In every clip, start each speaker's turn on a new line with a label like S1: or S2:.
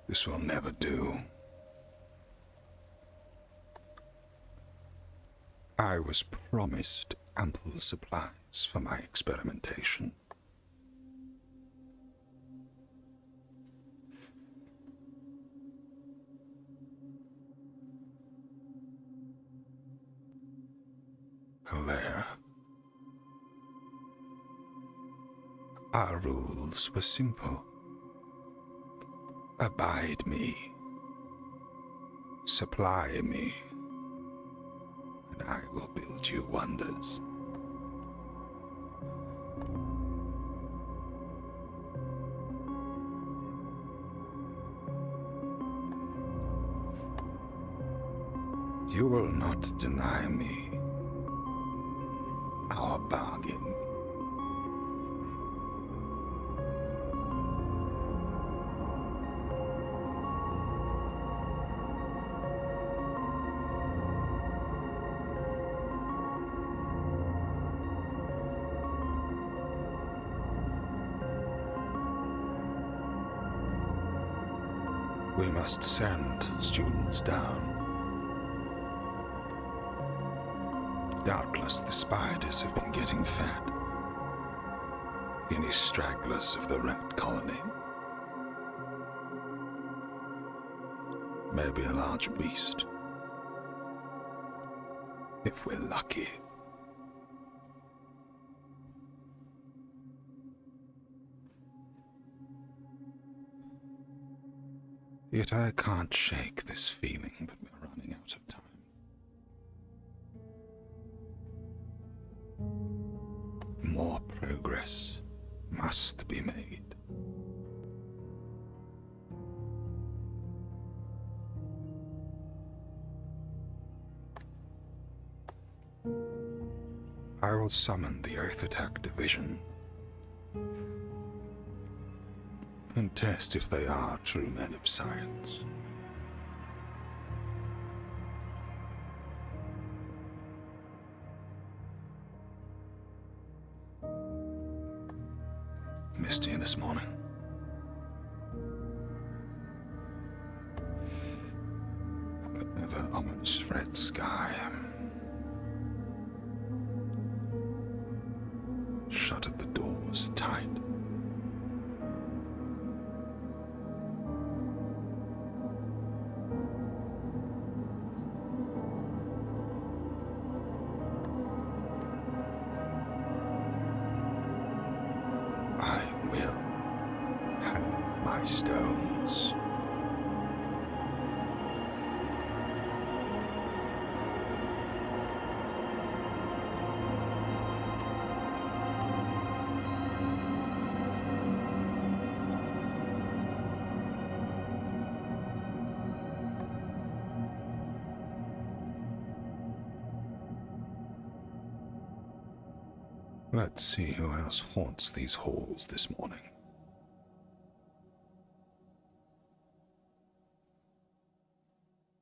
S1: This will never do. I was promised ample supplies for my experimentation. Hilaire. Our rules were simple. Abide me. Supply me. And I will build you wonders. You will not deny me our bargain. We must send students down. Doubtless the spiders have been getting fat. Any stragglers of the rat colony. Maybe a large beast. If we're lucky. Yet I can't shake this feeling that we're running out of time. More progress must be made. I will summon the Earth Attack Division and test if they are true men of science. Misty this morning. Ever ominous red sky. Shuttered the doors tight. I will have my stones. Let's see who else haunts these halls this morning.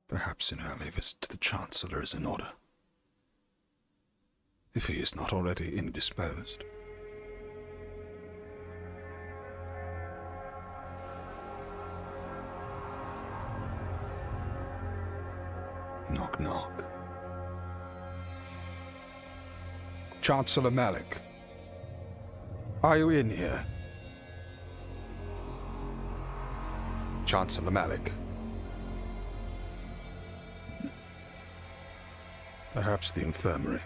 S1: Perhaps an early visit to the Chancellor is in order, if he is not already indisposed. Knock, knock. Chancellor Malik, are you in here? Chancellor Malik. Perhaps the infirmary.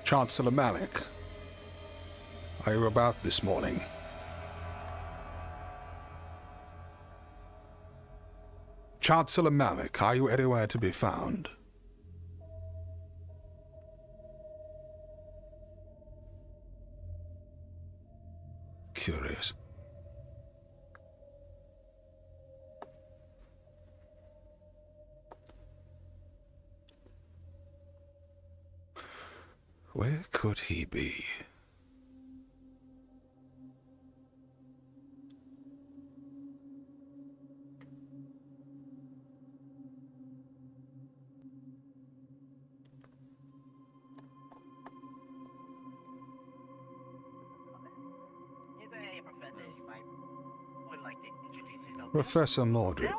S1: Chancellor Malik, are you about this morning? Chancellor Malik, are you anywhere to be found? curious. Where could he be? Professor Mordred.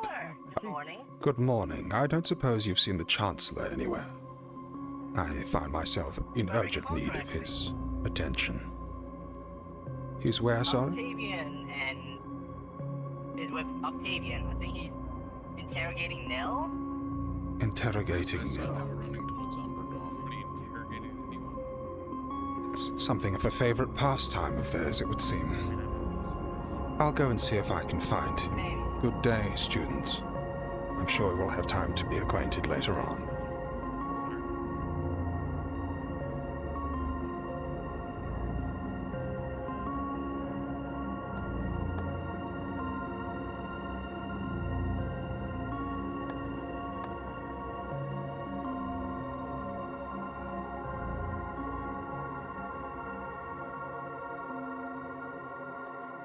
S2: Good morning.
S1: Good morning. I don't suppose you've seen the Chancellor anywhere. I find myself in urgent need of his attention. He's where, sorry?
S2: Octavian is with Octavian. I think he's interrogating Nell.
S1: Interrogating Nell. It's something of a favorite pastime of theirs, it would seem. I'll go and see if I can find him. Good day, students. I'm sure we'll have time to be acquainted later on.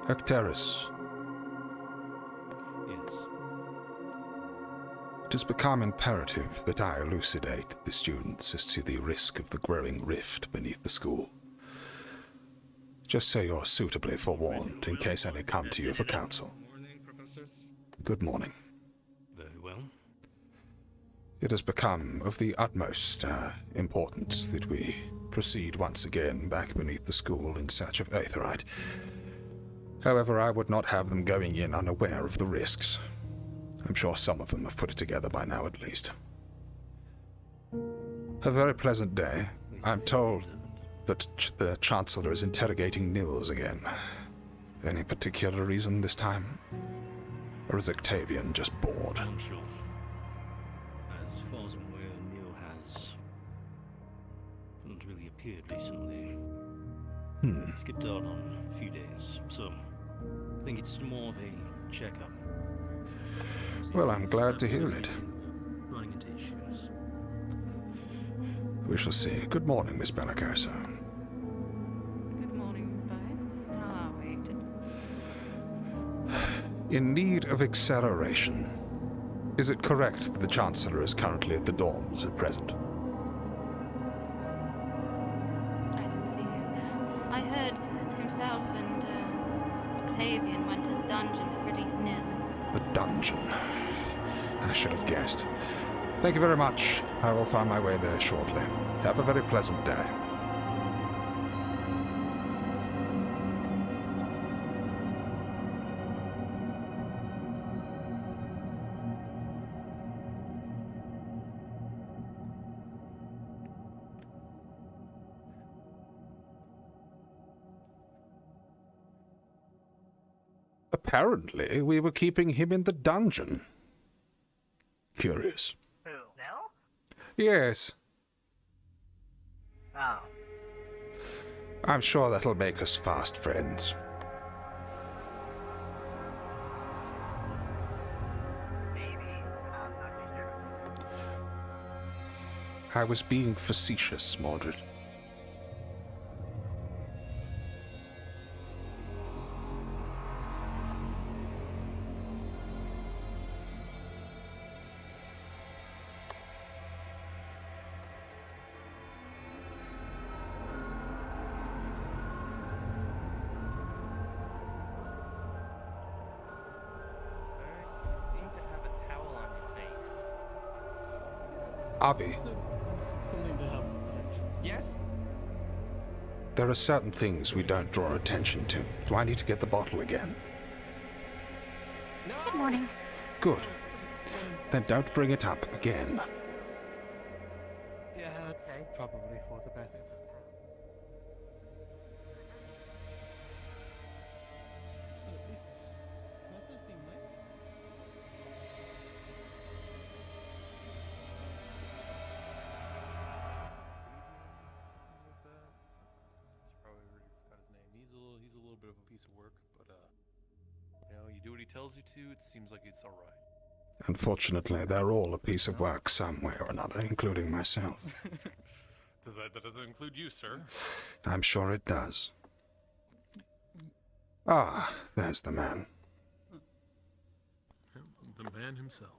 S1: Arcturus.
S3: Yes.
S1: It has become imperative that I elucidate the students as to the risk of the growing rift beneath the school. Just so you're suitably forewarned in case any come to you for counsel.
S3: Morning, professors.
S1: Good morning.
S3: Very well.
S1: It has become of the utmost importance that we proceed once again back beneath the school in search of Aetherite. However, I would not have them going in unaware of the risks. I'm sure some of them have put it together by now at least. A very pleasant day. I'm told that the Chancellor is interrogating Nils again. Any particular reason this time? Or is Octavian just bored?
S3: I'm sure. As far as I'm aware, Neil hasn't really appeared recently. Skipped out on a few days, so I think it's more of a checkup.
S1: Well, I'm glad to hear it.
S3: Running into issues.
S1: We shall see. Good morning, Miss Bellicosa.
S4: Good morning, both. How are we?
S1: In need of acceleration. Is it correct that the Chancellor is currently at the dorms at present?
S4: I didn't see him there. I heard himself and Octavian went to the dungeon to release Nil.
S1: The dungeon. I should have guessed. Thank you very much. I will find my way there shortly. Have a very pleasant day. Apparently, we were keeping him in the dungeon. Curious.
S2: Who? Nell?
S1: Yes,
S2: Oh.
S1: I'm sure that'll make us fast friends.
S2: Maybe. I'm not too sure.
S1: I was being facetious, Mordred.
S5: You seem to have a towel on your face.
S1: Avi,
S6: Something to help.
S5: Yes?
S1: there are certain things we don't draw attention to. Do I need to get the bottle again?
S5: No.
S4: Good morning.
S1: Good. Then don't bring it up again.
S6: Yeah, that's probably for the best.
S5: At least most seem nice. He's probably already forgot his name. He's a
S7: little bit of a piece of work, but you know, you do what he tells you to. It seems like it's all right.
S1: Unfortunately, they're all a piece of work some way or another, including myself.
S7: That doesn't include you, sir.
S1: I'm sure it does. Ah, there's the man.
S7: The man himself.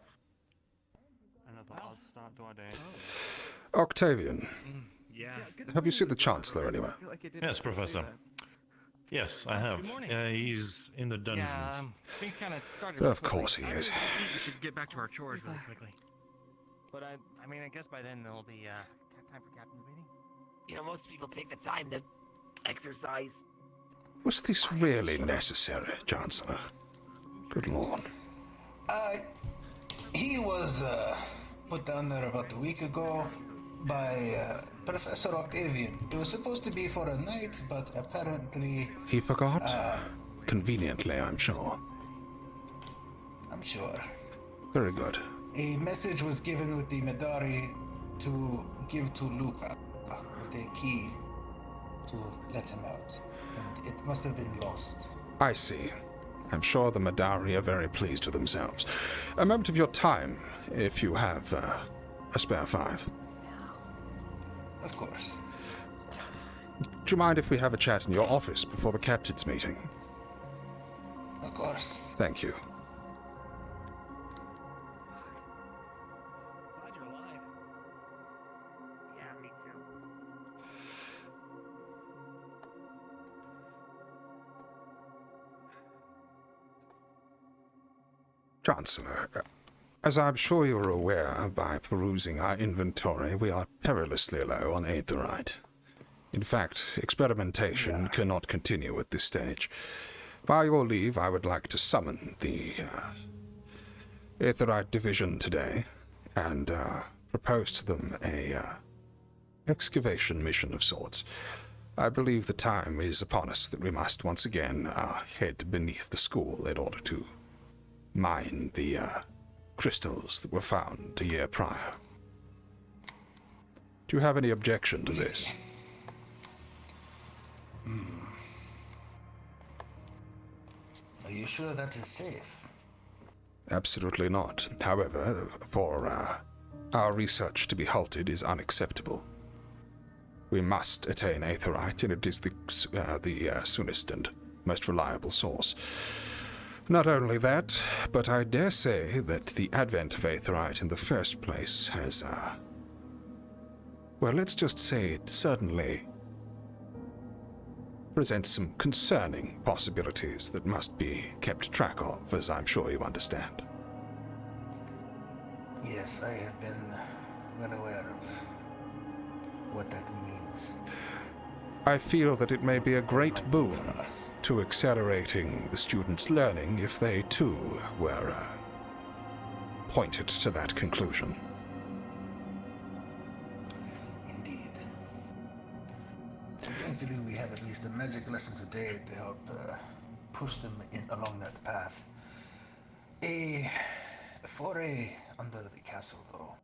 S5: Another odd start to our day.
S1: Octavian,
S3: Yeah.
S1: have you seen the Chancellor anywhere?
S3: Yes, Professor. Yes, I have. He's in the dungeons.
S8: Yeah, things kind of started.
S1: Of course he is.
S8: We should get back to our chores really quickly. But I mean, I guess by then there'll be time for captain's meeting.
S2: You know, most people take the time to exercise.
S1: Was this really necessary, Chancellor? Good Lord.
S9: He was put down there about a week ago by Professor Octavian. It was supposed to be for a night, but apparently...
S1: He forgot? Conveniently, I'm sure.
S9: I'm sure.
S1: Very good.
S9: A message was given with the Madari to give to Luca with a key to let him out. And it must have been lost.
S1: I see. I'm sure the Madari are very pleased with themselves. A moment of your time, if you have a spare 5.
S9: Of course.
S1: Do you mind if we have a chat in your office before the captain's meeting?
S9: Of course.
S1: Thank you.
S8: Glad you're alive.
S2: Yeah, me too.
S1: Chancellor, as I'm sure you're aware by perusing our inventory, we are perilously low on aetherite. In fact, experimentation cannot continue at this stage. By your leave, I would like to summon the aetherite division today and propose to them a excavation mission of sorts. I believe the time is upon us that we must once again head beneath the school in order to mine the crystals that were found a year prior. Do you have any objection to this?
S9: Are you sure that is safe?
S1: Absolutely not. However, for our research to be halted is unacceptable. We must attain aetherite, and it is the soonest and most reliable source. Not only that, but I dare say that the advent of aetherite in the first place has, well, let's just say it certainly presents some concerning possibilities that must be kept track of, as I'm sure you understand.
S9: Yes, I have been well aware of what that means.
S1: I feel that it may be a great boon
S9: For us.
S1: to accelerating the students' learning if they too were pointed to that conclusion.
S9: Indeed. Thankfully, we have at least a magic lesson today to help push them along that path. A foray under the castle, though.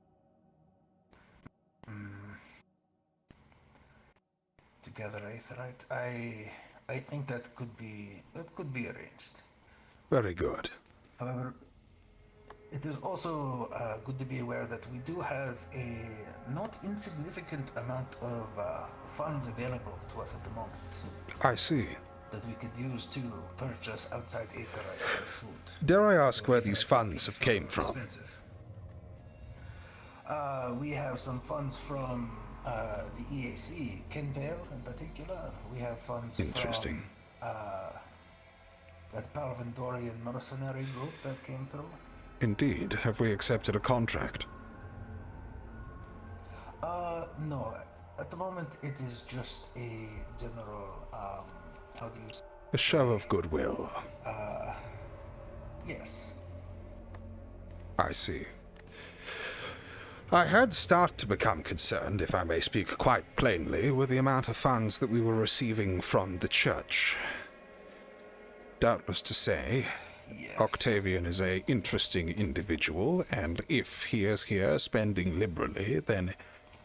S9: Together, aetherite. I think that could be arranged.
S1: Very good.
S9: However, it is also good to be aware that we do have a not insignificant amount of funds available to us at the moment
S1: I see.
S9: that we could use to purchase outside aetherite for food.
S1: Dare I ask where these funds have came from?
S9: We have some funds from the EAC, Ken Vale in particular. We have funds
S1: Interesting.
S9: from that Palvandorian mercenary group that came through.
S1: Indeed. Have we accepted a contract?
S9: No. At the moment, it is just a general, how do you say?
S1: A show of goodwill.
S9: Yes.
S1: I see. I had started to become concerned, if I may speak quite plainly, with the amount of funds that we were receiving from the church. Doubtless to say,
S9: Yes.
S1: Octavian is an interesting individual, and if he is here spending liberally, then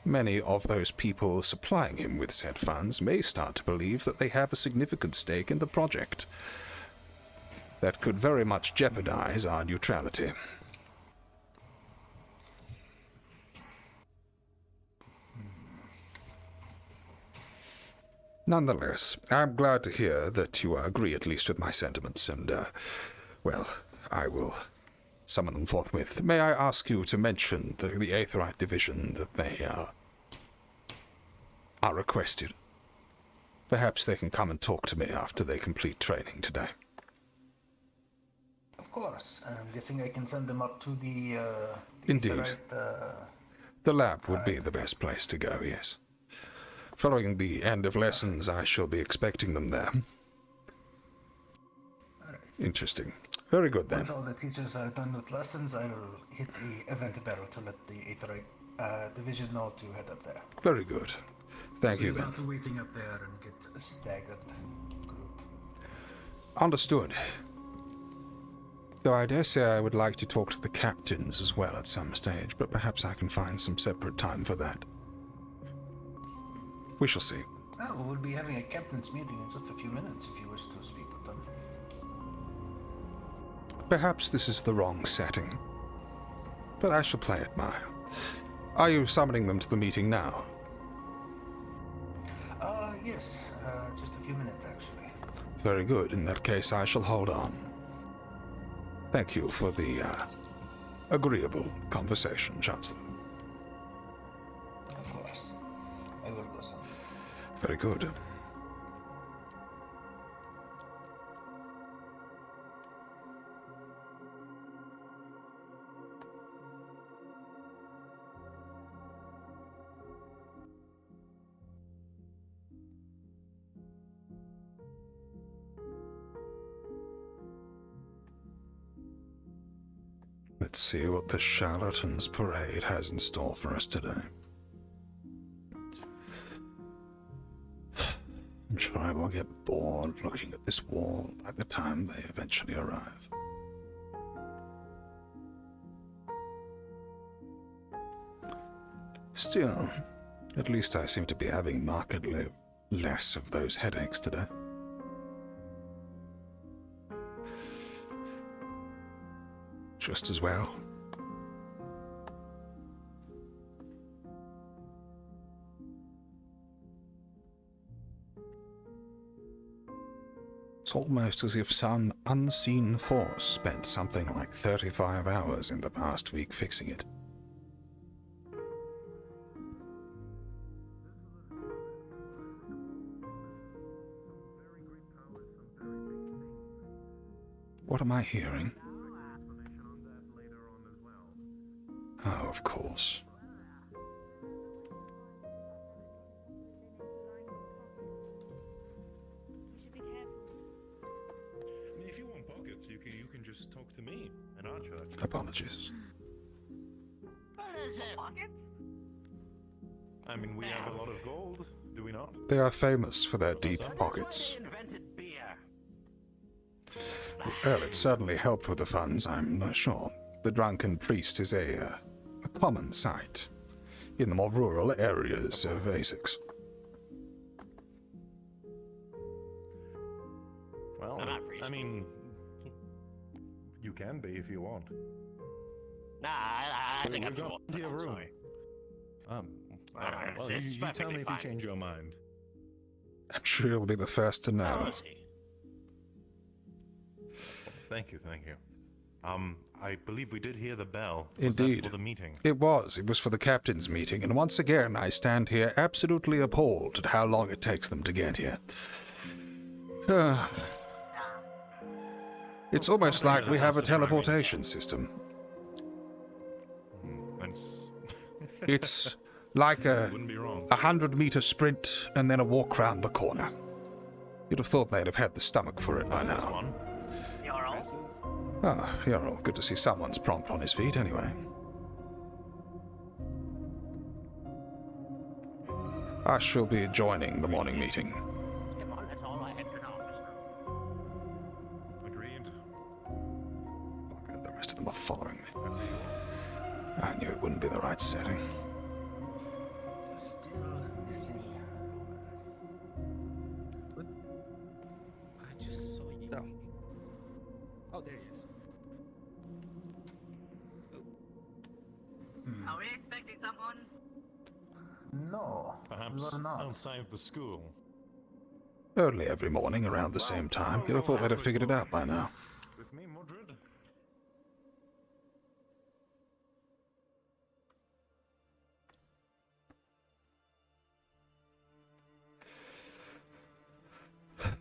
S1: many of those people supplying him with said funds may start to believe that they have a significant stake in the project. That could very much jeopardize our neutrality. Nonetheless, I'm glad to hear that you agree at least with my sentiments, and, well, I will summon them forthwith. May I ask you to mention the Aetherite Division that they are requested? Perhaps they can come and talk to me after they complete training today.
S9: Of course. I'm guessing I can send them up to the
S1: Indeed.
S9: Aetherite,
S1: The lab would be the best place to go, yes. Following the end of lessons, I shall be expecting them there.
S9: Alright.
S1: Interesting. Very good, then.
S9: Once all the teachers are done with lessons, I will hit the event barrel to let the Aetherite Division know to head up there.
S1: Very good. Thank you,
S9: So
S1: then.
S9: not waiting up there and get a staggered group.
S1: Understood. Though I dare say I would like to talk to the captains as well at some stage, but perhaps I can find some separate time for that. We shall see.
S9: Oh, we'll be having a captain's meeting in just a few minutes if you wish to speak with them.
S1: Perhaps this is the wrong setting, but I shall play it by. Are you summoning them to the meeting now?
S9: Yes, just a few minutes actually.
S1: Very good. In that case, I shall hold on. Thank you for the agreeable conversation, Chancellor.
S9: Of course. I will go some.
S1: Very good. Let's see what the Charlatans Parade has in store for us today. I'm sure I will get bored looking at this wall by the time they eventually arrive. Still, at least I seem to be having markedly less of those headaches today. Just as well. It's almost as if some unseen force spent something like 35 hours in the past week fixing it. What am I hearing? Oh, of course.
S10: If you want pockets, you can just talk to me and our church.
S1: Apologies.
S2: Pockets?
S10: I mean, we have a lot of gold, do we not?
S1: They are famous for their deep pockets. Well, it certainly helped with the funds, I'm sure. The drunken priest is a common sight in the more rural areas of Essex.
S10: Well, I mean, you can be if you want.
S8: Nah, I think
S10: We've got plenty of room. Well, you tell me if you change your mind.
S1: I'm sure you'll be the first to know.
S10: Thank you. I believe we did hear the bell.
S1: Indeed.
S10: Was that for the meeting?
S1: It was for the captain's meeting, and once again I stand here absolutely appalled at how long it takes them to get here. It's almost like we have a teleportation system. It's like a 100-meter sprint and then a walk round the corner. You'd have thought they'd have had the stomach for it by now. Ah, Jarl, good to see someone's prompt on his feet anyway. I shall be joining the morning meeting.
S10: Agreed.
S1: The rest of them are following me. I knew it wouldn't be the right setting.
S8: there he is.
S2: Are we expecting someone?
S9: No,
S10: Perhaps
S9: we were not.
S10: outside the school.
S1: Early every morning around the same time. You'd have thought they'd have figured it out by now.
S10: With me, Mordred?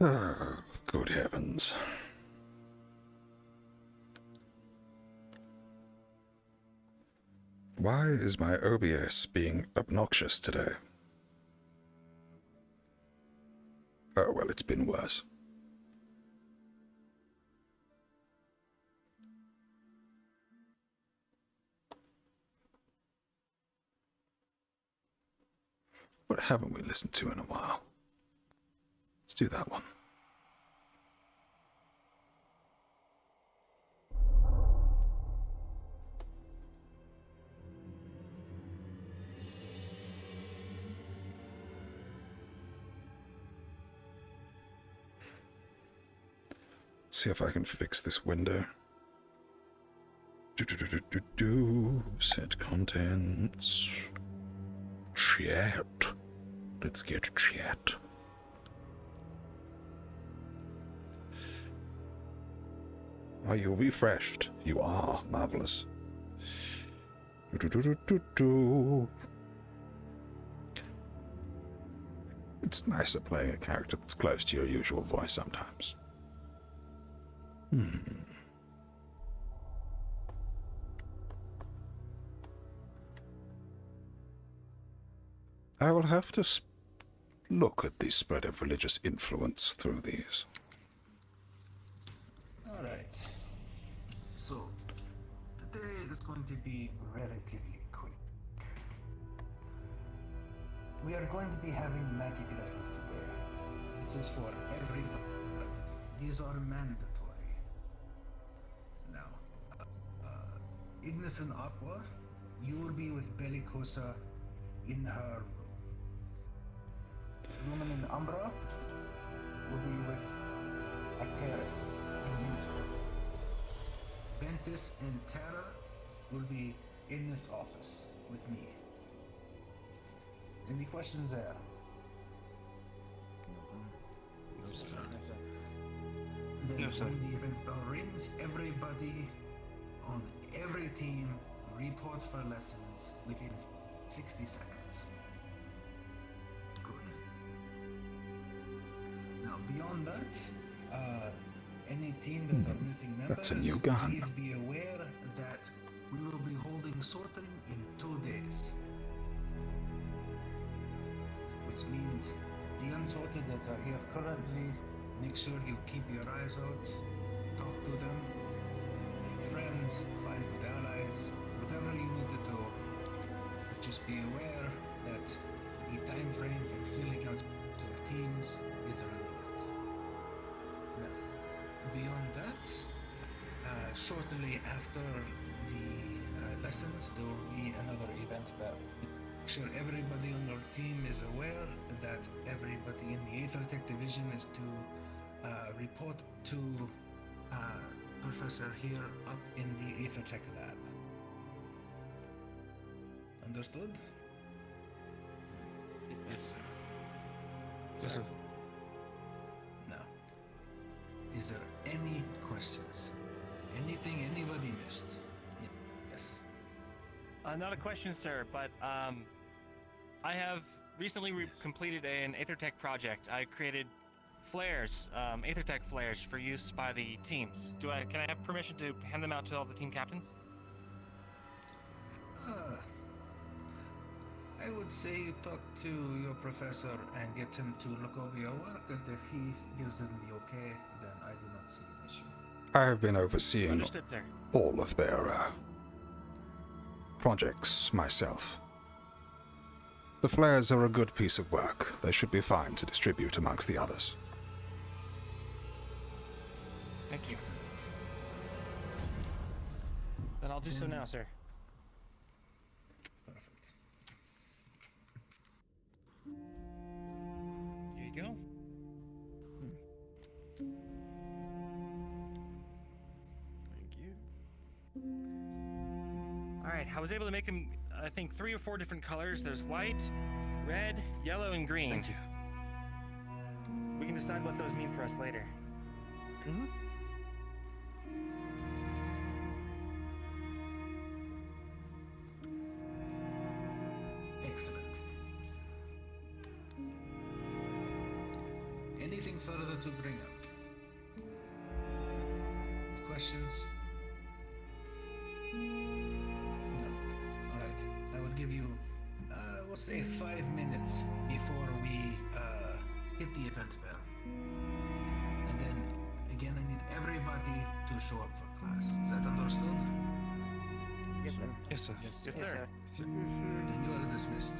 S1: Oh, good heavens. Why is my OBS being obnoxious today? Oh, well, it's been worse. What haven't we listened to in a while? Let's do that one. See if I can fix this window. Set contents. Chat. Let's get chat. Are you refreshed? You are. Marvelous. It's nicer playing a character that's close to your usual voice sometimes. I will have to look at the spread of religious influence through these.
S9: Alright. So, today is going to be relatively quick. We are going to be having magic lessons today. This is for everybody. These are mandatory. Now, Ignis and Aqua, you will be with Bellicosa in her room. Lumen and Umbra will be with Ateris in his room. Ventus and Terra will be in this office with me. Any questions there?
S8: No, sir.
S9: Then
S3: No, sir.
S9: when the event bell rings, everybody on every team report for lessons within 60 seconds. Good. Now, beyond that, any team that are missing members,
S1: That's a new gun.
S9: please be aware that we will be holding sorting in 2 days. Which means the unsorted that are here currently, make sure you keep your eyes out, talk to them, make friends, find good allies, whatever you need to do. But just be aware that the time frame for filling out your teams is running out. Now, beyond that, shortly after the lessons, there will be another event bell. Make sure everybody on your team is aware that everybody in the Aethertech division is to report to Professor here up in the Aethertech lab. Understood?
S8: Yes, sir.
S3: Yes, sir.
S9: Now, is there any questions? Anything anybody missed? Yes.
S8: Not a question, sir, but I have recently completed an Aethertech project. I created flares, Aethertech flares for use by the teams. Can I have permission to hand them out to all the team captains?
S9: I would say you talk to your professor and get him to look over your work, and if he gives them the okay, then I do not see an issue.
S1: I have been overseeing
S8: Understood, sir.
S1: all of their projects myself. The flares are a good piece of work. They should be fine to distribute amongst the others.
S8: Thank you.
S9: Excellent.
S8: Then I'll do so now, sir.
S9: Perfect.
S8: Here you go. I was able to make them, I think, 3 or 4 different colors. There's white, red, yellow, and green.
S6: Thank you.
S8: We can decide what those mean for us later.
S6: Mm-hmm.
S9: Excellent. Anything further to bring up? Questions? No. Alright. I will give you, we'll say 5 minutes before we hit the event bell. And then, again, I need everybody to show up for class. Is that understood?
S5: Yes, sir.
S6: Yes, sir.
S8: Yes,
S5: Yes,
S8: sir.
S5: sir.
S9: Then you are dismissed.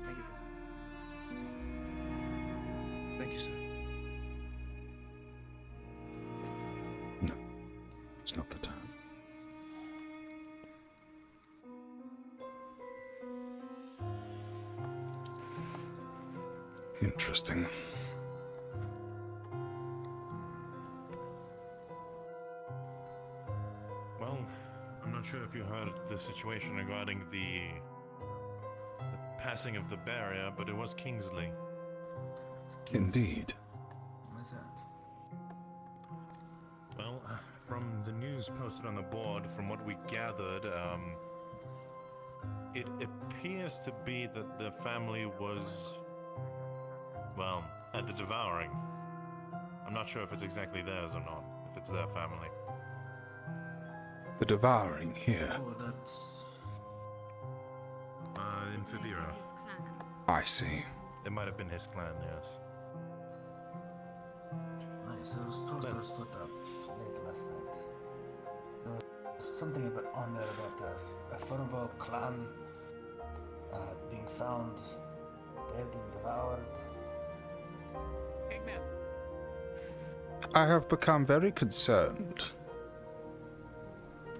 S5: Thank you, sir.
S6: Thank you, sir.
S1: No, it's not the time. Interesting.
S10: Well, I'm not sure if you heard the situation regarding the passing of the barrier, but it was Kingsley.
S1: Indeed.
S9: What's that?
S10: Well, from the news posted on the board, from what we gathered, it appears to be that the family was, well, at the devouring. I'm not sure if it's exactly theirs or not, if it's their family.
S1: The devouring here.
S9: Oh, that's...
S10: In Favira.
S4: His clan.
S1: I see.
S10: It might have been his clan, yes.
S9: Nice. There was posters put up late last night. There was something on there about a Furbo clan being found dead and devoured.
S5: Pigments.
S1: I have become very concerned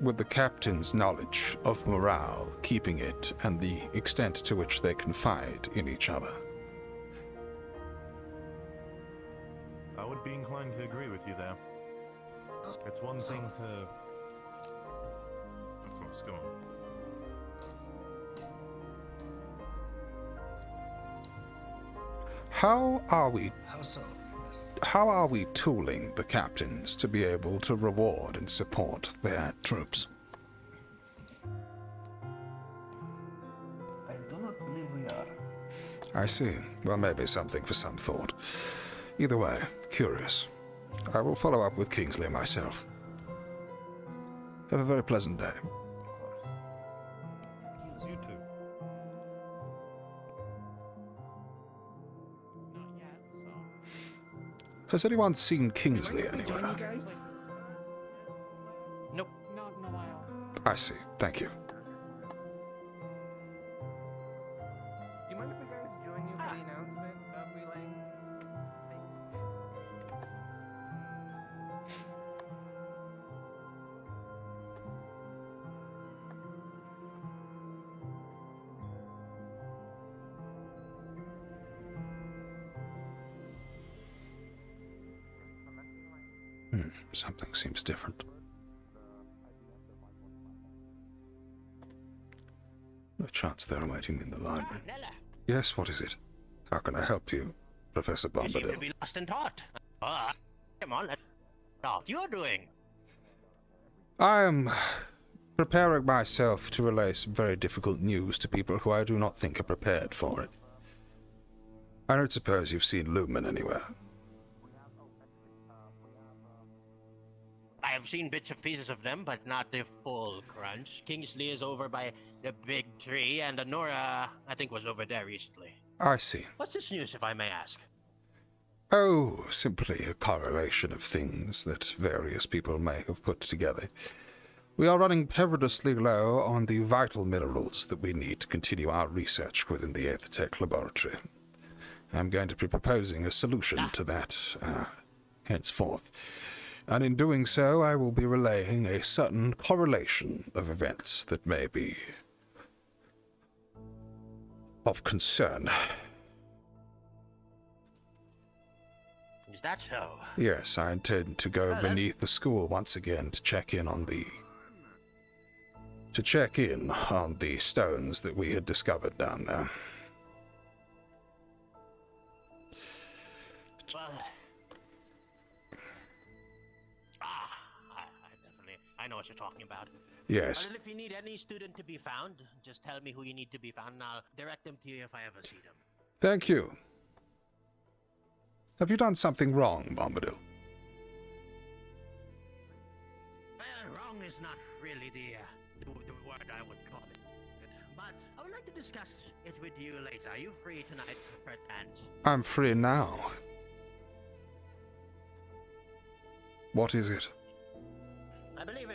S1: with the captain's knowledge of morale, keeping it, and the extent to which they confide in each other.
S10: I would be inclined to agree with you there. It's one thing to... Of course, go on.
S1: How are we
S9: How so? Yes.
S1: How are we tooling the captains to be able to reward and support their troops?
S9: I do not believe we are.
S1: I see. Well, maybe something for some thought. Either way, curious. I will follow up with Kingsley myself. Have a very pleasant day.
S10: You too.
S5: Not yet, so.
S1: Has anyone seen Kingsley
S6: Join
S1: anywhere?
S6: you guys?
S5: Nope. Not in a while.
S1: I see. Thank you.
S6: Do you mind if we guys join you for the announcement relaying thing?
S1: Something seems different. No chance they're waiting in the library.
S11: Nella,
S1: Yes, what is it? How can I help you, Professor
S11: you seem to
S1: Bombadil?
S11: be lost in thought. Come on, let's talk. You're doing.
S1: I am preparing myself to relay some very difficult news to people who I do not think are prepared for it. I don't suppose you've seen Lumen anywhere.
S11: I have seen bits and pieces of them, but not the full crunch. Kingsley is over by the big tree, and Nora, I think, was over there recently.
S1: I see.
S11: What's this news, if I may ask?
S1: Oh, simply a correlation of things that various people may have put together. We are running perilously low on the vital minerals that we need to continue our research within the Aethertech laboratory. I'm going to be proposing a solution to that henceforth. And in doing so, I will be relaying a certain correlation of events that may be of concern.
S11: Is that so?
S1: Yes, I intend to go beneath the school once again to check in on the to check in on the stones that we had discovered down there.
S11: Well, I know what you're talking about.
S1: Yes.
S11: Well, if you need any student to be found, just tell me who you need to be found, and I'll direct them to you if I ever see them.
S1: Thank you. Have you done something wrong, Bombadil?
S11: Well, wrong is not really the word I would call it. But I would like to discuss it with you later. Are you free tonight, perchance?
S1: I'm free now. What is it?
S11: I believe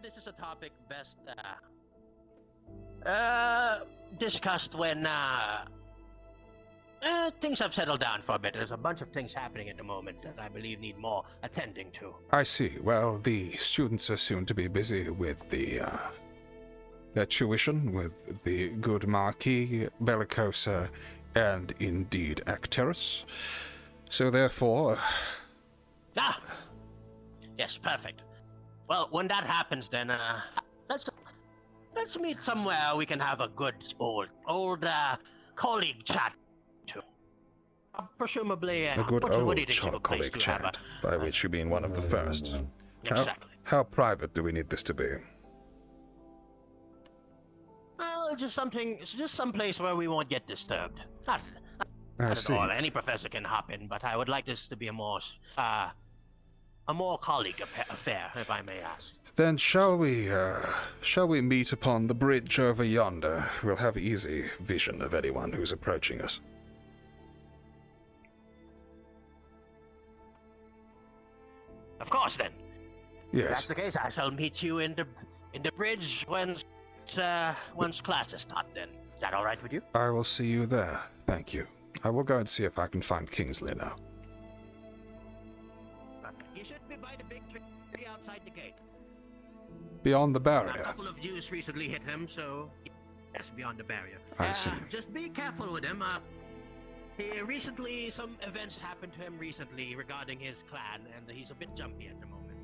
S11: this is a topic best discussed when things have settled down for a bit. There's a bunch of things happening at the moment that I believe need more attending to.
S1: I see. Well, the students are soon to be busy with their tuition with the good Marquis, Bellicosa, and indeed Acteris. So therefore...
S11: Ah! Yes, perfect. Well, when that happens, then let's meet somewhere we can have a good old colleague chat too. Presumably,
S1: a good old colleague chat, by which you mean one of the first.
S11: Exactly.
S1: How private do we need this to be?
S11: Well, just some place where we won't get disturbed. Not
S1: I
S11: at
S1: see.
S11: all. Any professor can hop in, but I would like this to be a more colleague affair, if I may ask.
S1: Then shall we meet upon the bridge over yonder? We'll have easy vision of anyone who's approaching us.
S11: Of course, then.
S1: Yes.
S11: If that's the case, I shall meet you in the bridge once class is taught. Then is that all right with you?
S1: I will see you there. Thank you. I will go and see if I can find Kingsley now.
S11: You should be by the big tree outside the gate.
S1: Beyond the
S11: A
S1: barrier.
S11: couple of Jews recently hit him, so yes, beyond the barrier.
S1: I see.
S11: Just be careful with him. Recently, some events happened to him recently regarding his clan, and he's a bit jumpy at the moment.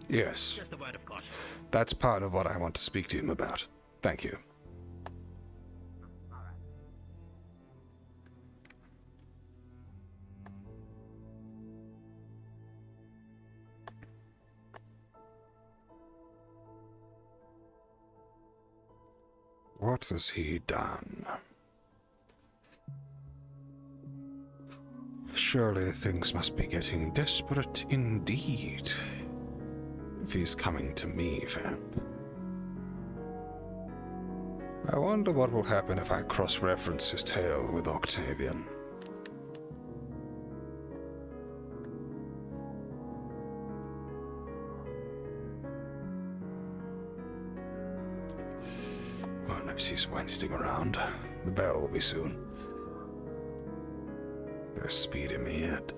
S1: Yes.
S11: Just a word of caution.
S1: That's part of what I want to speak to him about. Thank you. What has he done? Surely things must be getting desperate indeed. If he's coming to me for help. I wonder what will happen if I cross-reference his tale with Octavian. Well, no, he's wasting around. The bell will be soon. They're speeding me yet.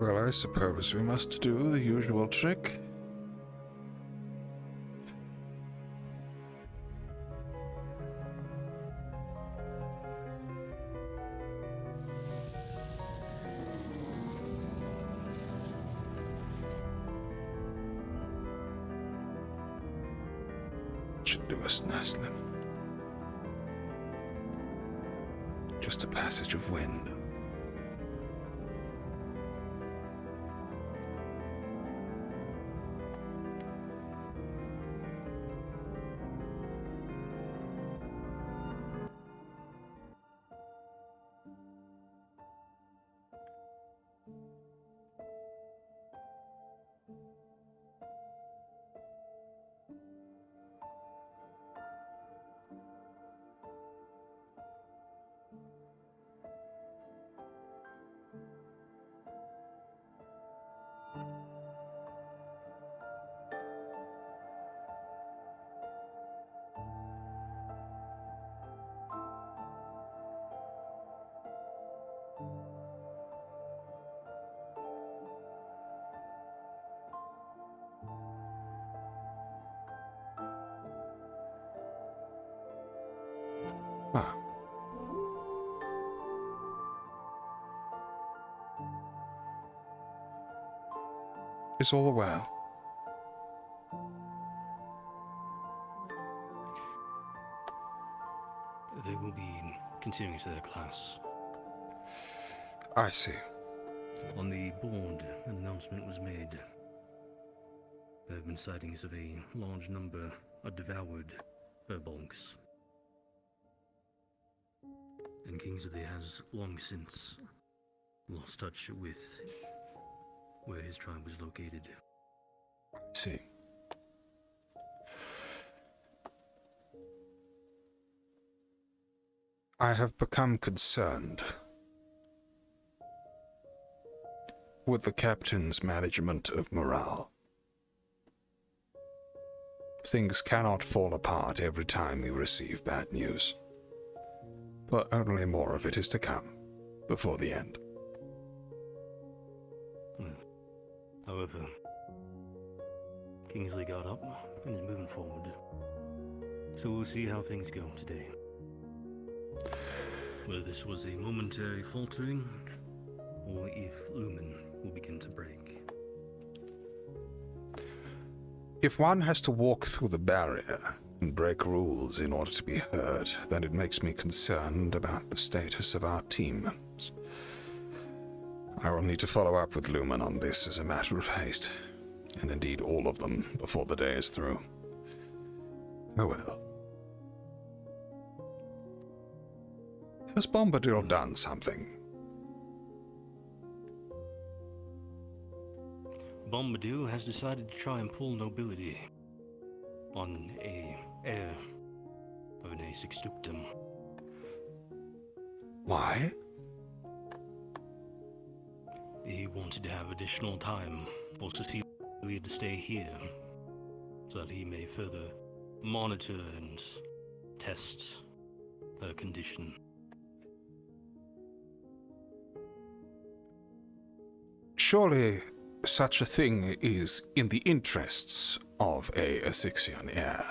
S1: Well, I suppose we must do the usual trick. Should do us nicely. Just a passage of wind. Ah. Is all well?
S3: They will be continuing to their class.
S1: I see.
S3: On the board, an announcement was made. There have been sightings of a large number of devoured furbolgs. And Kingsley has long since lost touch with where his tribe was located.
S1: I see. I have become concerned with the captain's management of morale. Things cannot fall apart every time we receive bad news, for only more of it is to come before the end.
S3: However, Kingsley got up and is moving forward. So we'll see how things go today. Whether this was a momentary faltering, or if Lumen will begin to break.
S1: If one has to walk through the barrier and break rules in order to be heard, then it makes me concerned about the status of our team. I will need to follow up with Lumen on this as a matter of haste, and indeed all of them before the day is through. Oh well. Has Bombadil done something?
S3: Bombadil has decided to try and pull nobility on a heir of an A6 dukedom.
S1: Why?
S3: He wanted to have additional time for Cecilia to stay here, so that he may further monitor and test her condition.
S1: Surely such a thing is in the interests of a Asixian heir,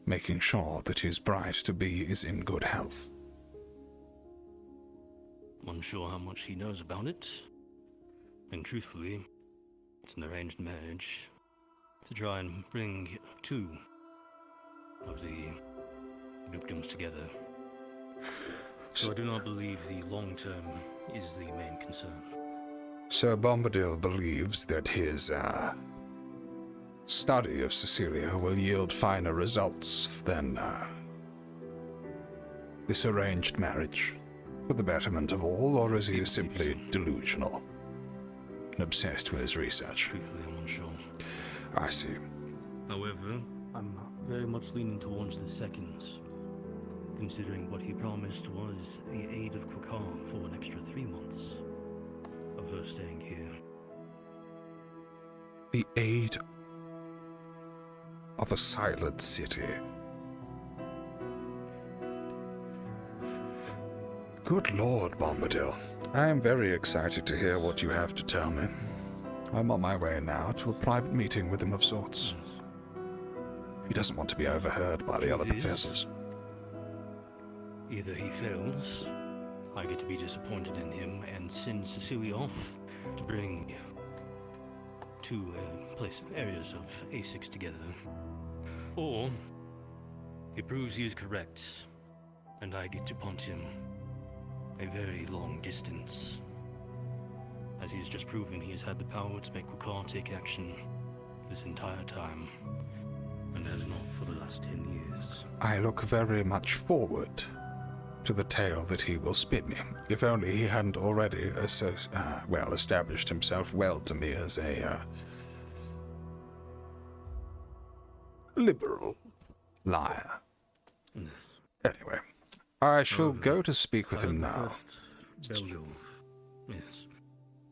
S1: making sure that his bride-to-be is in good health.
S3: Unsure how much he knows about it, and truthfully, it's an arranged marriage to try and bring two of the dukedoms together. So I do not believe the long term is the main concern.
S1: Sir Bombadil believes that his study of Cecilia will yield finer results than this arranged marriage for the betterment of all, or is he simply delusional and obsessed with his research?
S3: Truthfully, I'm unsure.
S1: I see.
S3: However, I'm very much leaning towards the second, considering what he promised was the aid of Quakar for an extra 3 months of her staying here.
S1: The aid of a silent city. Good Lord, Bombadil. I am very excited to hear what you have to tell me. I'm on my way now to a private meeting with him of sorts. He doesn't want to be overheard by the other professors.
S3: Either he fails, I get to be disappointed in him and send Cecilia off to bring two areas of A6 together. Or he proves he is correct, and I get to punt him a very long distance, as he has just proven he has had the power to make Quakar take action this entire time, and has not for the last 10 years.
S1: I look very much forward to the tale that he will spin me, if only he hadn't already established himself well to me as a liberal liar. Anyway, I shall go to speak with him now.
S3: Yes.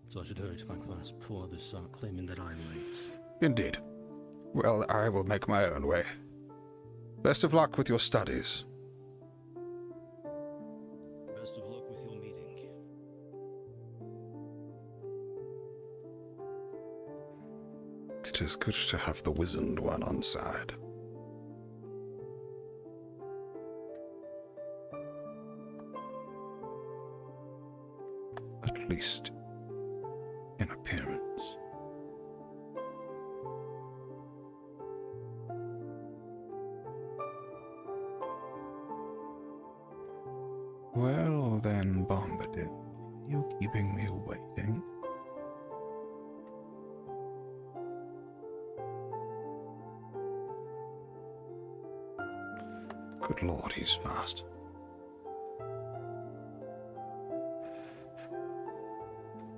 S3: So I should hurry to my class before others start claiming that I'm late.
S1: Indeed. Well, I will make my own way. Best of luck with your studies.
S3: Best of luck with your meeting.
S1: It is good to have the wizened one on side. at least in appearance. Well then, Bombadil, you keeping me waiting? Good lord, he's fast.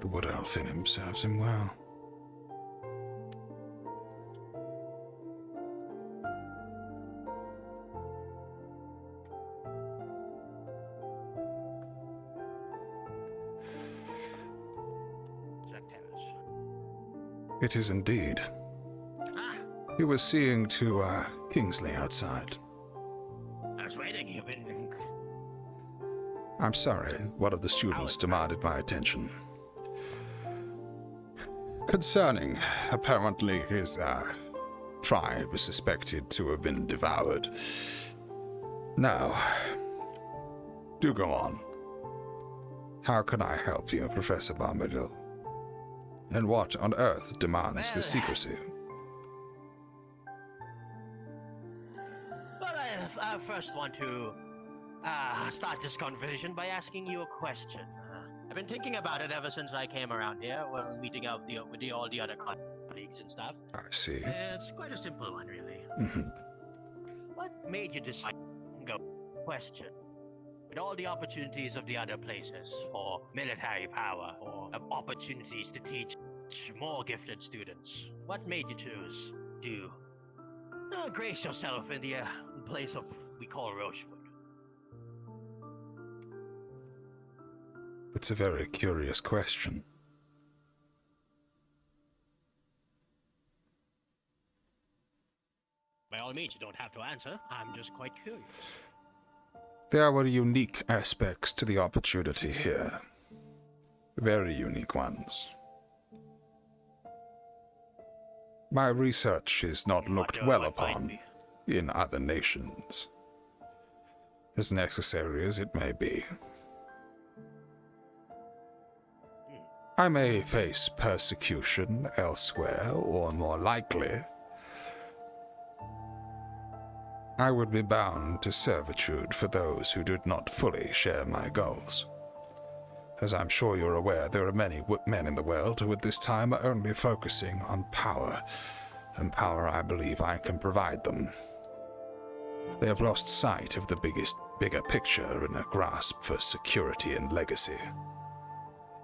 S1: The wood elf in him serves him well. It is indeed. He was seeing to Kingsley outside.
S11: I was waiting. You've been...
S1: I'm sorry, one of the students demanded my attention. Concerning, apparently his tribe is suspected to have been devoured. Now, do go on. How can I help you, Professor Bombadil? And what on earth demands this secrecy?
S11: But I first want to start this conversation by asking you a question. I've been thinking about it ever since I came around here, while meeting up with all the other colleagues and stuff.
S1: I see.
S11: It's quite a simple one, really. What made you decide to go? Question. With all the opportunities of the other places for military power, or opportunities to teach more gifted students, what made you choose to grace yourself in the place of we call Rosewood?
S1: It's a very curious question.
S11: By all means, you don't have to answer. I'm just quite curious.
S1: There were unique aspects to the opportunity here. Very unique ones. My research is not looked well upon in other nations, as necessary as it may be. I may face persecution elsewhere, or more likely, I would be bound to servitude for those who did not fully share my goals. As I'm sure you're aware, there are many men in the world who at this time are only focusing on power, and power I believe I can provide them. They have lost sight of the bigger picture in a grasp for security and legacy.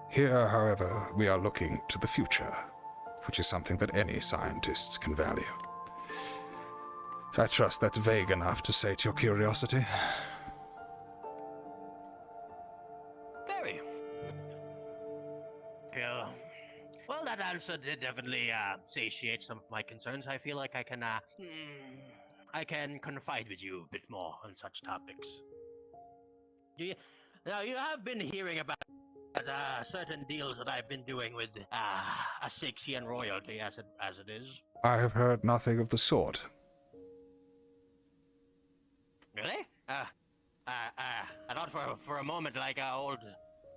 S1: Here, however, we are looking to the future, which is something that any scientists can value. I trust that's vague enough to sate your curiosity.
S11: Very. Well, that answer did definitely satiate some of my concerns. I feel like I can confide with you a bit more on such topics. Now, you have been hearing about certain deals that I've been doing with Assixian royalty, as it is.
S1: I have heard nothing of the sort.
S11: Really? I thought for a moment like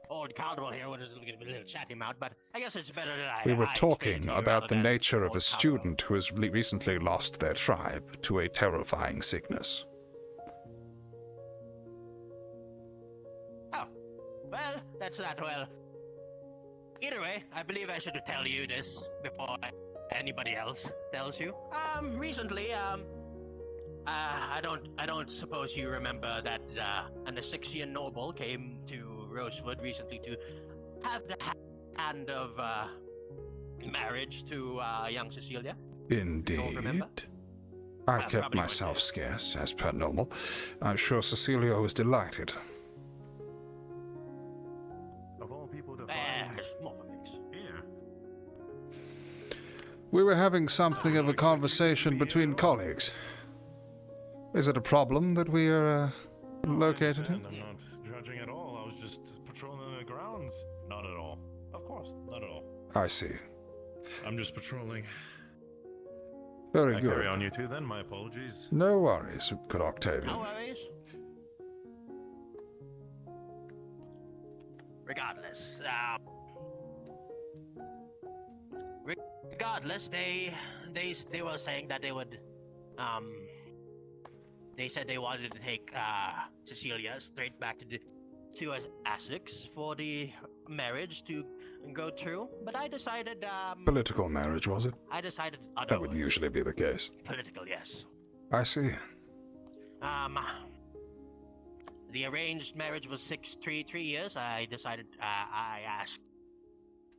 S11: old Caldwell here was a little chatty mouth, but I guess it's better that
S1: We were talking about the nature of a student who has recently lost their tribe to a terrifying sickness.
S11: Oh, well, that's that. Well, either way, I believe I should tell you this before anybody else tells you. Recently, I don't suppose you remember that an Assixian noble came to Rosewood recently to have the hand of marriage to young Cecilia?
S1: Indeed. I kept myself scarce, as per normal. I'm sure Cecilia was delighted.
S10: Of all people to
S1: We were having something of a conversation between colleagues. Is it a problem that we are located in?
S10: I'm not judging at all. I was just patrolling the grounds. Not at all. Of course, not at all.
S1: I see.
S10: I'm just patrolling.
S1: Very
S10: I
S1: good.
S10: carry on you two then. My apologies.
S1: No worries, good Octavian.
S11: No worries. Regardless, Regardless, they were saying that they would, they said they wanted to take Cecilia straight back to Essex for the marriage to go through, but I decided,
S1: Political marriage, was it?
S11: I decided
S1: That
S11: otherwise.
S1: would usually be the case.
S11: Political, yes.
S1: I see.
S11: The arranged marriage was 3 years. I decided, I asked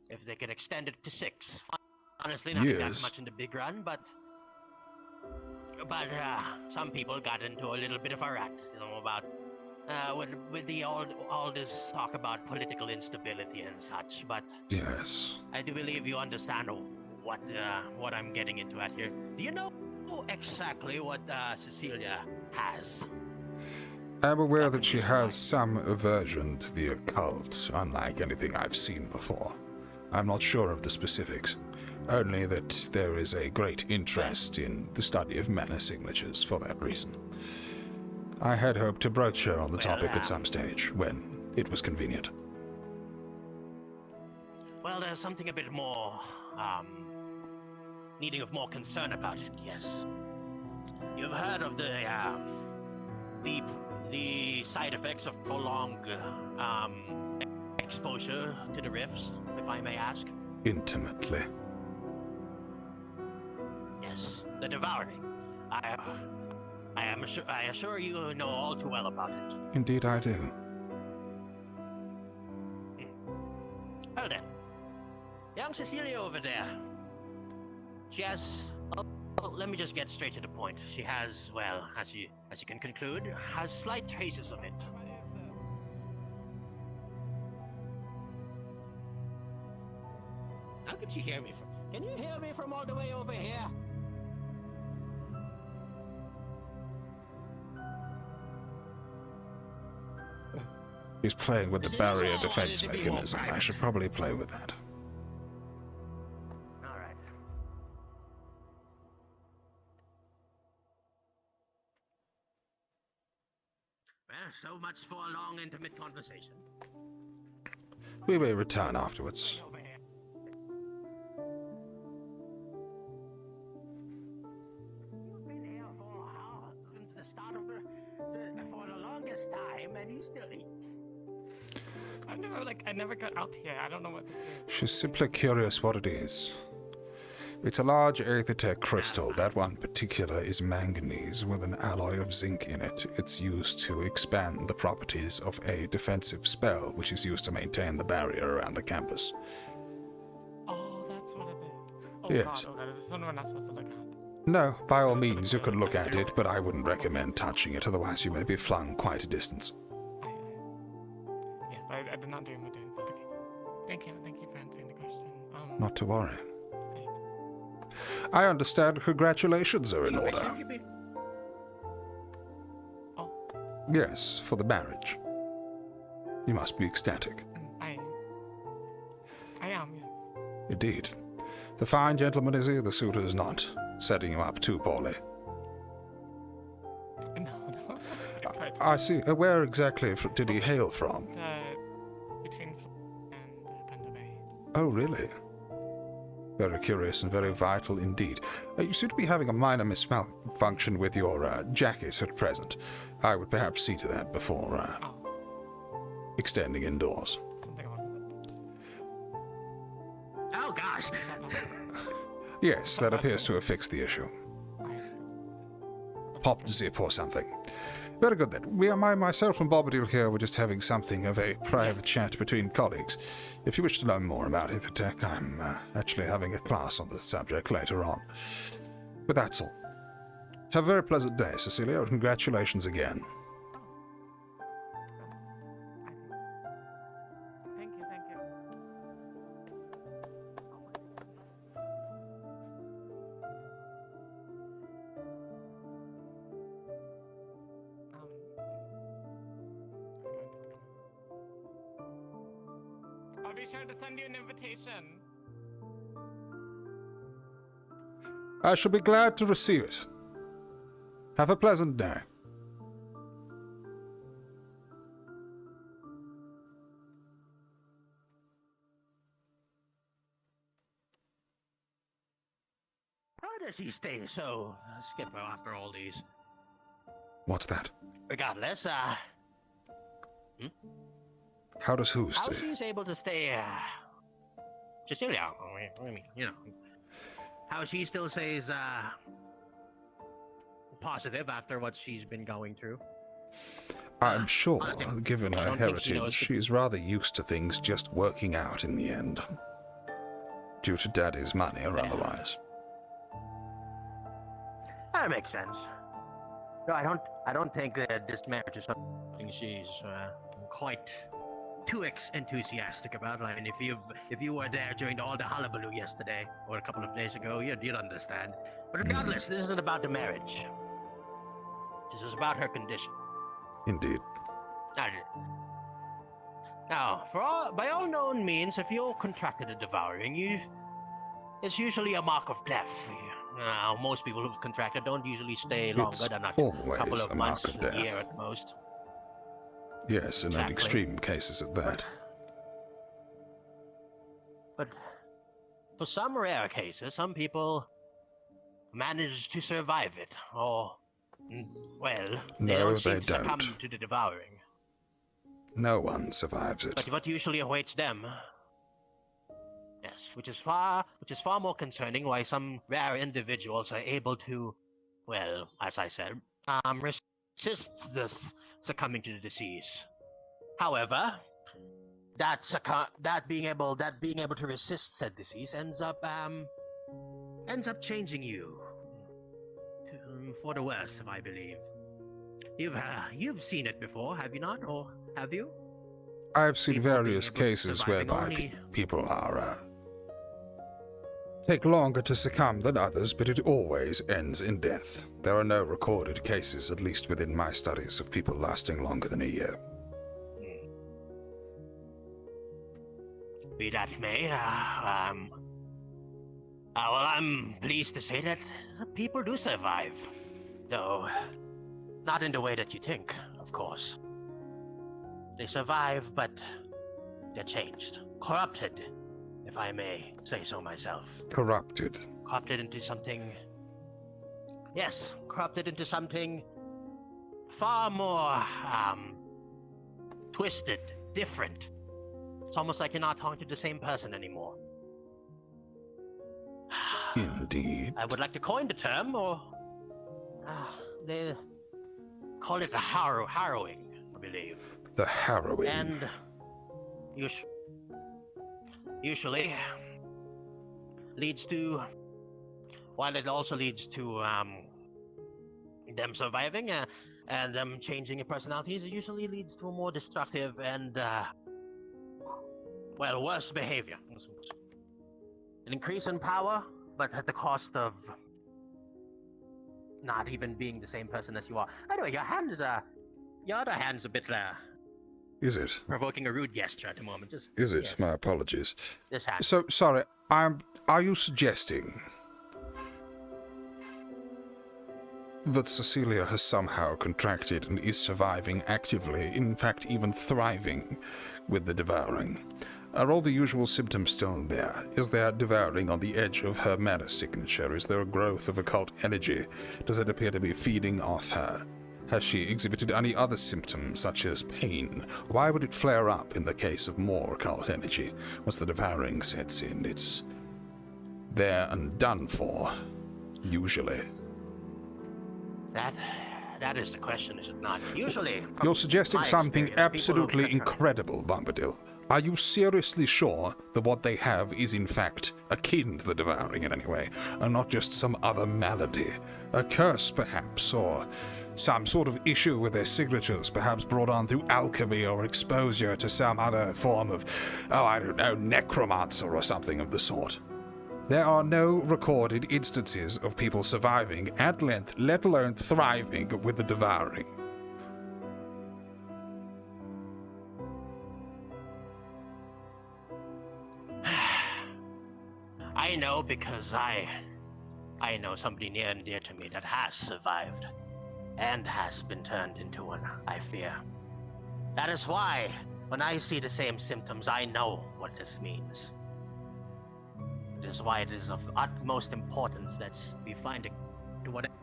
S11: if they could extend it to 6. Honestly, not that much in the big run, but some people got into a little bit of a rut, you know, about with the all this talk about political instability and such. But
S1: yes,
S11: I do believe you understand what I'm getting into at here. Do you know exactly what Cecilia has?
S1: I'm aware that she has some aversion to the occult, unlike anything I've seen before. I'm not sure of the specifics, only that there is a great interest in the study of mana signatures for that reason. I had hoped to broach her on the topic at some stage, when it was convenient.
S11: Well, there's something a bit more, needing of more concern about it, yes. You've heard of the side effects of prolonged, exposure to the rifts, if I may ask?
S1: Intimately.
S11: Yes, the devouring. I assure you know all too well about it.
S1: Indeed I do.
S11: Well then, young Cecilia over there, she has, let me just get straight to the point. She has, well, as you can conclude, has slight traces of it. How could you hear me from? Can you hear me from all the way over here?
S1: He's playing with the barrier defense mechanism. I should probably play with that.
S11: Alright. Well, so much for a long, intimate conversation.
S1: We may return afterwards.
S11: Over here. You've been here for how? Since the start of for the longest time, and you still.
S6: I never got out here. I don't know what this is.
S1: She's simply curious what it is. It's a large aethertech crystal. That one particular is manganese with an alloy of zinc in it. It's used to expand the properties of a defensive spell, which is used to maintain the barrier around the campus.
S6: Oh, that's what it is. Oh,
S1: Yes.
S6: God, is this something we're not supposed to look at?
S1: No, by all means, you could look at it, but I wouldn't recommend touching it, otherwise you may be flung quite a distance.
S6: Yes, I did not do my doing so. Okay. Thank you for answering the question.
S1: Not to worry. I understand congratulations are in order.
S6: Oh.
S1: Yes, for the marriage. You must be ecstatic.
S6: I am, yes.
S1: Indeed. The fine gentleman is he? The suitor is not setting you up too poorly.
S6: No.
S1: I see. Where exactly did he hail from?
S6: Between and Panda Bay.
S1: Oh, really? Very curious and very vital indeed. You seem to be having a minor malfunction with your jacket at present. I would perhaps see to that before extending indoors.
S6: Something along that.
S11: Oh gosh!
S1: Yes, that appears to have fixed the issue. Popped zip or something. Very good then. Myself and Bobadil here were just having something of a private chat between colleagues. If you wish to learn more about Aethertech, I'm actually having a class on this subject later on. But that's all. Have a very pleasant day, Cecilia, and congratulations again.
S6: Thank you. I'll be sure to send you an invitation.
S1: I shall be glad to receive it. Have a pleasant day.
S11: How does he stay so skipper after all these?
S1: What's that?
S11: Regardless,
S1: How does who
S11: how
S1: stay?
S11: she's able to stay, Cecilia, I mean, you know, how she still stays, positive after what she's been going through.
S1: I'm sure,
S11: honestly,
S1: given
S11: I
S1: her
S11: don't think she knows
S1: heritage,
S11: the-
S1: she's rather used to things just working out in the end. Due to Daddy's money or otherwise.
S11: That makes sense. No, I don't think that this marriage is something she's quite too enthusiastic about. I mean, if you were there during all the hullabaloo yesterday or a couple of days ago, you'd understand. But regardless, this isn't about the marriage. This is about her condition.
S1: Indeed.
S11: Now, by all known means, if you're contracted a devouring, it's usually a mark of death. Now, most people who've contracted don't usually stay longer
S1: It's
S11: than a
S1: always
S11: couple
S1: a
S11: of
S1: mark
S11: months,
S1: of
S11: a year
S1: death.
S11: at most.
S1: Yes, and in
S11: Exactly.
S1: extreme cases at that.
S11: But for some rare cases, some people manage to survive it, or, well, they
S1: No,
S11: don't
S1: they
S11: seem to succumb
S1: don't.
S11: to the devouring.
S1: No one survives it.
S11: But what usually awaits them, yes, which is far more concerning. Why some rare individuals are able to, well, as I said, resist this succumbing to the disease. However, that being able to resist said disease ends up changing you for the worse, if I believe. You've seen it before, have you not, or have you?
S1: I've seen
S11: People being
S1: various
S11: able to
S1: cases
S11: survive
S1: whereby
S11: only-
S1: people are, take longer to succumb than others, but it always ends in death. There are no recorded cases, at least within my studies, of people lasting longer than a year.
S11: Be that may, well, I'm pleased to say that people do survive. Though, not in the way that you think, of course. They survive, but they're changed. Corrupted, if I may say so myself.
S1: Corrupted.
S11: Corrupted into something... Yes, corrupted into something far more, twisted, different. It's almost like you're not talking to the same person anymore.
S1: Indeed.
S11: I would like to coin the term, or... they call it a harrowing, I believe.
S1: The harrowing.
S11: And... usually... leads to... While it also leads to, them surviving, and them changing their personalities, it usually leads to a more destructive and, well, worse behavior. An increase in power, but at the cost of not even being the same person as you are. Anyway, your other hand's a bit,
S1: Is it?
S11: provoking a rude gesture at the moment. Just,
S1: Is it?
S11: yes,
S1: My apologies.
S11: this hand.
S1: So, sorry, are you suggesting that Cecilia has somehow contracted and is surviving actively, in fact even thriving, with the devouring? Are all the usual symptoms still there? Is there devouring on the edge of her mana signature? Is there a growth of occult energy? Does it appear to be feeding off her? Has she exhibited any other symptoms, such as pain? Why would it flare up in the case of more occult energy? Once the devouring sets in, it's there and done for, usually.
S11: That is the question, is it not? Usually, from
S1: You're suggesting
S11: my
S1: something
S11: experience, people who
S1: absolutely
S11: contract-
S1: incredible, Bombadil. Are you seriously sure that what they have is in fact akin to the devouring in any way, and not just some other malady? A curse, perhaps, or some sort of issue with their signatures, perhaps brought on through alchemy or exposure to some other form of, necromancer or something of the sort. There are no recorded instances of people surviving at length, let alone thriving with the devouring.
S11: I know because I know somebody near and dear to me that has survived and has been turned into one, I fear. That is why, when I see the same symptoms, I know what this means. This is why it is of utmost importance that we find whatever.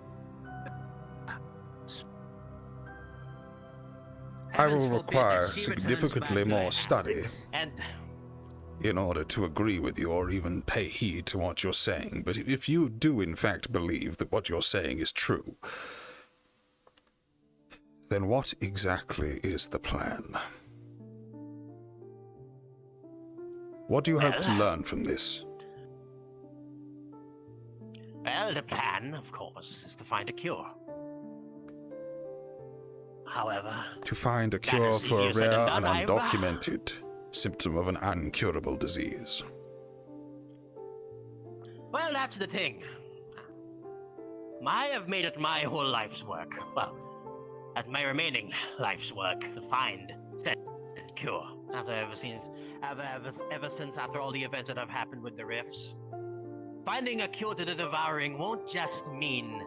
S1: I will
S11: Heavens forbid
S1: require
S11: that she returns
S1: significantly
S11: back to
S1: more
S11: Anasix,
S1: study
S11: And
S1: in order to agree with you or even pay heed to what you're saying. But if you do in fact believe that what you're saying is true, then what exactly is the plan? What do you hope to learn from this?
S11: well, the plan, of course, is to find a cure. However,
S1: To find a
S11: that
S1: cure
S11: is
S1: for a
S11: easier said
S1: rare
S11: than
S1: and
S11: done.
S1: undocumented symptom of an uncurable disease.
S11: Well, that's the thing. I have made it my whole life's work. Well, at my remaining life's work to find said cure. Ever since after all the events that have happened with the rifts, finding a cure to the devouring won't just mean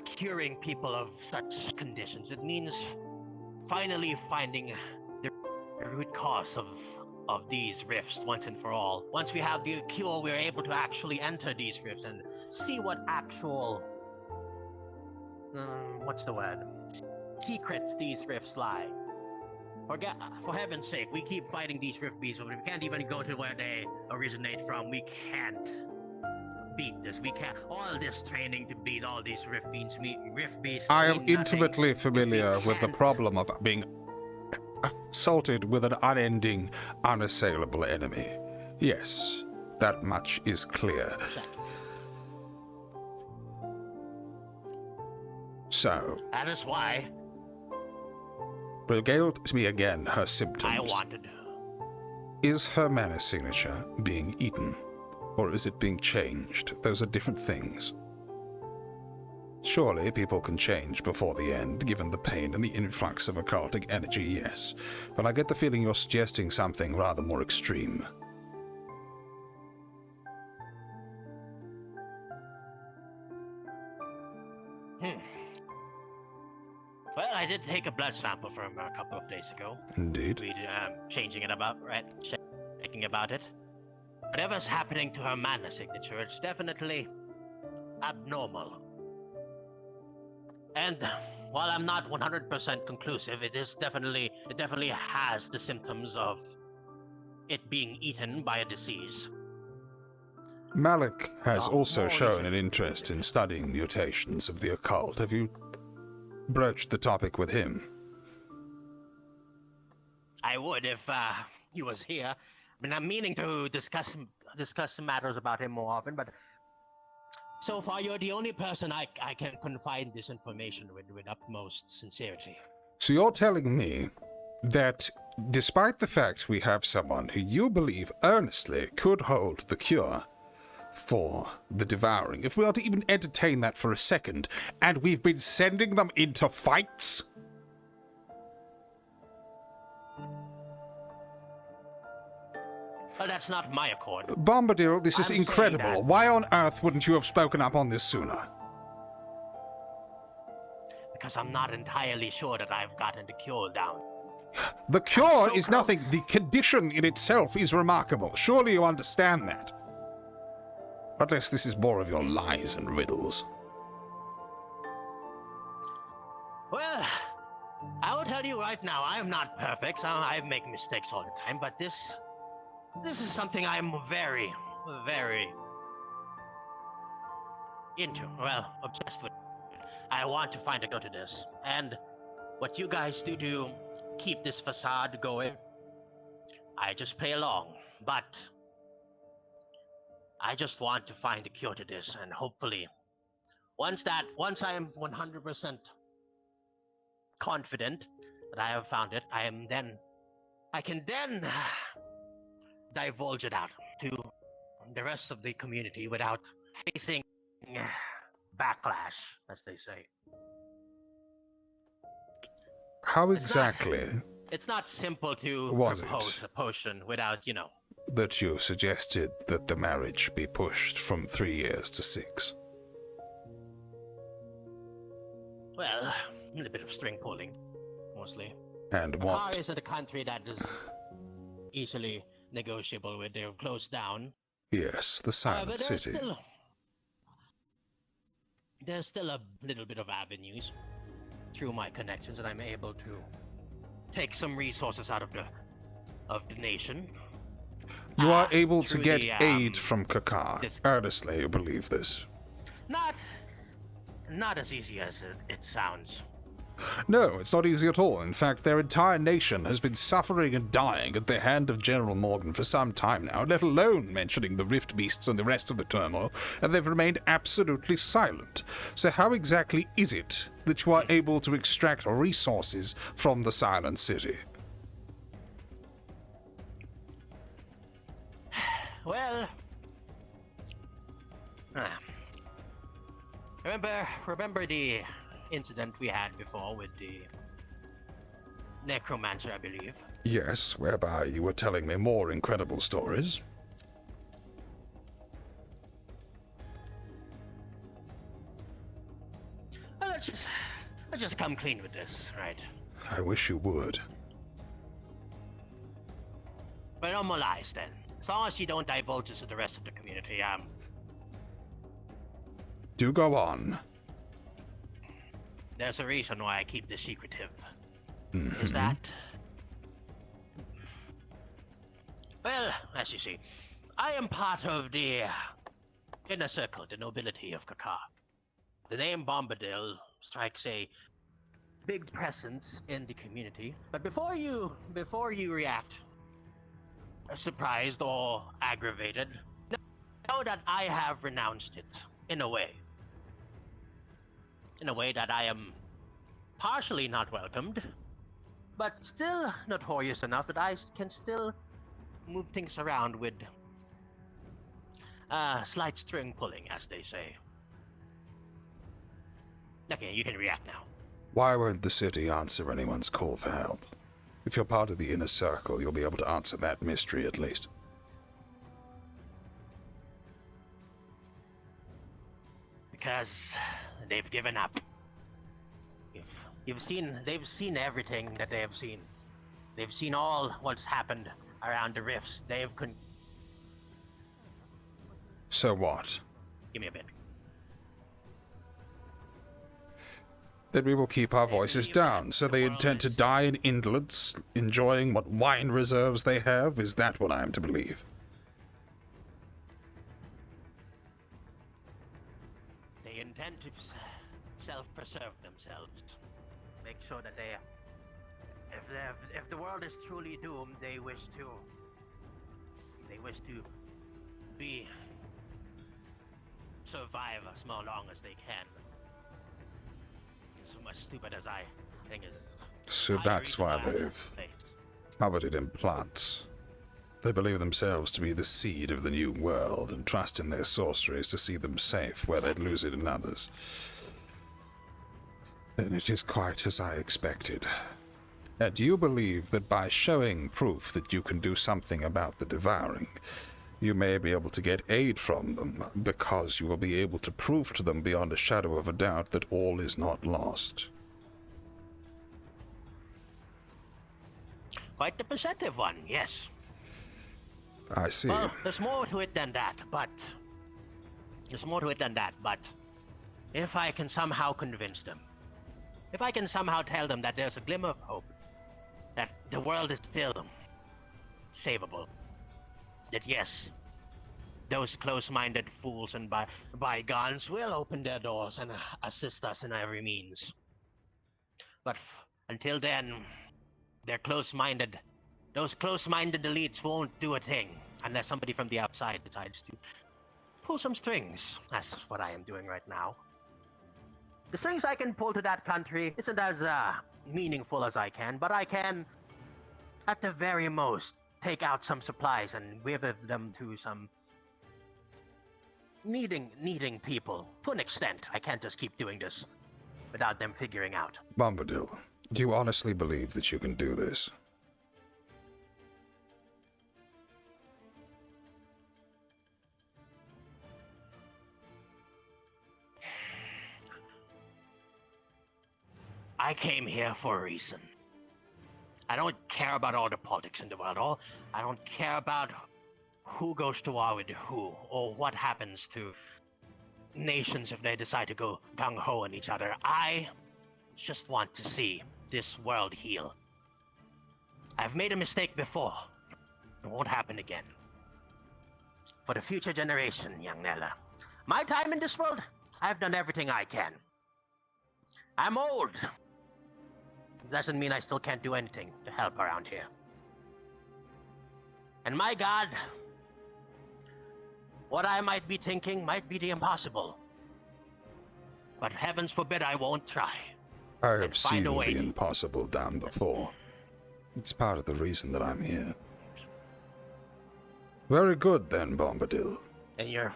S11: curing people of such conditions. It means finally finding the root cause of these rifts once and for all. Once we have the cure, we're able to actually enter these rifts and see what actual what's the word? Secrets these rifts lie. For heaven's sake, we keep fighting these rift beasts, but we can't even go to where they originate from. We can't beat this. We can't. All this training to beat all these rift beasts.
S1: I
S11: mean
S1: am
S11: nothing
S1: intimately
S11: if we
S1: familiar with the
S11: can't-
S1: problem of being assaulted with an unending, unassailable enemy. Yes, that much is clear. So,
S11: That is why
S1: regale to me again her
S11: I
S1: symptoms.
S11: wanted.
S1: Is her mana signature being eaten, or is it being changed? Those are different things. Surely people can change before the end, given the pain and the influx of occultic energy, yes. But I get the feeling you're suggesting something rather more extreme.
S11: Well, I did take a blood sample from her a couple of days ago.
S1: Indeed.
S11: Changing about it. Whatever's happening to her mana signature, it's definitely abnormal. And while I'm not 100% conclusive, it definitely has the symptoms of it being eaten by a disease.
S1: Malik has also
S11: more
S1: shown
S11: reason.
S1: an interest in studying mutations of the occult. Have you broached the topic with him?
S11: I would if he was here. I mean, I'm meaning to discuss some matters about him more often, but so far you're the only person I can confide this information with utmost sincerity.
S1: So you're telling me that despite the fact we have someone who you believe earnestly could hold the cure for the devouring, if we are to even entertain that for a second, and we've been sending them into fights?
S11: But that's not my accord.
S1: Bombadil, this is
S11: I'm saying
S1: incredible.
S11: that-
S1: Why on earth wouldn't you have spoken up on this sooner?
S11: Because I'm not entirely sure that I've gotten the cure down.
S1: The cure
S11: so
S1: is
S11: close.
S1: nothing. The condition in itself is remarkable. Surely you understand that. Unless this is more of your lies and riddles.
S11: Well, I will tell you right now, I am not perfect. I make mistakes all the time, but this is something I'm very, very obsessed with. I want to find a cure to this. And what you guys do to keep this facade going, I just play along. But I just want to find a cure to this, and hopefully, once I am 100% confident that I have found it, I can then divulge it out to the rest of the community without facing backlash, as they say.
S1: How exactly
S11: It's not simple to
S1: Was
S11: propose
S1: it?
S11: a potion without,
S1: that you suggested that the marriage be pushed from 3 years to 6?
S11: well, a little bit of string pulling, mostly.
S1: And
S11: Qatar
S1: what?
S11: isn't a country that is easily negotiable with. They're closed down.
S1: Yes, the Silent
S11: but
S1: City.
S11: There's still a little bit of avenues through my connections that I'm able to take some resources out of the nation.
S1: You are able to
S11: through
S1: get
S11: the,
S1: aid from Kakar.
S11: this-
S1: Earnestly, you believe this.
S11: Not as easy as it sounds.
S1: No, it's not easy at all. In fact, their entire nation has been suffering and dying at the hand of General Morgan for some time now, let alone mentioning the Rift Beasts and the rest of the turmoil, and they've remained absolutely silent. So how exactly is it that you are able to extract resources from the Silent City?
S11: Well, remember the incident we had before with the necromancer, I believe?
S1: Yes, whereby you were telling me more incredible stories.
S11: Well, let's just come clean with this, right?
S1: I wish you would.
S11: But no more lies then. As long as you don't divulge this to the rest of the community,
S1: Do go on.
S11: there's a reason why I keep this secretive. Is that... Well, as you see, I am part of the inner circle, the nobility of Kakar. The name Bombadil strikes a big presence in the community. But before you react, surprised or aggravated, know that I have renounced it in a way. In a way that I am partially not welcomed, but still notorious enough that I can still move things around with slight string pulling, as they say. Okay, you can react now.
S1: Why won't the city answer anyone's call for help? If you're part of the inner circle, you'll be able to answer that mystery at least.
S11: Because they've given up. They've seen everything that they have seen. They've seen all what's happened around the rifts.
S1: So what?
S11: Give me a bit.
S1: Then we will keep our voices down. So they intend to die in indolence, enjoying what wine reserves they have? Is that what I am to believe?
S11: They intend to self-preserve themselves. Make sure that if the world is truly doomed, they wish to survive as long as they can. So much stupid as I think is.
S1: So that's why they've covered it in plants. They believe themselves to be the seed of the new world and trust in their sorceries to see them safe where they'd lose it in others. Then it is quite as I expected. And you believe that by showing proof that you can do something about the devouring, you may be able to get aid from them, because you will be able to prove to them beyond a shadow of a doubt that all is not lost.
S11: Quite the perceptive one, yes.
S1: I see.
S11: Well, there's more to it than that, but if I can somehow convince them, if I can somehow tell them that there's a glimmer of hope, that the world is still savable, that yes, those close-minded fools and bygones will open their doors and assist us in every means. But until then, they're close-minded. Those close-minded elites won't do a thing unless somebody from the outside decides to pull some strings. That's what I am doing right now. The strings I can pull to that country isn't as meaningful as I can, but I can, at the very most, take out some supplies and give them to some needing people. To an extent, I can't just keep doing this without them figuring out.
S1: Bombadil, do you honestly believe that you can do this?
S11: I came here for a reason. I don't care about all the politics in the world. I don't care about who goes to war with who, or what happens to nations if they decide to go gung-ho on each other. I just want to see this world heal. I've made a mistake before. It won't happen again. For the future generation, young Nella. My time in this world, I've done everything I can. I'm old. Doesn't mean I still can't do anything to help around here. And my God, what I might be thinking might be the impossible. But heavens forbid I won't try.
S1: I have
S11: find
S1: seen
S11: a way.
S1: the impossible done before. It's part of the reason that I'm here. Very good then, Bombadil.
S11: And you're...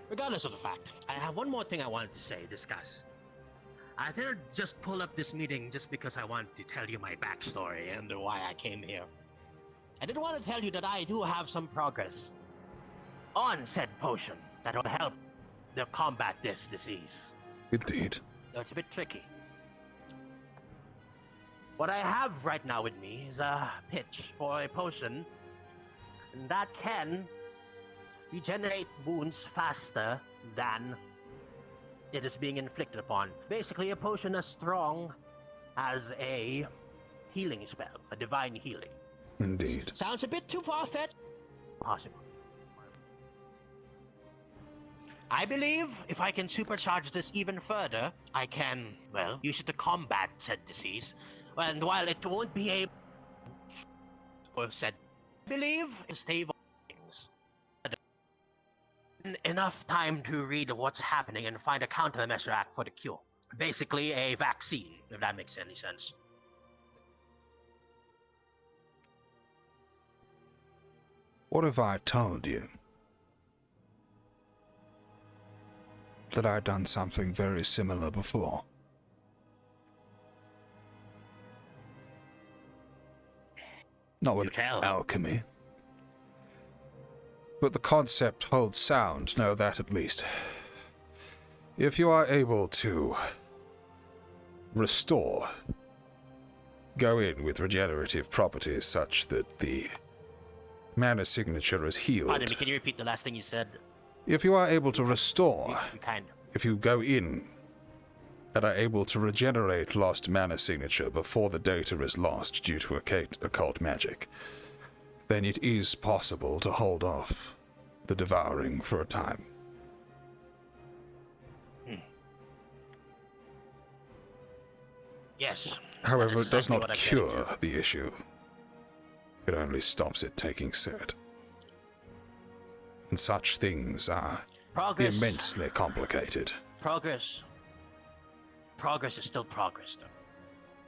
S11: Regardless of the fact, I have one more thing I wanted to say, discuss. I didn't just pull up this meeting just because I wanted to tell you my backstory and why I came here. I did want to tell you that I do have some progress on said potion that will help to combat this disease.
S1: Indeed.
S11: Though it's a bit tricky. What I have right now with me is a pitch for a potion that can regenerate wounds faster than it is being inflicted upon. Basically, a potion as strong as a healing spell, a divine healing.
S1: Indeed.
S11: Sounds a bit too far-fetched? Possible. I believe if I can supercharge this even further, I can, well, use it to combat said disease. And while it won't be able, or said, believe, stave things. Enough time to read what's happening and find a countermeasure act for the cure. Basically, a vaccine, if that makes any sense.
S1: What if I told you that I'd done something very similar before? Not with alchemy. But the concept holds sound, know that at least. If you are able to restore, go in with regenerative properties such that the mana signature is healed.
S11: Pardon me, can you repeat the last thing you said?
S1: If you are able to restore,
S11: Kind.
S1: if you go in and are able to regenerate lost mana signature before the data is lost due to occult magic, then it is possible to hold off the devouring for a time.
S11: Yes.
S1: However, it does
S11: exactly
S1: not
S11: what I'm getting
S1: cure the issue. It only stops it taking set. And such things are
S11: Progress.
S1: immensely complicated.
S11: Progress is still progress, though.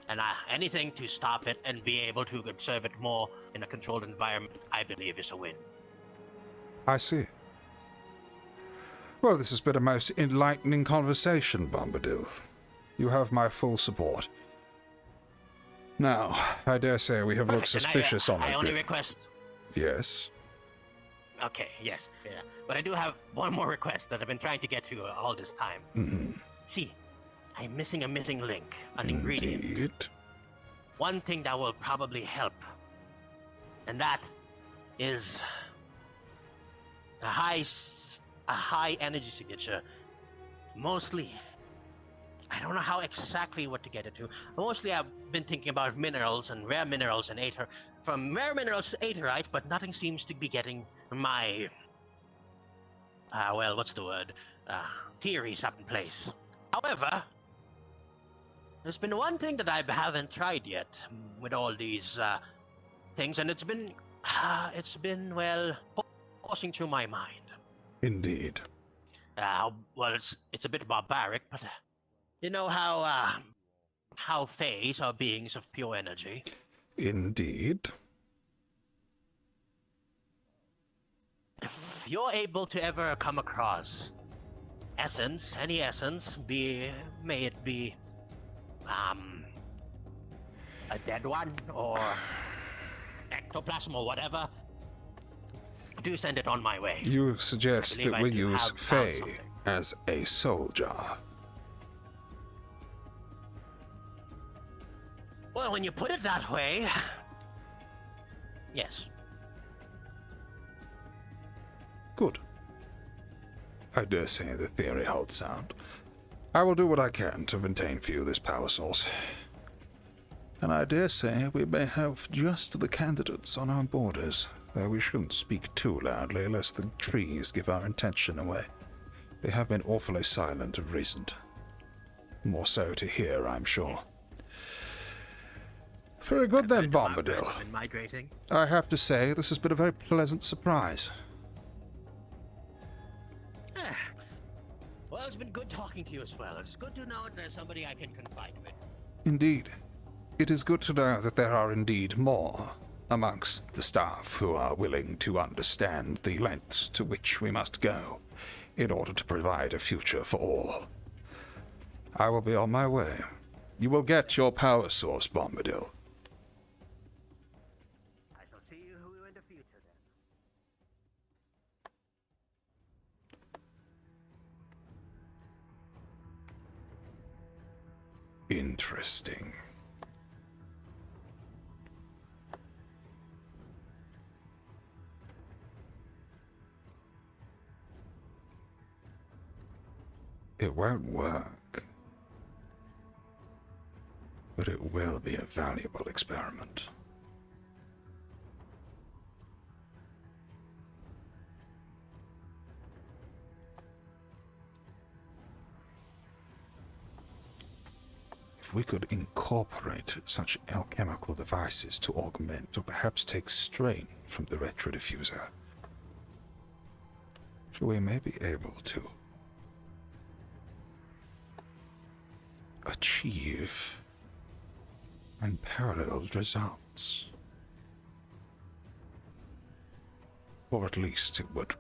S11: And anything to stop it and be able to observe it more in a controlled environment, I believe, is a win.
S1: I see. Well, this has been a most enlightening conversation, Bombadil. You have my full support. Now, I dare say we have looked
S11: Perfect, and
S1: suspicious on
S11: I
S1: the
S11: only
S1: grid.
S11: request...
S1: Yes?
S11: Okay, yes, yeah. But I do have one more request that I've been trying to get to all this time.
S1: Mm-hmm.
S11: See, I'm missing a missing link, an ingredient.
S1: Indeed.
S11: One thing that will probably help, and that is a high energy signature. Mostly, I don't know how exactly what to get it to. Mostly, I've been thinking about minerals and rare minerals and aether. From rare minerals to aetherite, but nothing seems to be getting my well, what's the word? Theories up in place. However, there's been one thing that I haven't tried yet with all these things, and it's been well passing through my mind.
S1: Indeed.
S11: Well, it's a bit barbaric, but you know how Fays are beings of pure energy.
S1: Indeed.
S11: If you're able to ever come across essence, any essence, may it be a dead one or ectoplasm or whatever, do send it on my way.
S1: You suggest that we
S11: do
S1: use
S11: have found
S1: Fae
S11: something.
S1: as a soul jar.
S11: Well, when you put it that way, Yes.
S1: Good. I dare say the theory holds sound. I will do what I can to obtain for you this power source. And I dare say we may have just the candidates on our borders, though we shouldn't speak too loudly lest the trees give our intention away. They have been awfully silent of recent. More so to hear, I'm sure. Very good then, Bombadil.
S11: Migrating.
S1: I have to say, this has been a very pleasant surprise.
S11: Well, it's been good talking to you as well. It's good to know that there's somebody I can confide with.
S1: Indeed. It is good to know that there are indeed more amongst the staff who are willing to understand the lengths to which we must go in order to provide a future for all. I will be on my way. You will get your power source, Bombadil.
S11: I shall see you in the future then.
S1: Interesting. It won't work, but it will be a valuable experiment. If we could incorporate such alchemical devices to augment or perhaps take strain from the retrodiffuser, we may be able to achieve unparalleled results. Or at least it would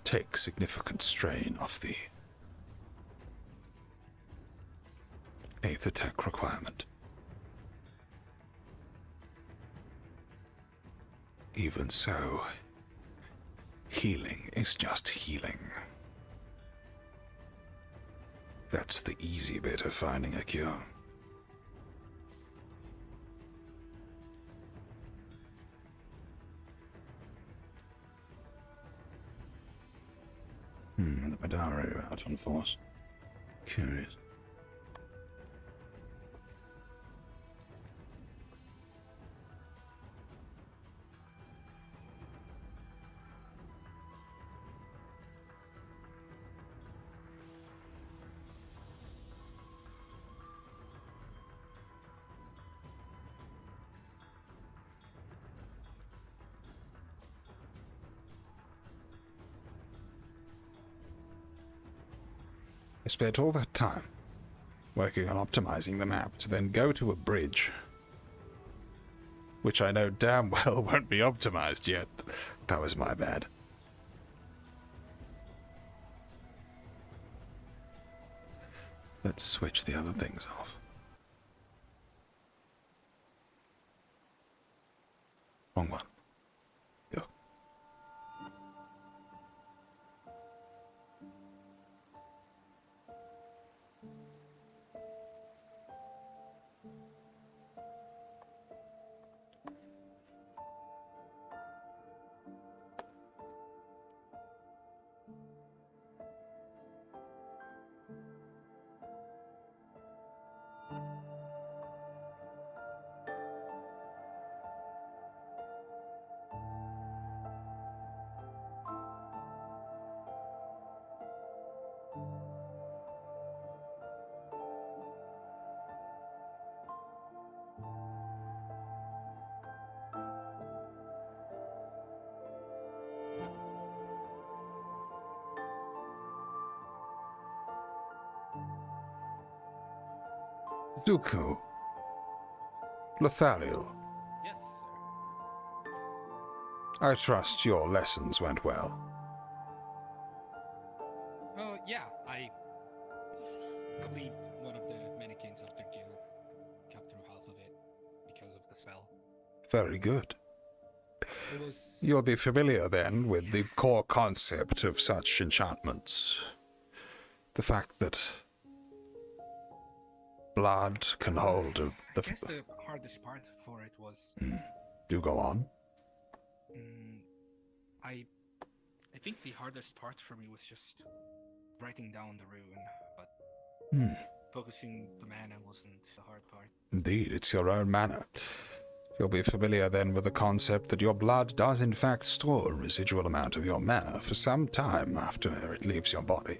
S1: take significant strain off the Aether Tech requirement. Even so, healing is just healing. That's the easy bit of finding a cure. The Madara out on force. Curious. I spent all that time working on optimizing the map to then go to a bridge, which I know damn well won't be optimized yet. That was my bad. Let's switch the other things off. Wrong one. Go. Zuko. Lothario.
S7: Yes, sir.
S1: I trust your lessons went well.
S12: Oh, yeah, I cleaned one of the mannequins after Jill cut through half of it because of the spell.
S1: Very good.
S12: It was...
S1: You'll be familiar then with the core concept of such enchantments. The fact that blood can hold
S12: I guess the hardest part for it was...
S1: Do go on.
S12: I think the hardest part for me was just writing down the rune, but focusing the mana wasn't the hard part.
S1: Indeed, it's your own mana. You'll be familiar then with the concept that your blood does in fact store a residual amount of your mana for some time after it leaves your body.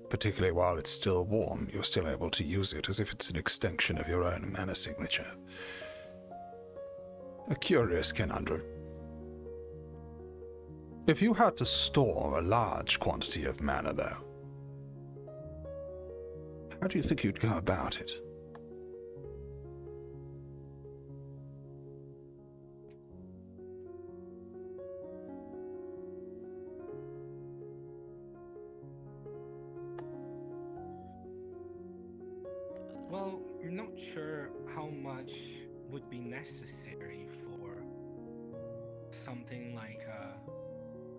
S1: Particularly while it's still warm, you're still able to use it as if it's an extension of your own mana signature. A curious conundrum. If you had to store a large quantity of mana, though, how do you think you'd go about it?
S12: Well, I'm not sure how much would be necessary for something like a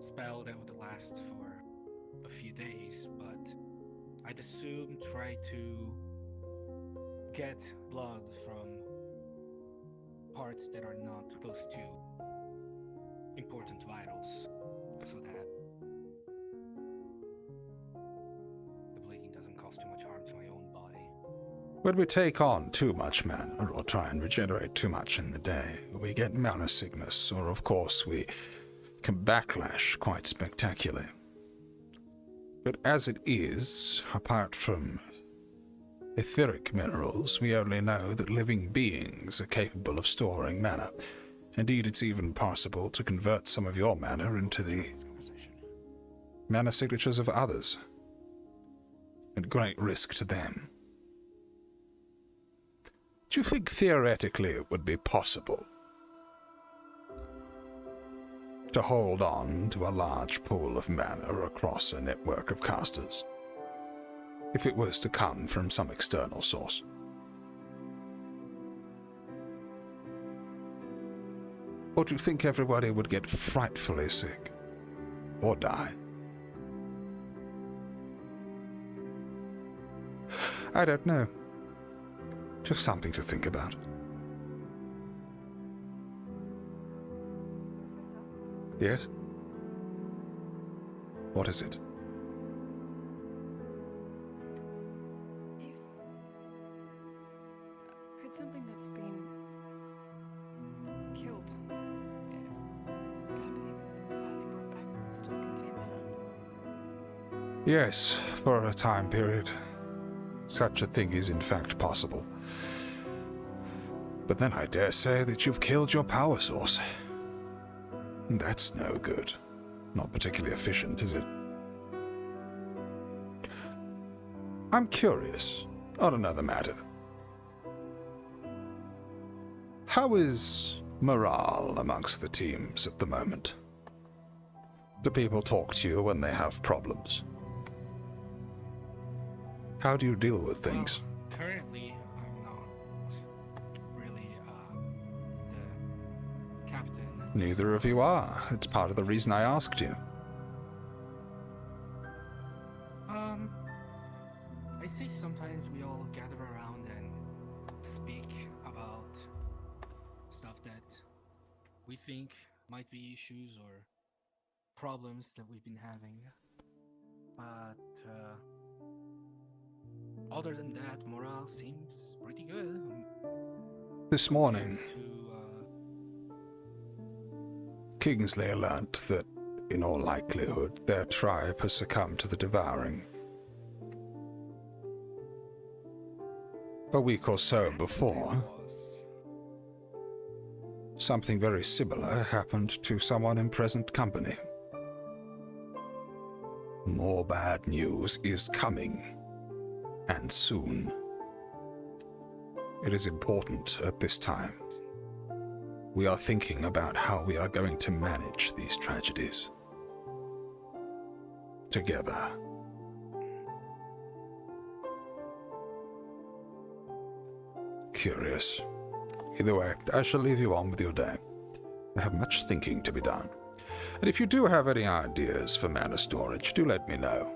S12: spell that would last for a few days, but I'd assume try to get blood from parts that are not close to important vitals, so that the bleeding doesn't cause too much harm to my own body.
S1: When we take on too much mana, or try and regenerate too much in the day, we get mana sickness, or of course we can backlash quite spectacularly. But as it is, apart from etheric minerals, we only know that living beings are capable of storing mana. Indeed, it's even possible to convert some of your mana into the mana signatures of others, at great risk to them. Do you think theoretically it would be possible to hold on to a large pool of mana across a network of casters, if it was to come from some external source? Or do you think everybody would get frightfully sick, or die? I don't know. Just something to think about. Yes? What is it?
S13: Could something that's been killed, perhaps even slightly brought back, still contain mana?
S1: Yes, for a time period. Such a thing is in fact possible. But then I dare say that you've killed your power source. That's no good. Not particularly efficient, is it? I'm curious, on another matter. How is morale amongst the teams at the moment? Do people talk to you when they have problems? How do you deal with things?
S12: Well, currently, I'm not really the captain.
S1: Neither of you are. It's part of the reason I asked you.
S12: I say sometimes we all gather around and speak about stuff that we think might be issues or problems that we've been having. But other than that, morale seems pretty good.
S1: This morning, Kingsley learnt that, in all likelihood, their tribe has succumbed to the devouring. A week or so before, something very similar happened to someone in present company. More bad news is coming, and soon. It is important at this time. We are thinking about how we are going to manage these tragedies. Together. Curious. Either way, I shall leave you on with your day. I have much thinking to be done. And if you do have any ideas for mana storage, do let me know.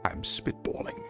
S1: I'm spitballing.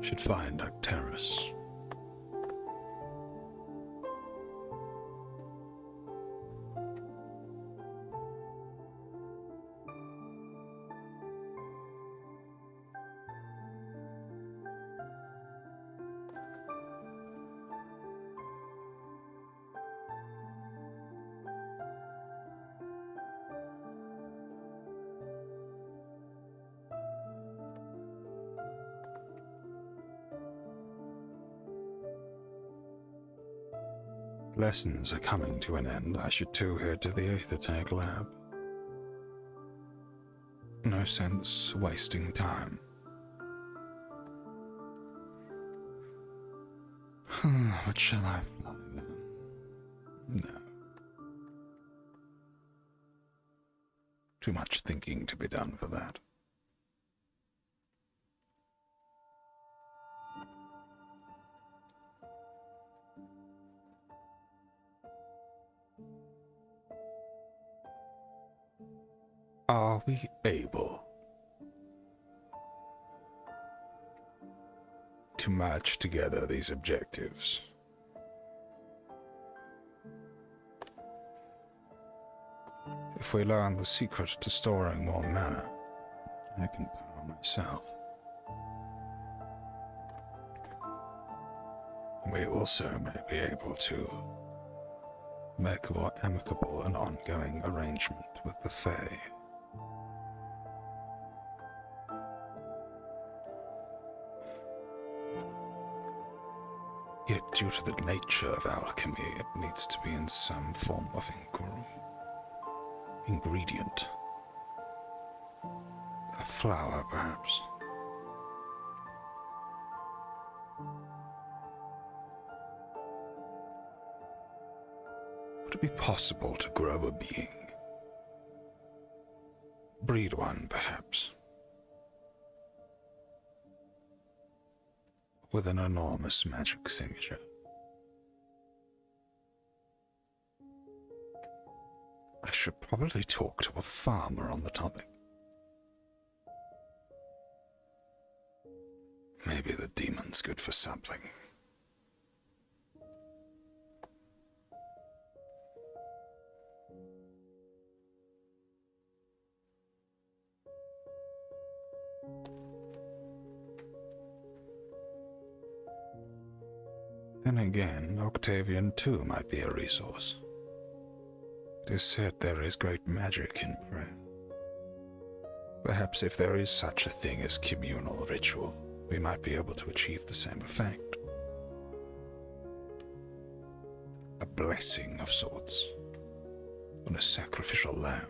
S1: should find Arcturus. Lessons are coming to an end. I should too head to the Aethertech lab. No sense wasting time. But shall I fly then? No. Too much thinking to be done for that. Are we able to merge together these objectives? If we learn the secret to storing more mana, I can power myself. We also may be able to make a more amicable and ongoing arrangement with the Fae. Yet, due to the nature of alchemy, it needs to be in some form of ingredient. A flower, perhaps. Would it be possible to grow a being? Breed one, perhaps. With an enormous magic signature. I should probably talk to a farmer on the topic. Maybe the demon's good for something. Then again, Octavian too might be a resource. It is said there is great magic in prayer. Perhaps if there is such a thing as communal ritual, we might be able to achieve the same effect. A blessing of sorts on a sacrificial lamb.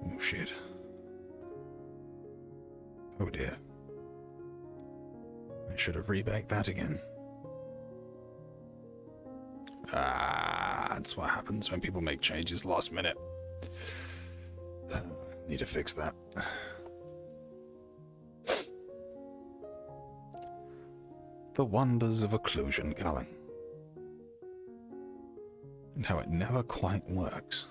S1: Oh shit. Oh dear. I should have rebagged that again. That's what happens when people make changes last minute. Need to fix that. The wonders of occlusion culling. And how it never quite works.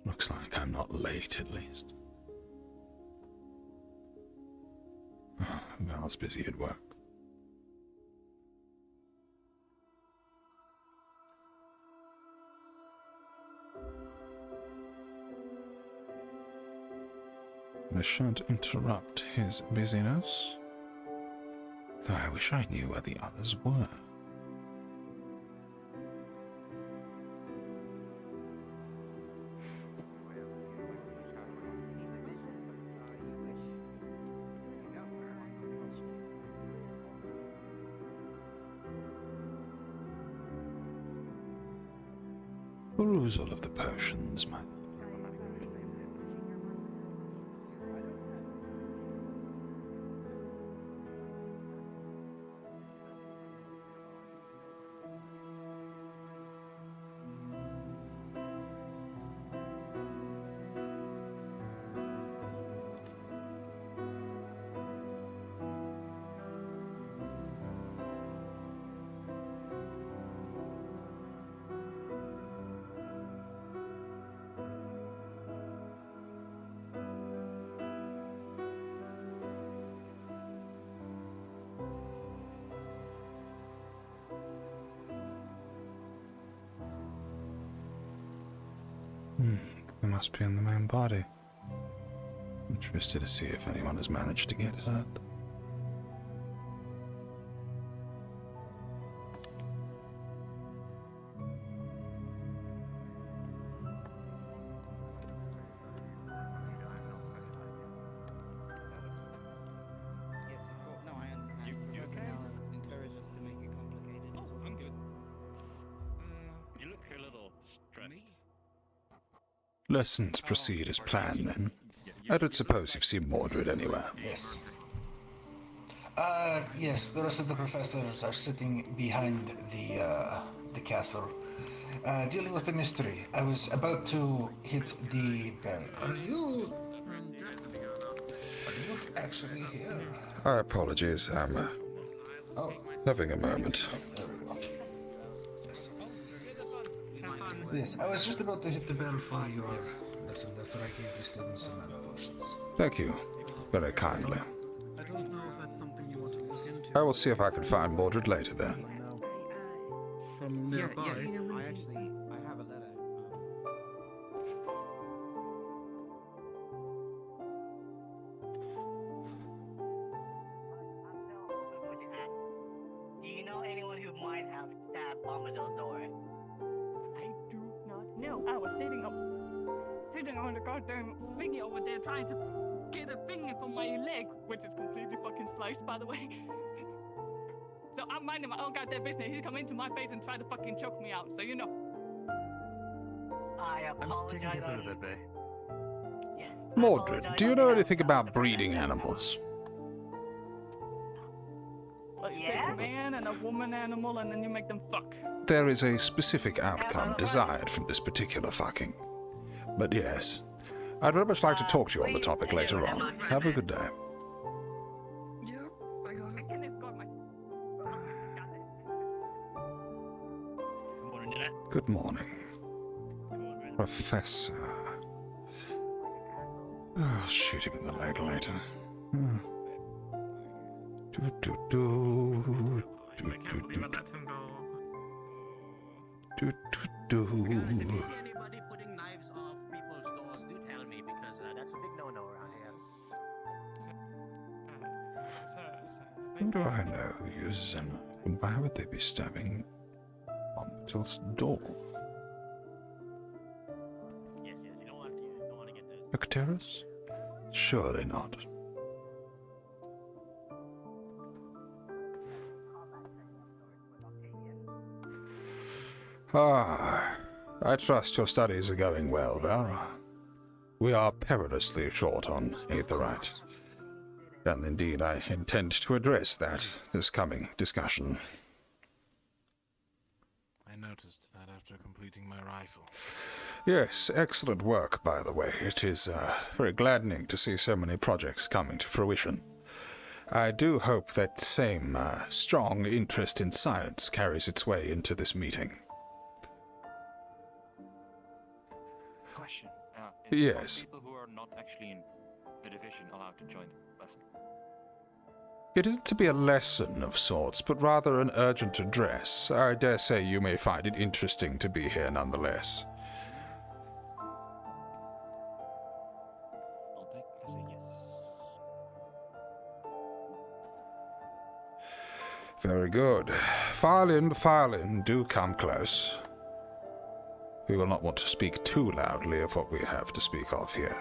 S1: Looks like I'm not late, at least. Oh, Val's busy at work. I shan't interrupt his busyness, though I wish I knew where the others were. Perusal of the potions might. They must be in the main body. Interested to see if anyone has managed to get hurt.
S14: No, I understand.
S5: You okay?
S14: Encourage us to make it complicated.
S12: Oh, I'm good.
S5: You look a little stressed.
S1: Lessons proceed as planned, then. I don't suppose you've seen Mordred anywhere.
S9: Yes. Yes, the rest of the professors are sitting behind the castle, dealing with the mystery. I was about to hit the bell. Are you actually here?
S1: Our apologies, I'm having a moment.
S9: Yes, I was just about to hit the bell for your lesson after I gave the students some mana potions.
S1: Thank you. Very kindly.
S15: I don't know if that's something you want to look into.
S1: I will see if I can find Mordred later then.
S15: From nearby.
S14: I have a letter.
S2: Do you know anyone who might have stabbed Bombadil's door?
S13: I do not know. I was sitting on the goddamn thingy over there trying to get a finger from my leg, which is completely fucking sliced, by the way. So I'm minding my own goddamn business. He's come into my face and tried to fucking choke me out, so you know.
S2: I apologize. Yes. I
S1: Mordred,
S2: apologize
S1: do you
S2: on
S1: know
S2: behalf
S1: anything
S2: of
S1: about
S2: the
S1: breeding
S2: professor.
S1: animals?
S13: Well, you take a man and a woman animal and then you make them fuck.
S1: There is a specific outcome desired from this particular fucking. But yes, I'd very much like to talk to you on the topic later on. Have a good day.
S13: I can escort myself.
S1: Good morning, Professor. I'll shoot him in the leg later.
S11: Anybody putting knives off people's doors, do tell me, because that's a big no-no around here.
S1: Who do I know who uses a knife, and why would they be stabbing Bombadil's door?
S11: Yes, you don't want to get this.
S1: Nocterus? Surely not. I trust your studies are going well, Val. We are perilously short on aetherite. And indeed, I intend to address that this coming discussion.
S15: I noticed that after completing my rifle.
S1: Yes, excellent work, by the way. It is very gladdening to see so many projects coming to fruition. I do hope that same strong interest in science carries its way into this meeting.
S5: Question.
S1: Yes.
S5: People who are not actually in the division allowed to join the lesson?
S1: It isn't to be a lesson of sorts, but rather an urgent address. I dare say you may find it interesting to be here nonetheless.
S5: I'll take it as a yes.
S1: Very good. File in, do come close. We will not want to speak too loudly of what we have to speak of here.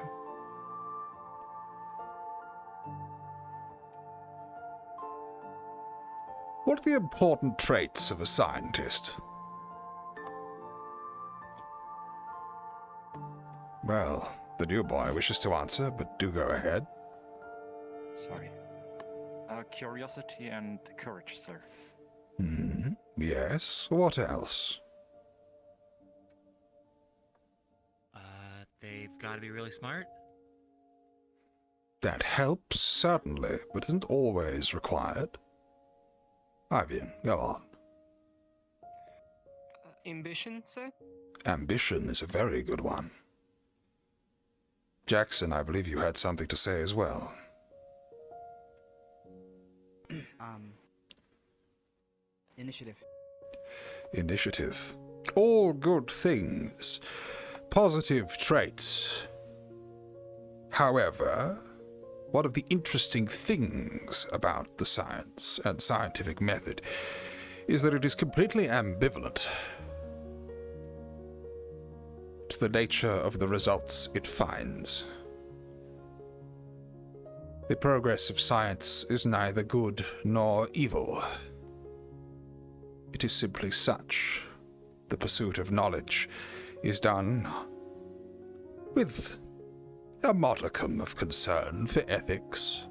S1: What are the important traits of a scientist? Well, the new boy wishes to answer, but do go ahead.
S5: Sorry. Curiosity and courage, sir.
S1: Yes, what else?
S8: They've got to be really smart.
S1: That helps, certainly, but isn't always required. Ivian, go on.
S6: Ambition, sir?
S1: Ambition is a very good one. Jackson, I believe you had something to say as well.
S14: Initiative.
S1: Initiative. All good things. positive traits. However, one of the interesting things about the science and scientific method is that it is completely ambivalent to the nature of the results it finds. The progress of science is neither good nor evil. It is simply such. The pursuit of knowledge is done with a modicum of concern for ethics,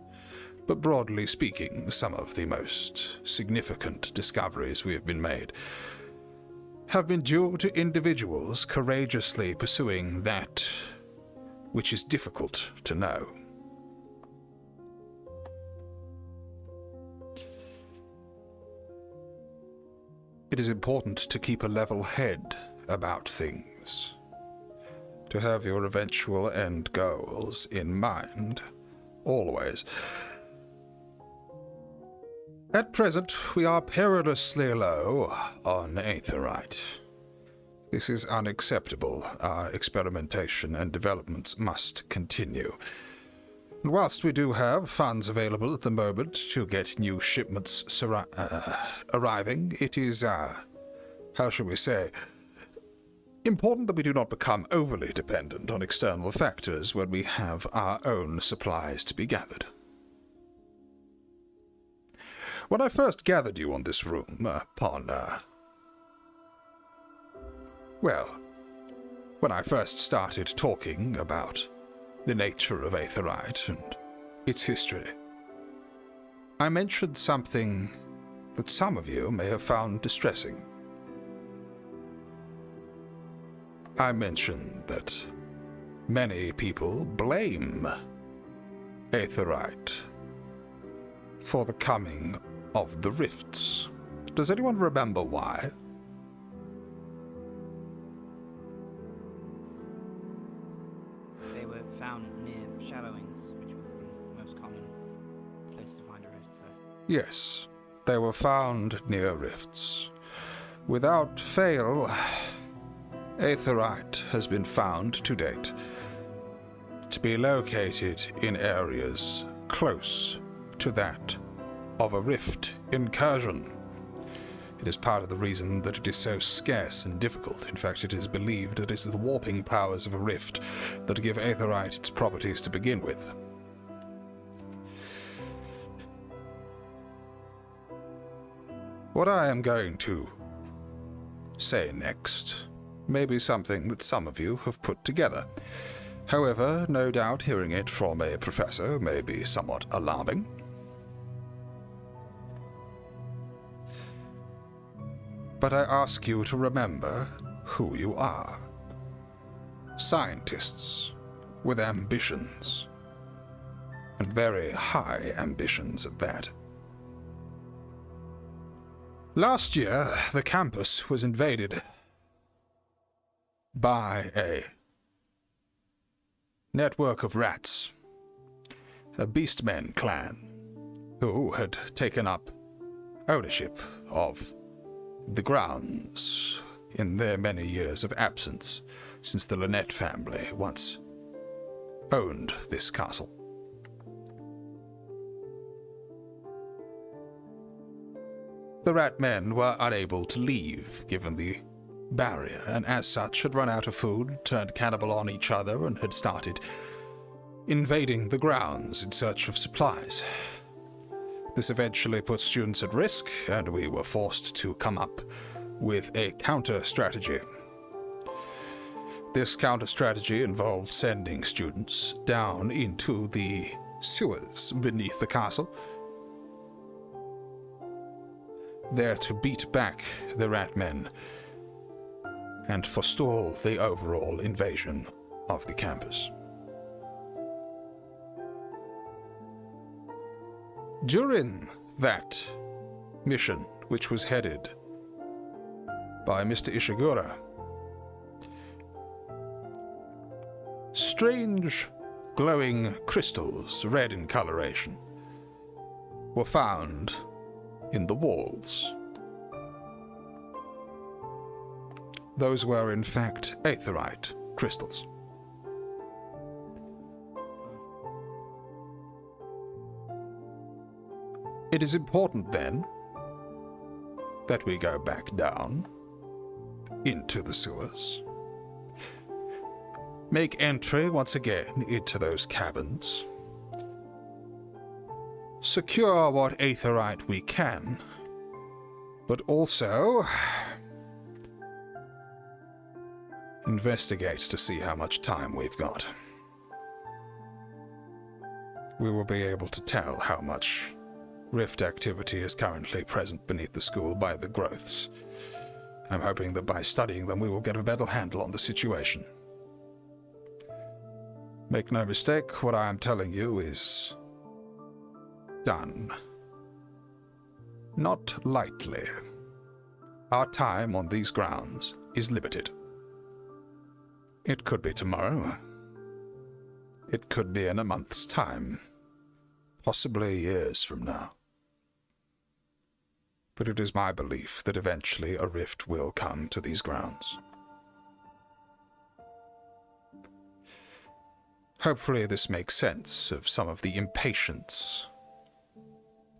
S1: but broadly speaking, some of the most significant discoveries we have been made have been due to individuals courageously pursuing that which is difficult to know. It is important to keep a level head about things, to have your eventual end goals in mind, always. At present, we are perilously low on aetherite. This is unacceptable. Our experimentation and developments must continue. And whilst we do have funds available at the moment to get new shipments arriving, it is, how shall we say, important that we do not become overly dependent on external factors when we have our own supplies to be gathered. When I first gathered you on this room, when I first started talking about the nature of aetherite and its history, I mentioned something that some of you may have found distressing. I mentioned that many people blame aetherite for the coming of the rifts. Does anyone remember why?
S14: They were found near shadowings, which was the most common place to find a rift, so...
S1: Yes, they were found near rifts. Without fail, aetherite has been found to date to be located in areas close to that of a rift incursion. It is part of the reason that it is so scarce and difficult. In fact, it is believed that it is the warping powers of a rift that give aetherite its properties to begin with. What I am going to say next may be something that some of you have put together. However, no doubt hearing it from a professor may be somewhat alarming. But I ask you to remember who you are. Scientists with ambitions, and very high ambitions at that. Last year, the campus was invaded by a network of rats, a Beastmen clan, who had taken up ownership of the grounds in their many years of absence since the Lynette family once owned this castle. The rat men were unable to leave, given the barrier, and as such had run out of food, turned cannibal on each other, and had started invading the grounds in search of supplies. This eventually put students at risk, and we were forced to come up with a counter-strategy. This counter-strategy involved sending students down into the sewers beneath the castle, there to beat back the rat men and forestall the overall invasion of the campus. During that mission, which was headed by Mr. Ishiguro, strange glowing crystals, red in coloration, were found in the walls. Those were in fact aetherite crystals. It is important, then, that we go back down into the sewers, make entry once again into those caverns, secure what aetherite we can, but also investigate to see how much time we've got. We will be able to tell how much rift activity is currently present beneath the school by the growths. I'm hoping that by studying them we will get a better handle on the situation. Make no mistake, what I am telling you is done. Not lightly. Our time on these grounds is limited. It could be tomorrow. It could be in a month's time. Possibly years from now. But it is my belief that eventually a rift will come to these grounds. Hopefully this makes sense of some of the impatience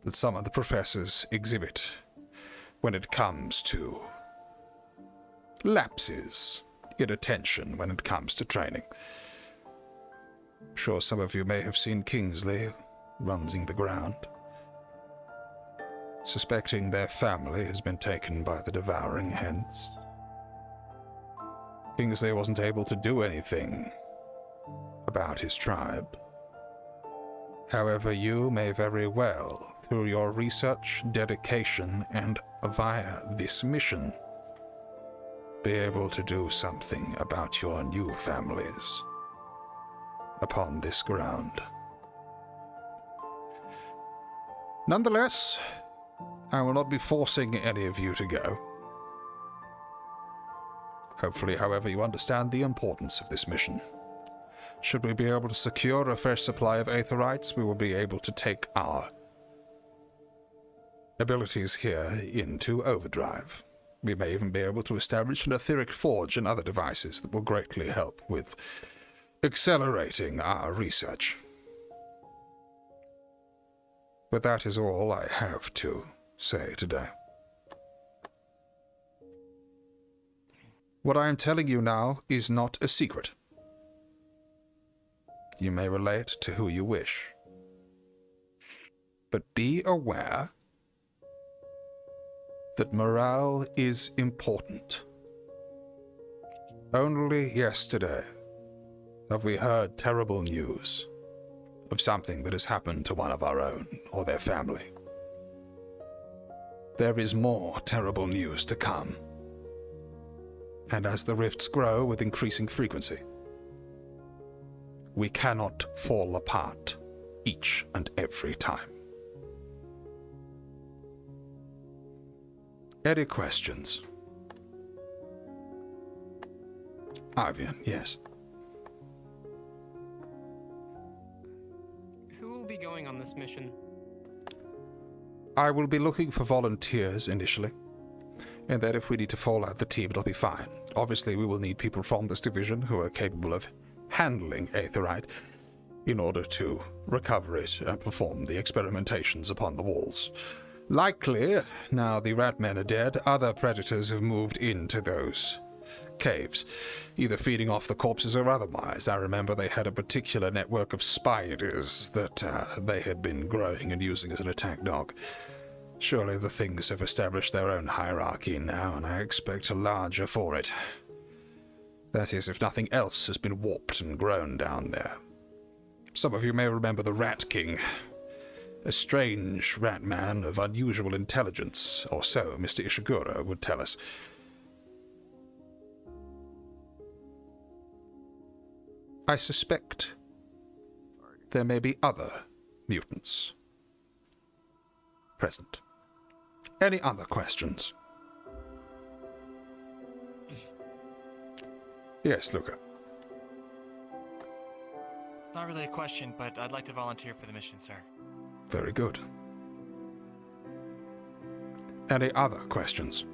S1: that some of the professors exhibit when it comes to lapses in attention when it comes to training. I'm sure some of you may have seen Kingsley running the ground, suspecting their family has been taken by the devouring hens. Kingsley wasn't able to do anything about his tribe. However, you may very well, through your research, dedication, and via this mission, be able to do something about your new families upon this ground. Nonetheless, I will not be forcing any of you to go. Hopefully, however, you understand the importance of this mission. Should we be able to secure a fresh supply of aetherites, we will be able to take our abilities here into overdrive. We may even be able to establish an etheric forge and other devices that will greatly help with accelerating our research. But that is all I have to say today. What I am telling you now is not a secret. You may relate to who you wish. But be aware that morale is important. Only yesterday have we heard terrible news of something that has happened to one of our own or their family. There is more terrible news to come. And as the rifts grow with increasing frequency, we cannot fall apart each and every time. Any questions? Arvian, yes.
S5: Who will be going on this mission?
S1: I will be looking for volunteers initially, and then if we need to fall out the team, it'll be fine. Obviously, we will need people from this division who are capable of handling aetherite in order to recover it and perform the experimentations upon the walls. Likely, now the ratmen are dead, other predators have moved into those caves, either feeding off the corpses or otherwise. I remember they had a particular network of spiders that they had been growing and using as an attack dog. Surely the things have established their own hierarchy now, and I expect a larger for it. That is, if nothing else has been warped and grown down there. Some of you may remember the Rat King. A strange rat man of unusual intelligence, or so Mr. Ishiguro would tell us. I suspect there may be other mutants present. Any other questions? Yes, Luca.
S8: It's not really a question, but I'd like to volunteer for the mission, sir.
S1: Very good. Any other questions?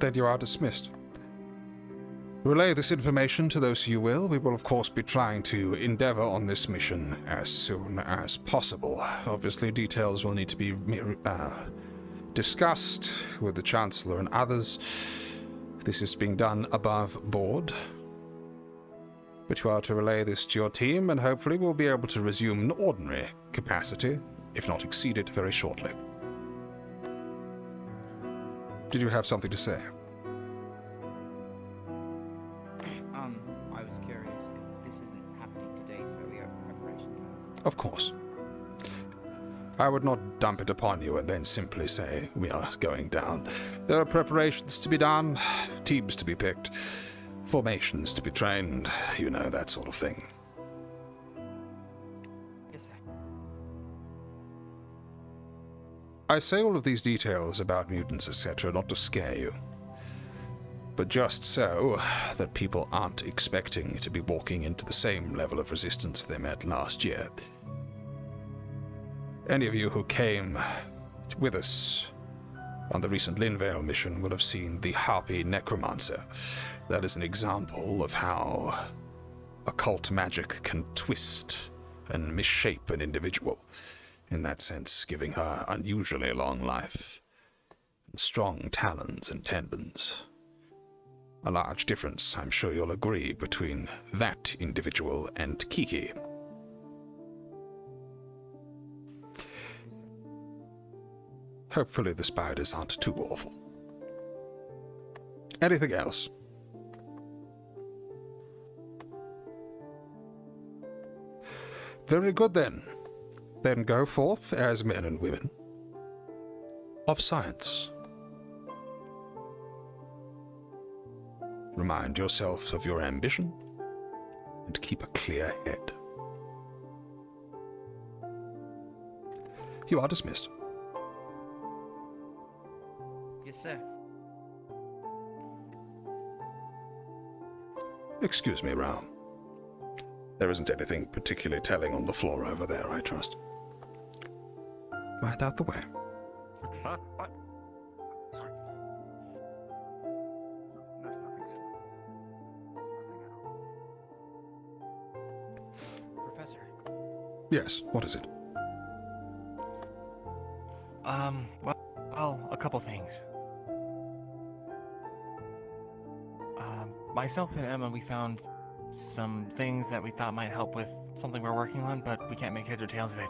S1: Then you are dismissed. Relay this information to those you will. We will, of course, be trying to endeavor on this mission as soon as possible. Obviously, details will need to be discussed with the Chancellor and others. This is being done above board. But you are to relay this to your team, and hopefully we'll be able to resume an ordinary capacity, if not exceed it, very shortly. Did you have something to say?
S14: I was curious. This isn't happening today, so we have preparation time.
S1: Of course. I would not dump it upon you and then simply say, we are going down. There are preparations to be done, teams to be picked, formations to be trained, you know, that sort of thing.
S14: Yes, sir.
S1: I say all of these details about mutants, etc., not to scare you, but just so that people aren't expecting to be walking into the same level of resistance they met last year. Any of you who came with us on the recent Linvale mission will have seen the Harpy Necromancer. That is an example of how occult magic can twist and misshape an individual, in that sense giving her unusually long life, and strong talons and tendons. A large difference, I'm sure you'll agree, between that individual and Kiki. Hopefully the spiders aren't too awful. Anything else? Very good then. Then go forth as men and women of science. Remind yourself of your ambition and keep a clear head. You are dismissed.
S14: Yes, sir.
S1: Excuse me, Rao. There isn't anything particularly telling on the floor over there, I trust. Right out the way.
S6: Huh? What? Sorry. There's nothing.
S8: Professor.
S1: Yes, what is it?
S8: Well, a couple things. Myself and Emma, we found some things that we thought might help with something we're working on, but we can't make heads or tails of it.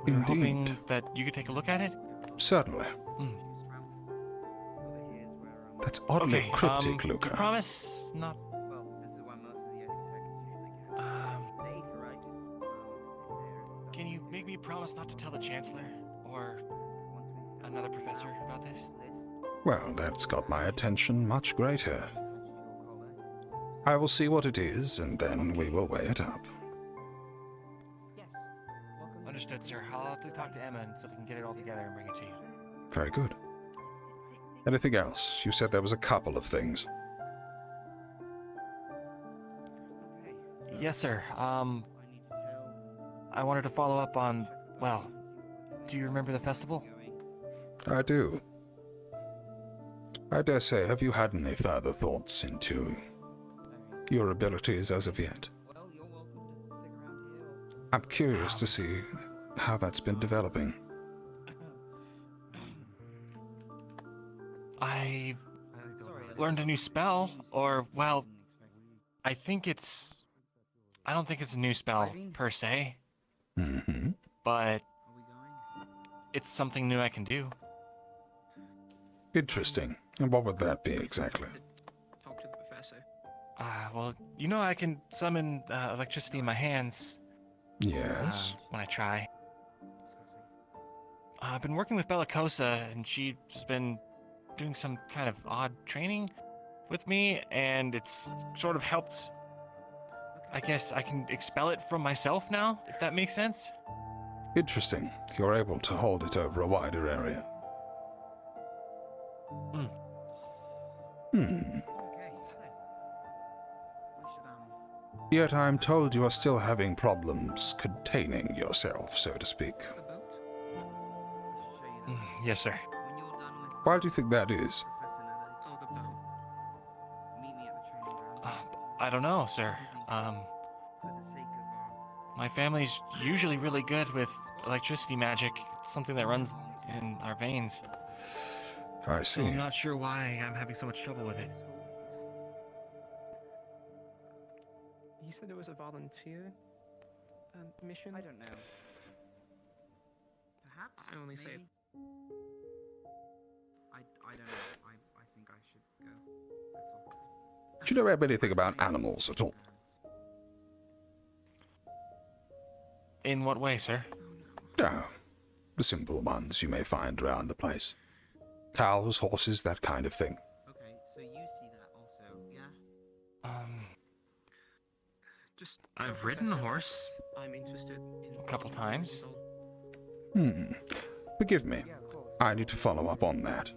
S8: We were hoping that you could take a look at it?
S1: Certainly. That's oddly cryptic, Luca.
S8: I promise not.
S14: Well, this is why most of the usually
S8: Can you make me promise not to tell the Chancellor or another professor about this?
S1: Well, that's got my attention much greater. I will see what it is, and then we will weigh it up.
S8: Understood, sir. I'll have to talk to Emma so we can get it all together and bring it to you.
S1: Very good. Anything else? You said there was a couple of things.
S8: Yes, sir. I wanted to follow up on, well, do you remember the festival?
S1: I do. I dare say, have you had any further thoughts into your abilities as of yet? I'm curious to see how that's been developing.
S8: I learned a new spell, or, well, I don't think it's a new spell, per se.
S1: Mm-hmm.
S8: But it's something new I can do.
S1: Interesting. And what would that be exactly?
S6: Talk to the professor.
S8: Well, you know I can summon electricity in my hands.
S1: Yes.
S8: When I try. I've been working with Bellicosa, and she's been doing some kind of odd training with me, and it's sort of helped. I guess I can expel it from myself now, if that makes sense.
S1: Interesting. You're able to hold it over a wider area. Yet I'm told you are still having problems containing yourself, so to speak.
S8: Yes, sir.
S1: Why do you think that is?
S8: I don't know, sir. My family's usually really good with electricity magic. It's something that runs in our veins.
S1: I
S8: So
S1: see.
S8: I'm not sure why I'm having so much trouble with it.
S5: You said it was a volunteer mission?
S14: I don't know. Perhaps.
S5: I only say it.
S14: maybe? I don't know. I think I should go. That's all.
S1: Do you know anything about animals at all?
S8: In what way, sir?
S1: Oh, the simple ones you may find around the place. Cows, horses, that kind of thing.
S14: Okay, so you see that also, yeah?
S5: Just.
S8: I've ridden a horse
S5: I'm interested in.
S8: a couple times.
S1: Forgive me. I need to follow up on that.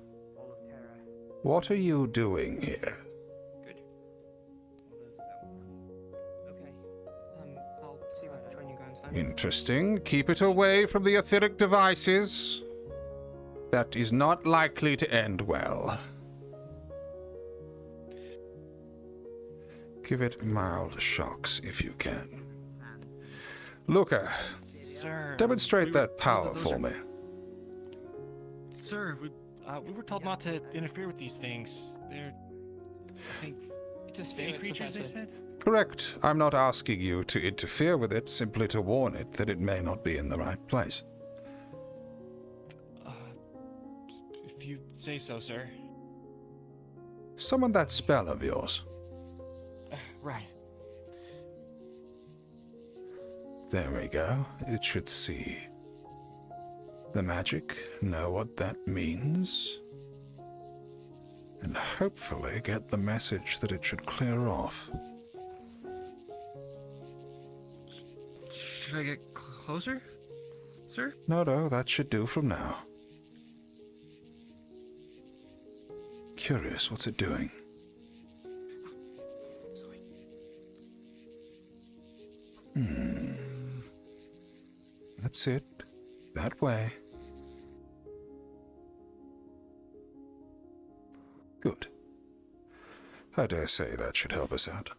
S1: What are you doing here?
S5: Good. Okay. I'll see if I can join you guys then.
S1: Interesting. Keep it away from the etheric devices. That is not likely to end well. Give it mild shocks if you can. Luca,
S8: Sir,
S1: demonstrate that power for me.
S8: Sir, we were told not to interfere with these things. They're, I think,
S5: It's a
S8: fey
S5: spirit,
S8: creatures, they
S5: Professor.
S8: said?
S1: Correct. I'm not asking you to interfere with it, simply to warn it that it may not be in the right place.
S8: If you say so, sir.
S1: Summon that spell of yours.
S8: Right.
S1: There we go. It should see the magic, know what that means, and hopefully get the message that it should clear off.
S8: Should I get closer, sir?
S1: No, that should do from now. Curious, what's it doing? That's it. That way. Good. I dare say that should help us out.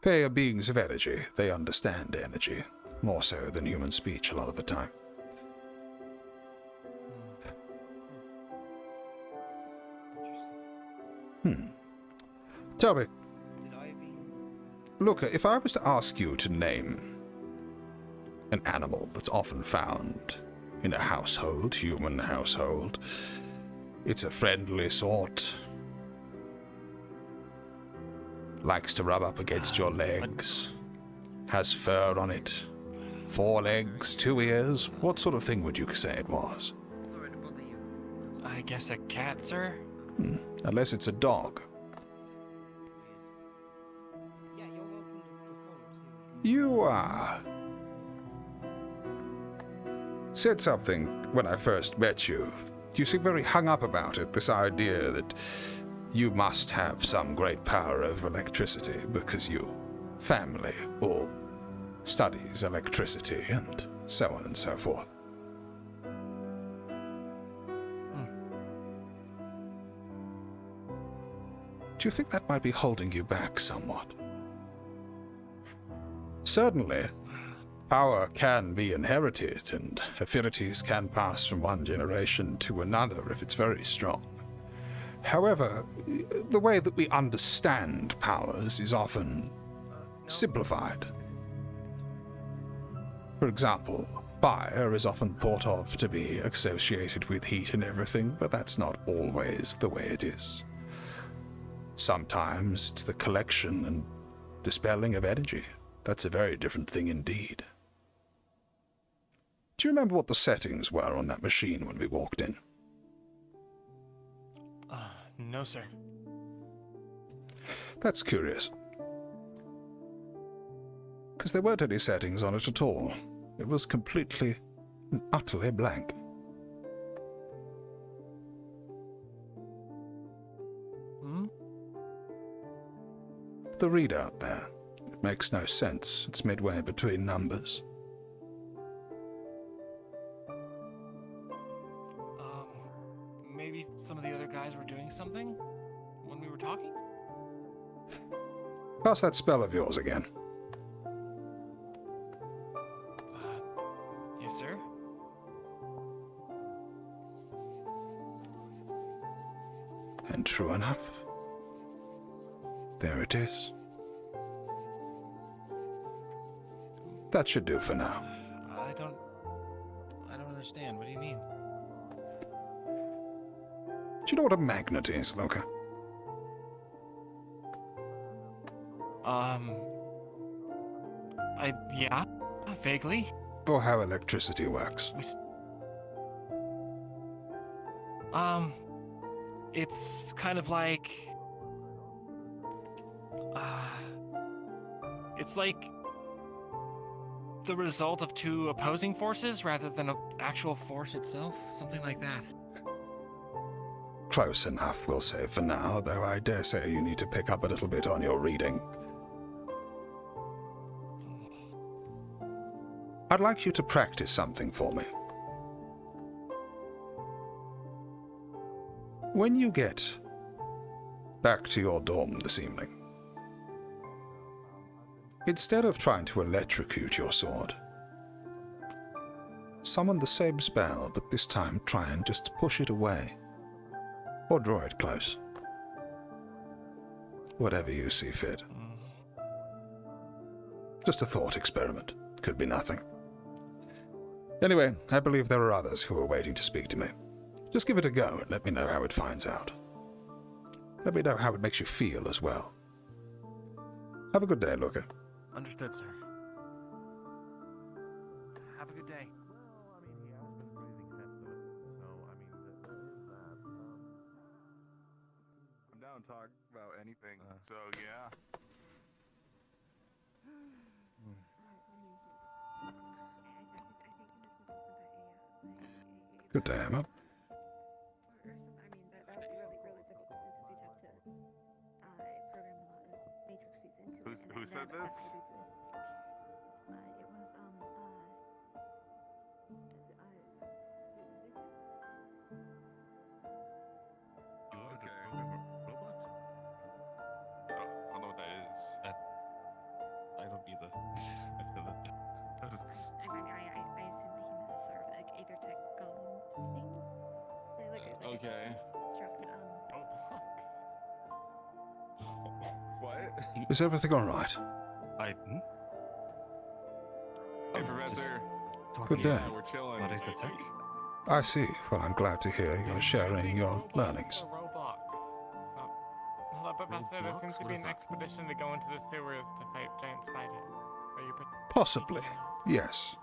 S1: Fae are beings of energy. They understand energy, more so than human speech a lot of the time. Tell me, look, if I was to ask you to name an animal that's often found in a household, human household, it's a friendly sort, likes to rub up against your legs, has fur on it, 4 legs, 2 ears, what sort of thing would you say it was?
S8: I guess a cat, sir?
S1: Unless it's a dog. You said something when I first met you. You seem very hung up about it, this idea that you must have some great power over electricity because your family all studies electricity and so on and so forth. Do you think that might be holding you back somewhat? Certainly, power can be inherited, and affinities can pass from one generation to another if it's very strong. However, the way that we understand powers is often simplified. For example, fire is often thought of to be associated with heat and everything, but that's not always the way it is. Sometimes it's the collection and dispelling of energy. That's a very different thing indeed. Do you remember what the settings were on that machine when we walked in?
S8: No, sir.
S1: That's curious. Because there weren't any settings on it at all. It was completely and utterly blank. The readout there. It makes no sense. It's midway between numbers.
S8: Maybe some of the other guys were doing something when we were talking?
S1: Cast that spell of yours again.
S8: Yes, sir.
S1: And true enough, there it is. That should do for now.
S16: I don't understand. What do you mean?
S1: Do you know what a magnet is, Luca?
S8: Yeah, vaguely.
S1: Or how electricity works?
S8: It's kind of like, it's like the result of two opposing forces rather than an actual force itself, something like that.
S1: Close enough, we'll say for now, though I dare say you need to pick up a little bit on your reading. I'd like you to practice something for me. When you get back to your dorm this evening, instead of trying to electrocute your sword, summon the same spell, but this time try and just push it away. Or draw it close. Whatever you see fit. Just a thought experiment. Could be nothing. Anyway, I believe there are others who are waiting to speak to me. Just give it a go and let me know how it finds out. Let me know how it makes you feel as well. Have a good day, Luca.
S8: Understood, sir. Have a good day.
S17: I'm down to talk about anything, so yeah.
S1: Good day, Emma.
S17: Who said this? I don't know what that is.
S16: I don't either.
S18: I assume that he meant sort of like Aether Tech golem thing.
S17: Okay. What?
S1: Is everything alright?
S17: Hey, Professor.
S1: Good day.
S17: Yeah, we're chilling.
S16: What is the tech?
S1: I see. Well, I'm glad to hear you're sharing your learnings.
S6: Hello, Professor. There seems to be an expedition to go into the sewers to fight giant spiders. Are you
S1: Possibly, yes.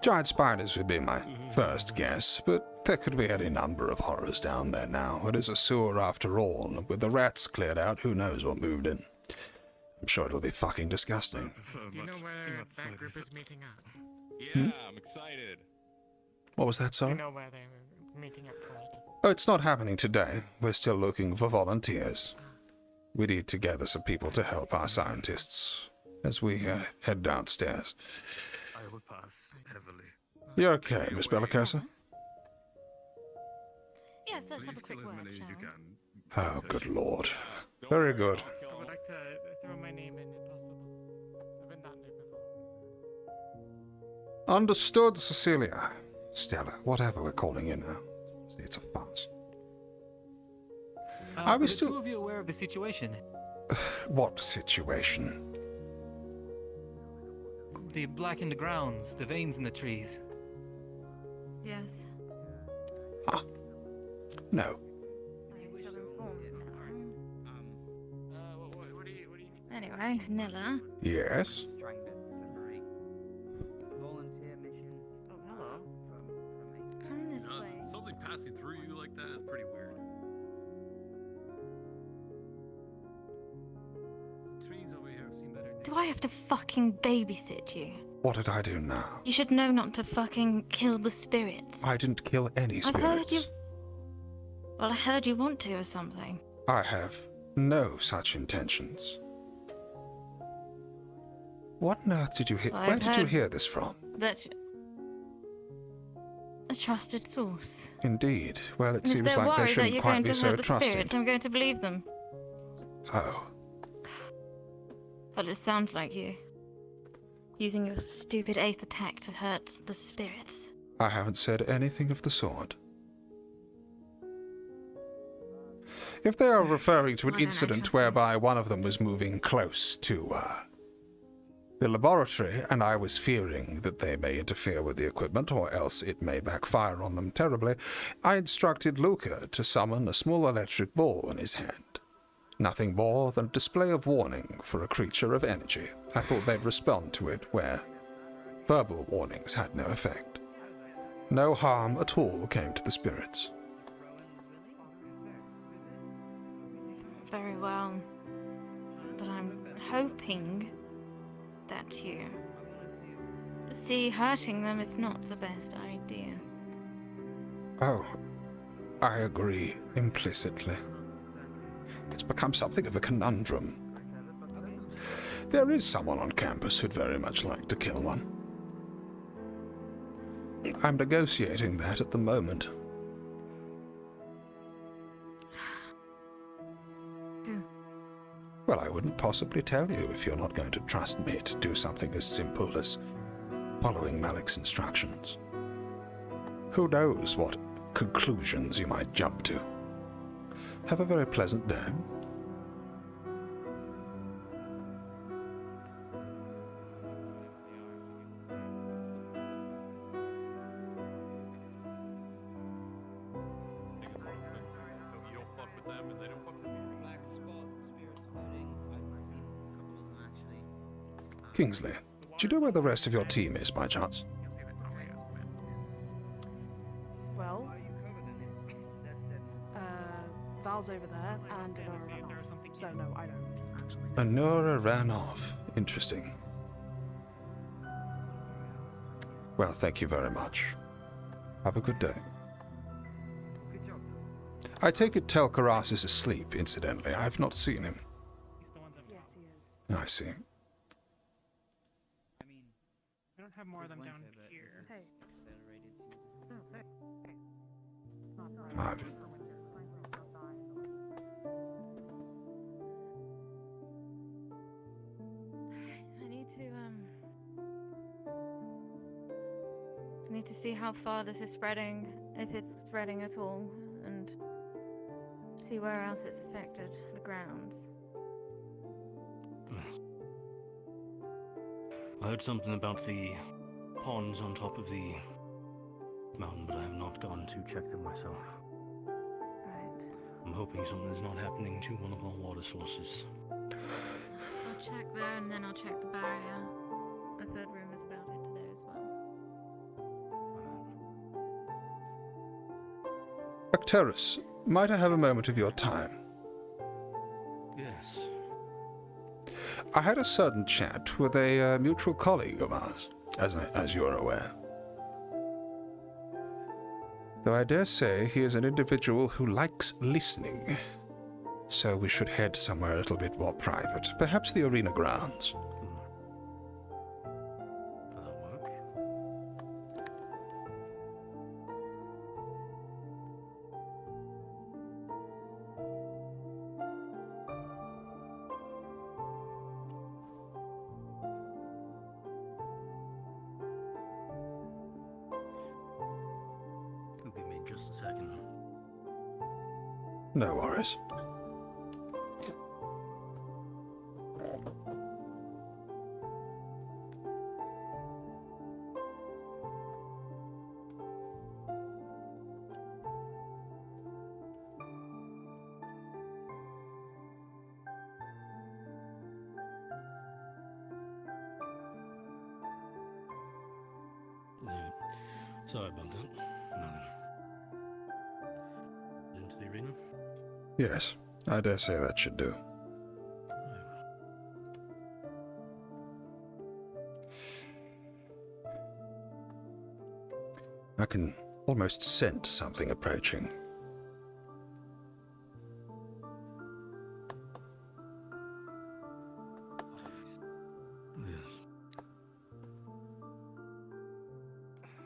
S1: Giant spiders would be my first guess, but there could be any number of horrors down there now. It is a sewer after all, and with the rats cleared out, who knows what moved in. I'm sure it'll be fucking disgusting.
S6: Do you know where that group is meeting up?
S17: Yeah, I'm excited.
S1: What was that,
S6: Do
S1: sorry?
S6: you know where they're meeting up for?
S1: Oh, it's not happening today. We're still looking for volunteers. We need to gather some people to help our scientists as we head downstairs.
S15: I will pass heavily.
S1: You okay, Miss Bellicosa?
S4: Yes, let's have
S15: Please
S4: a quick
S15: kill as
S4: word,
S15: many as
S4: shall
S15: you
S4: we?
S15: can.
S1: Oh, good lord. Very good.
S6: I would like to throw my name in if possible. I've been that new before.
S1: Understood, Cecilia. Stella, whatever we're calling you now. It's a farce. I was
S3: Are
S1: still...
S3: the two of you aware of the situation?
S1: What situation?
S3: The blackened grounds, the veins in the trees.
S18: Yes.
S1: No.
S4: Anyway, Nilla.
S1: Yes?
S14: Volunteer mission.
S6: Oh, hello.
S4: Come this way.
S7: Something passing through you like that is pretty weird.
S5: Trees over here seem better.
S4: Do I have to fucking babysit you?
S1: What did I do now?
S4: You should know not to fucking kill the spirits.
S1: I didn't kill any
S4: I've heard you.
S1: spirits.
S4: Well, I heard you want to or something.
S1: I have no such intentions. What on earth did you hear?
S4: Well,
S1: Where
S4: I've
S1: did you
S4: heard
S1: hear this from?
S4: That. A trusted source.
S1: Indeed. Well, it
S4: And if
S1: seems
S4: they're
S1: like they
S4: worried that
S1: shouldn't
S4: you're
S1: quite
S4: going
S1: be
S4: to
S1: so
S4: hurt the
S1: trusting.
S4: spirits, I'm going to believe them.
S1: Oh.
S4: But it sounds like you using your stupid aether tech to hurt the spirits.
S1: I haven't said anything of the sort. If they are referring to an
S4: Why don't I
S1: incident
S4: trust you?
S1: whereby one of them was moving close to the laboratory, and I was fearing that they may interfere with the equipment, or else it may backfire on them terribly, I instructed Luca to summon a small electric ball in his hand. Nothing more than a display of warning for a creature of energy. I thought they'd respond to it where verbal warnings had no effect. No harm at all came to the spirits.
S4: Very well. But I'm hoping that you see hurting them is not the best idea.
S1: Oh, I agree implicitly. It's become something of a conundrum. There is someone on campus who'd very much like to kill one. I'm negotiating that at the moment.
S4: Who?
S1: Well, I wouldn't possibly tell you if you're not going to trust me to do something as simple as following Malik's instructions. Who knows what conclusions you might jump to. Have a very pleasant day.
S7: You don't fuck with them and they don't fuck with you.
S14: Black spot, spirits floating. I've seen a couple of them actually.
S1: Kingsley, do you know where the rest of your team is, by chance?
S19: Well, Val's over there, and Anora ran off. So no, I don't, actually.
S1: Anora ran off. Interesting. Well, thank you very much. Have a good day. I take it Telkaras is asleep, incidentally. I've not seen him.
S19: Yes, he is.
S1: I see.
S5: I mean, we don't have more of them down here.
S19: Hey.
S1: I've...
S4: I need to see how far this is spreading, if it's spreading at all, and see where else it's affected the grounds.
S3: I heard something about the ponds on top of the mountain, but I have not gone to check them myself.
S4: Right.
S3: I'm hoping something is not happening to one of our water sources.
S4: I'll check there and then I'll check the barrier. I've heard rumors about it today as well.
S1: Arcturus, might I have a moment of your time?
S3: Yes.
S1: I had a sudden chat with a mutual colleague of ours, as you're aware. Though I dare say he is an individual who likes listening. So we should head somewhere a little bit more private, perhaps the arena grounds.
S3: That'll work. You'll give me just a second.
S1: No worries.
S3: Yeah. Sorry about that. Nothing. Into the arena?
S1: Yes, I dare say that should do. I can almost scent something approaching.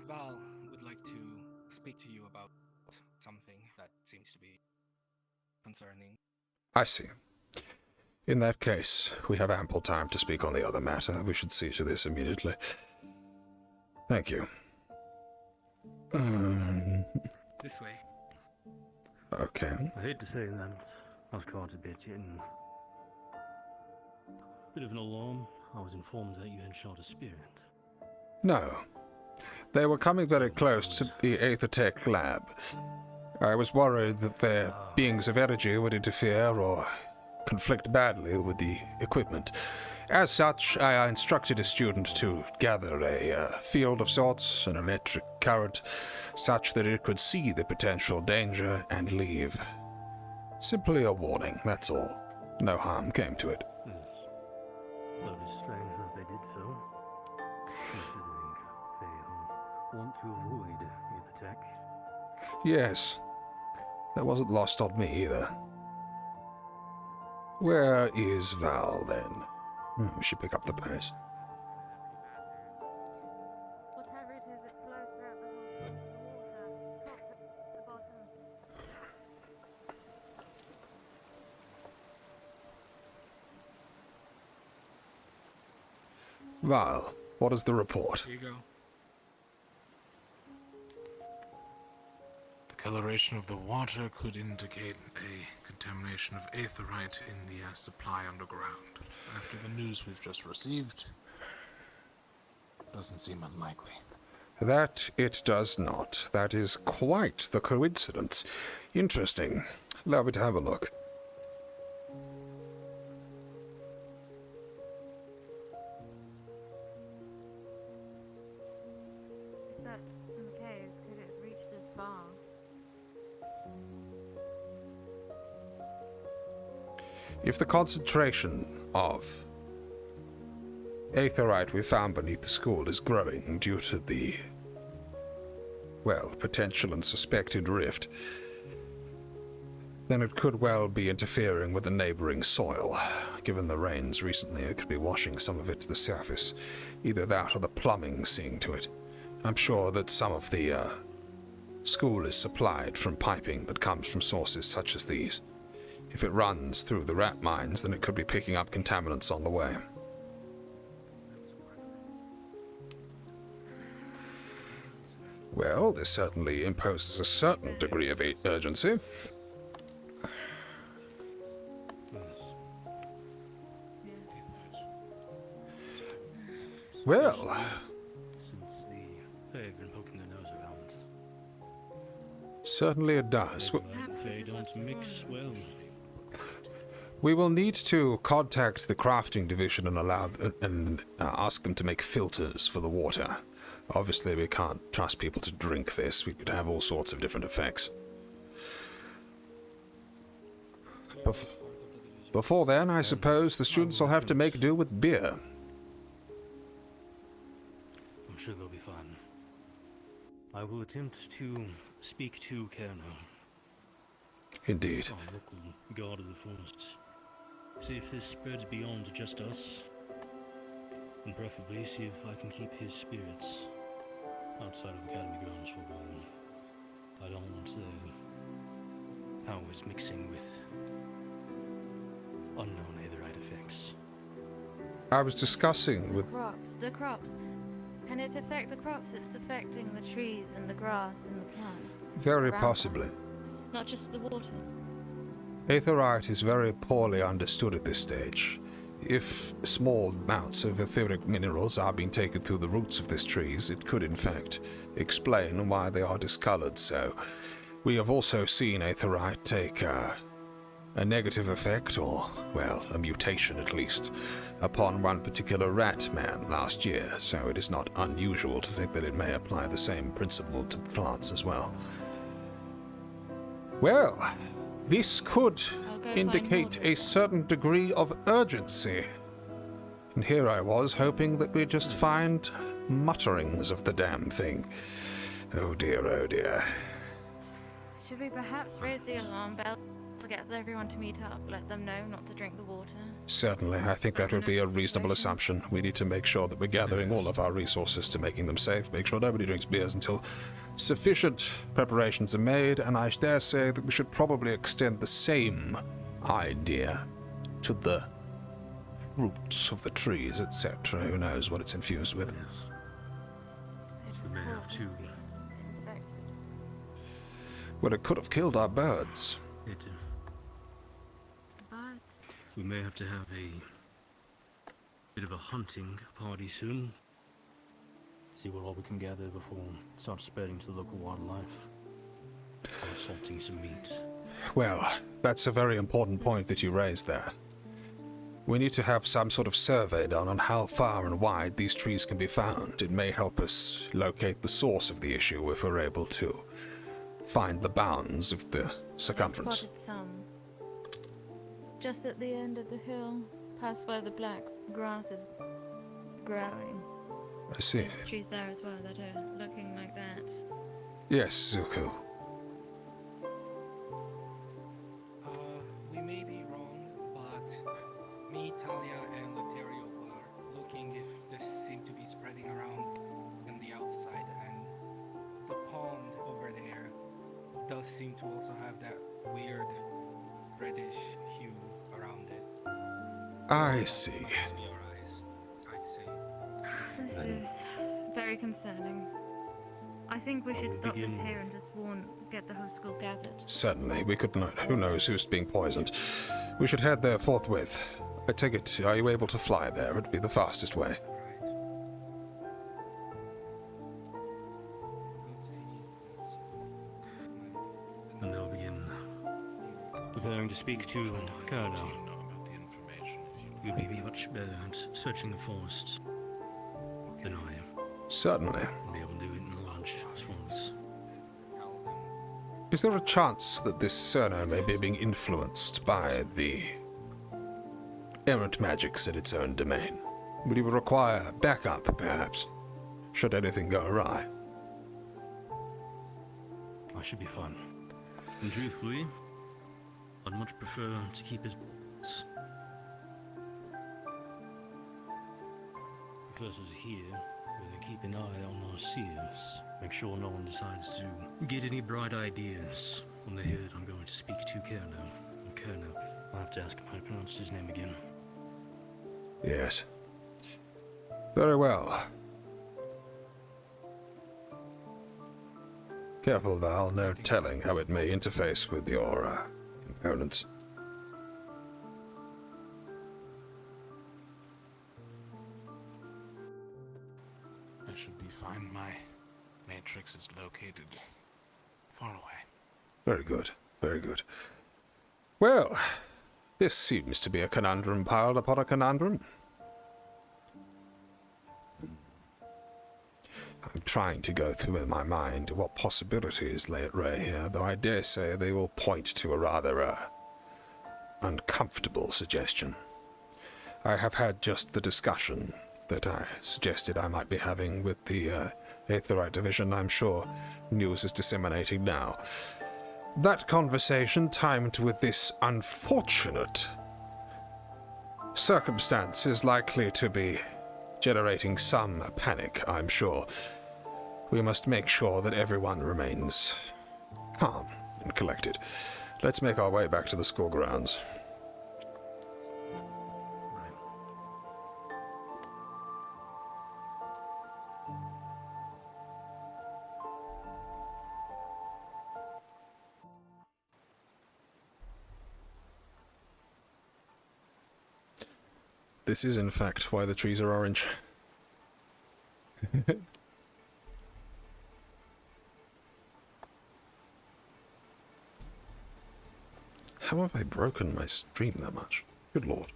S12: Val would like to speak to you about something that seems to be concerning.
S1: I see. In that case, we have ample time to speak on the other matter. We should see to this immediately. Thank you.
S6: This way.
S1: Okay.
S3: I hate to say that. I was caught a bit in bit of an alarm. I was informed that you had shot a spirit.
S1: No. They were coming very close to the Aethertech lab. I was worried that their beings of energy would interfere or conflict badly with the equipment. As such, I instructed a student to gather a field of sorts, an electric current, such that it could see the potential danger and leave. Simply a warning, that's all. No harm came to it.
S3: Yes. Though it is strange that they did so, considering they want to avoid Aethertech.
S1: Yes. That wasn't lost on me either. Where is Val, then? We should pick up the pace.
S4: Whatever it is, it flows throughout the whole water. Top to the bottom.
S1: Val, what is the report?
S12: Here you go.
S15: The coloration of the water could indicate a contamination of aetherite in the supply underground. After the news we've just received, doesn't seem unlikely.
S1: That it does not. That is quite the coincidence. Interesting. Allow me to have a look.
S4: If that's the case, could it reach this far?
S1: If the concentration of aetherite we found beneath the school is growing due to the, well, potential and suspected rift, then it could well be interfering with the neighboring soil. Given the rains recently, it could be washing some of it to the surface. Either that or the plumbing seeing to it. I'm sure that some of the school is supplied from piping that comes from sources such as these. If it runs through the rat mines, then it could be picking up contaminants on the way. Well, this certainly imposes a certain degree of urgency. Well,
S3: Since the Fae have been poking their nose around.
S1: certainly it does.
S3: They don't mix well.
S1: We will need to contact the crafting division and ask them to make filters for the water. Obviously, we can't trust people to drink this. We could have all sorts of different effects. Before then, I suppose the students will have to make do with beer.
S3: I'm sure they'll be fine. I will attempt to speak to Kerno,
S1: Indeed.
S3: our local guard of the forest. See if this spreads beyond just us, and preferably see if I can keep his spirits outside of Academy grounds for a while. I don't want the powers mixing with unknown aetherite effects.
S1: I was discussing with...
S4: The crops. Can it affect the crops? It's affecting the trees and the grass and the plants.
S1: Very
S4: around
S1: possibly.
S4: us, not just the water.
S1: Aetherite is very poorly understood at this stage. If small amounts of etheric minerals are being taken through the roots of these trees, it could in fact explain why they are discolored so. We have also seen aetherite take a negative effect, or, well, a mutation at least, upon one particular rat man last year, so it is not unusual to think that it may apply the same principle to plants as well. Well, this could indicate a certain degree of urgency. And here I was, hoping that we'd just find mutterings of the damn thing. Oh dear, oh dear.
S4: Should we perhaps raise the alarm bell to get everyone to meet up, let them know not to drink the water?
S1: Certainly, I think that would be a reasonable assumption. We need to make sure that we're gathering all of our resources to making them safe, make sure nobody drinks beers until sufficient preparations are made, and I dare say that we should probably extend the same idea to the fruits of the trees, etc. Who knows what it's infused with?
S3: We may have to.
S1: Well, it could have killed our birds.
S4: Birds.
S3: We may have to have a bit of a hunting party soon. See what all we can gather before it starts spreading to the local wildlife. Or salting some meat.
S1: Well, that's a very important point that you raised there. We need to have some sort of survey done on how far and wide these trees can be found. It may help us locate the source of the issue if we're able to find the bounds of the circumference.
S4: Spotted some. Just at the end of the hill, past where the black grass is growing.
S1: I see.
S4: There's trees there as well that are looking like that.
S1: Yes, Zuko.
S12: We may be wrong, but me, Talia, and Laterio are looking if this seemed to be spreading around on the outside, and the pond over there does seem to also have that weird reddish hue around it.
S1: I see.
S4: This is very concerning. I think we should stop this here and just get the whole school gathered.
S1: Certainly, we could not. Who knows who's being poisoned? We should head there forthwith. I take it, are you able to fly there? It'd be the fastest way.
S3: And they'll begin preparing to speak to Colonel. You may be much better at searching the forest than I am.
S1: Certainly.
S3: I'll be able to do it in large swaths.
S1: Is there a chance that this Cerno may be being influenced by the errant magics in its own domain? Would you require backup, perhaps, should anything go awry?
S3: I should be fine. And truthfully, I'd much prefer to keep his Curses here, we're going to keep an eye on our seers. Make sure no one decides to get any bright ideas when they hear that I'm going to speak to Kerno. And Kerno, I'll have to ask him how to pronounce his name again.
S1: Yes. Very well. Careful, Val. No telling how it may interface with your components.
S15: I should be fine. My matrix is located far away.
S1: Very good. Very good. Well, this seems to be a conundrum piled upon a conundrum. I'm trying to go through in my mind what possibilities lay at rest here, though I dare say they will point to a rather uncomfortable suggestion. I have had just the discussion that I suggested I might be having with the Aetherite Division. I'm sure news is disseminating now. That conversation, timed with this unfortunate circumstance, is likely to be generating some panic, I'm sure. We must make sure that everyone remains calm and collected. Let's make our way back to the school grounds. This is, in fact, why the trees are orange. How have I broken my stream that much? Good lord.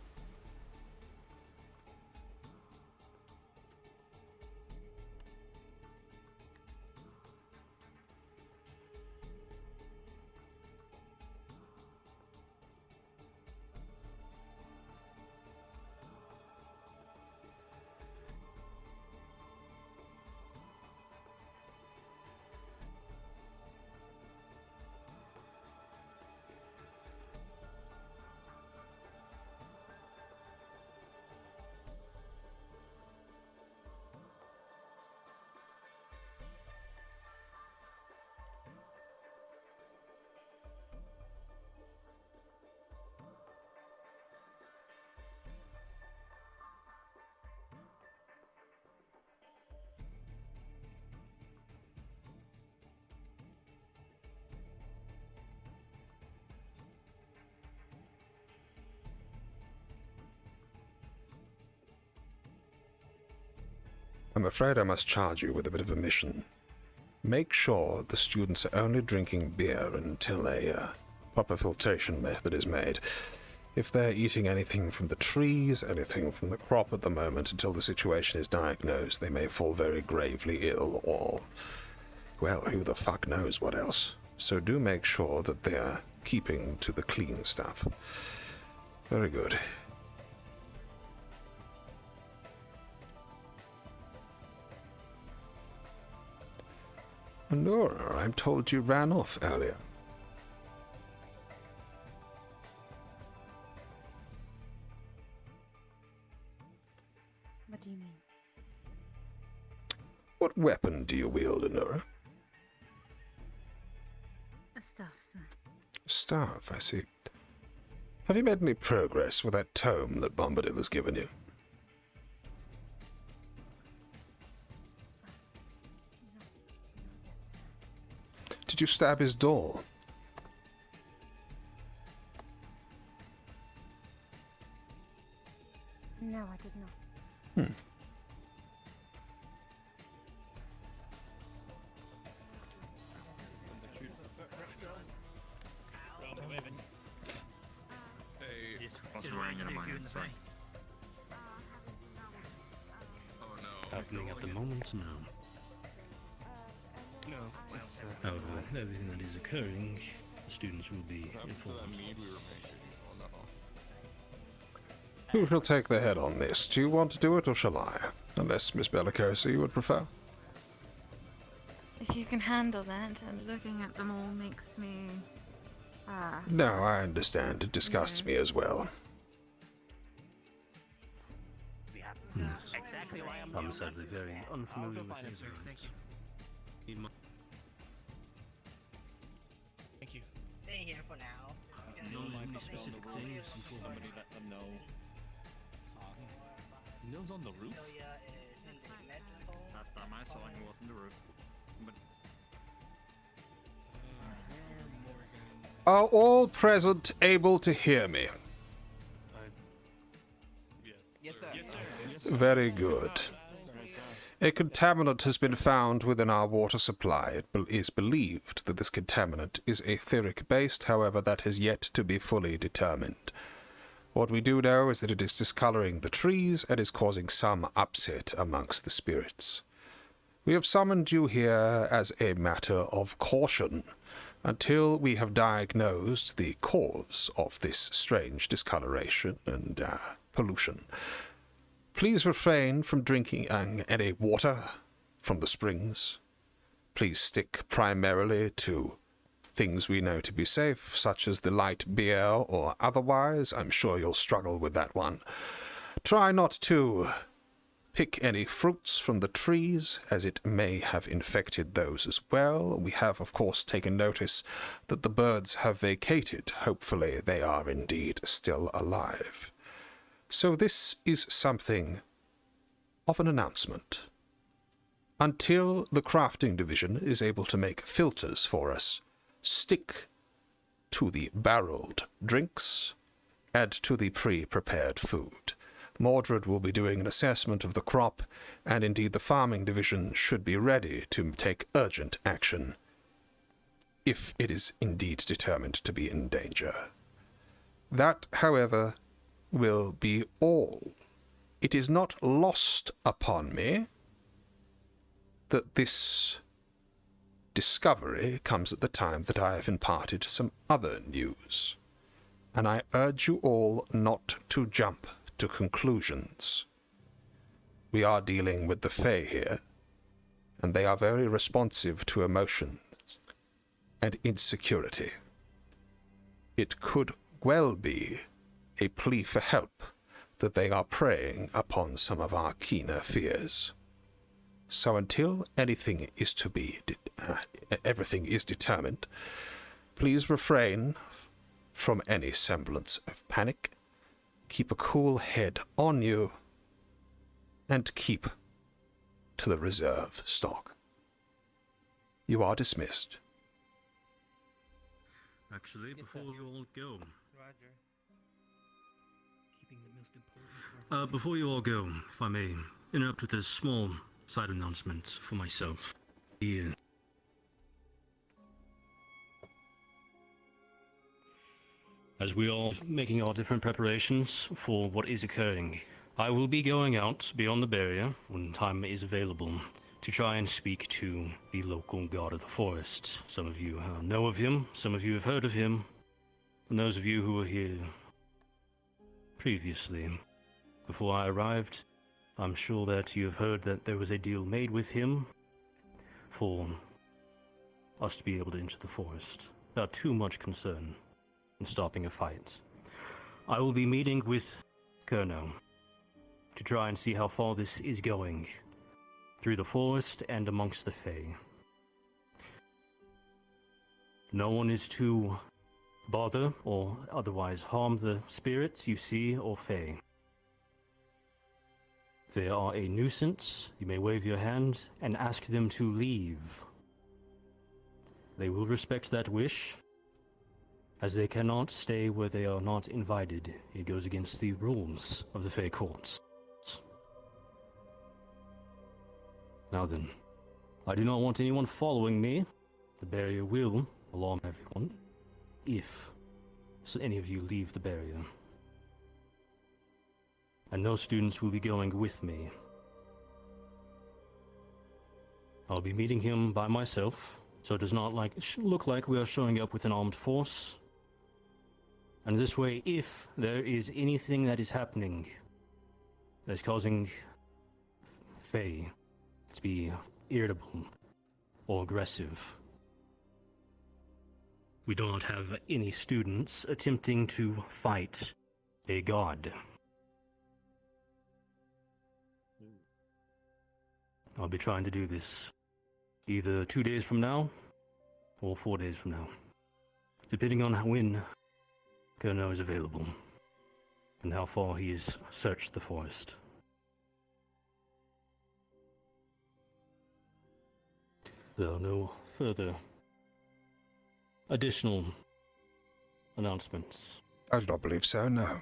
S1: I'm afraid I must charge you with a bit of a mission. Make sure the students are only drinking beer until a proper filtration method is made. If they're eating anything from the trees, anything from the crop at the moment, until the situation is diagnosed, they may fall very gravely ill, or, well, who the fuck knows what else. So do make sure that they're keeping to the clean stuff. Very good. Nora, I'm told you ran off earlier.
S18: What do you mean?
S1: What weapon do you wield, Nora?
S18: A staff, sir.
S1: Staff, I see. Have you made any progress with that tome that Bombadil has given you? Did you stab his door?
S18: No, I did not.
S17: Hey,
S3: Just wearing it on my hand, sorry.
S17: Oh no.
S3: Happening at the moment, no.
S5: No.
S3: However, everything that is occurring, the students will be informed.
S1: Who shall take the head on this? Do you want to do it, or shall I? Unless Miss Bellicosa you would prefer.
S4: If you can handle that, and looking at them all makes me...
S1: No, I understand. It disgusts me as well.
S3: Yes.
S11: Exactly why
S3: I'm sadly very unfamiliar with his
S8: Thank you.
S2: Stay here for now.
S3: Any specific things?
S7: Somebody let them know. Neil's on the roof?
S16: Last time I saw him, he was on the roof. But
S1: Are all present able to hear me?
S5: Yes, sir.
S7: Yes, sir.
S1: Very good. A contaminant has been found within our water supply. It is believed that this contaminant is etheric-based, however, that has yet to be fully determined. What we do know is that it is discoloring the trees and is causing some upset amongst the spirits. We have summoned you here as a matter of caution, until we have diagnosed the cause of this strange discoloration and pollution. Please refrain from drinking any water from the springs. Please stick primarily to things we know to be safe, such as the light beer or otherwise. I'm sure you'll struggle with that one. Try not to pick any fruits from the trees, as it may have infected those as well. We have, of course, taken notice that the birds have vacated. Hopefully they are indeed still alive. So this is something of an announcement. Until the crafting division is able to make filters for us, stick to the barreled drinks and to the pre-prepared food. Mordred will be doing an assessment of the crop, and indeed the farming division should be ready to take urgent action if it is indeed determined to be in danger. That, however, will be all. It is not lost upon me that this discovery comes at the time that I have imparted some other news, and I urge you all not to jump to conclusions. We are dealing with the Fae here, and they are very responsive to emotions and insecurity. It could well be a plea for help that they are preying upon some of our keener fears. So until anything is to be, everything is determined, please refrain from any semblance of panic. Keep a cool head on you, and keep to the reserve stock. You are dismissed.
S3: Actually, before you all go,
S5: Roger. Keeping the most important.
S3: before you all go, if I may interrupt with a small side announcement for myself. Here. As we are making our different preparations for what is occurring, I will be going out beyond the barrier when time is available to try and speak to the local god of the forest. Some of you know of him, some of you have heard of him, and those of you who were here previously, before I arrived, I'm sure that you have heard that there was a deal made with him for us to be able to enter the forest without too much concern in stopping a fight. I will be meeting with Kerno to try and see how far this is going through the forest and amongst the Fae. No one is to bother or otherwise harm the spirits you see or Fae. If they are a nuisance, you may wave your hand and ask them to leave. They will respect that wish, as they cannot stay where they are not invited. It goes against the rules of the Fae Courts. Now then, I do not want anyone following me. The barrier will alarm everyone if any of you leave the barrier. And no students will be going with me. I'll be meeting him by myself, so it does not look like we are showing up with an armed force. And this way, if there is anything that is happening that is causing Fae to be irritable or aggressive, we do not have any students attempting to fight a god. I'll be trying to do this either 2 days from now or 4 days from now, depending on when Kerno is available and how far he has searched the forest. There are no further additional announcements.
S1: I do not believe so, no.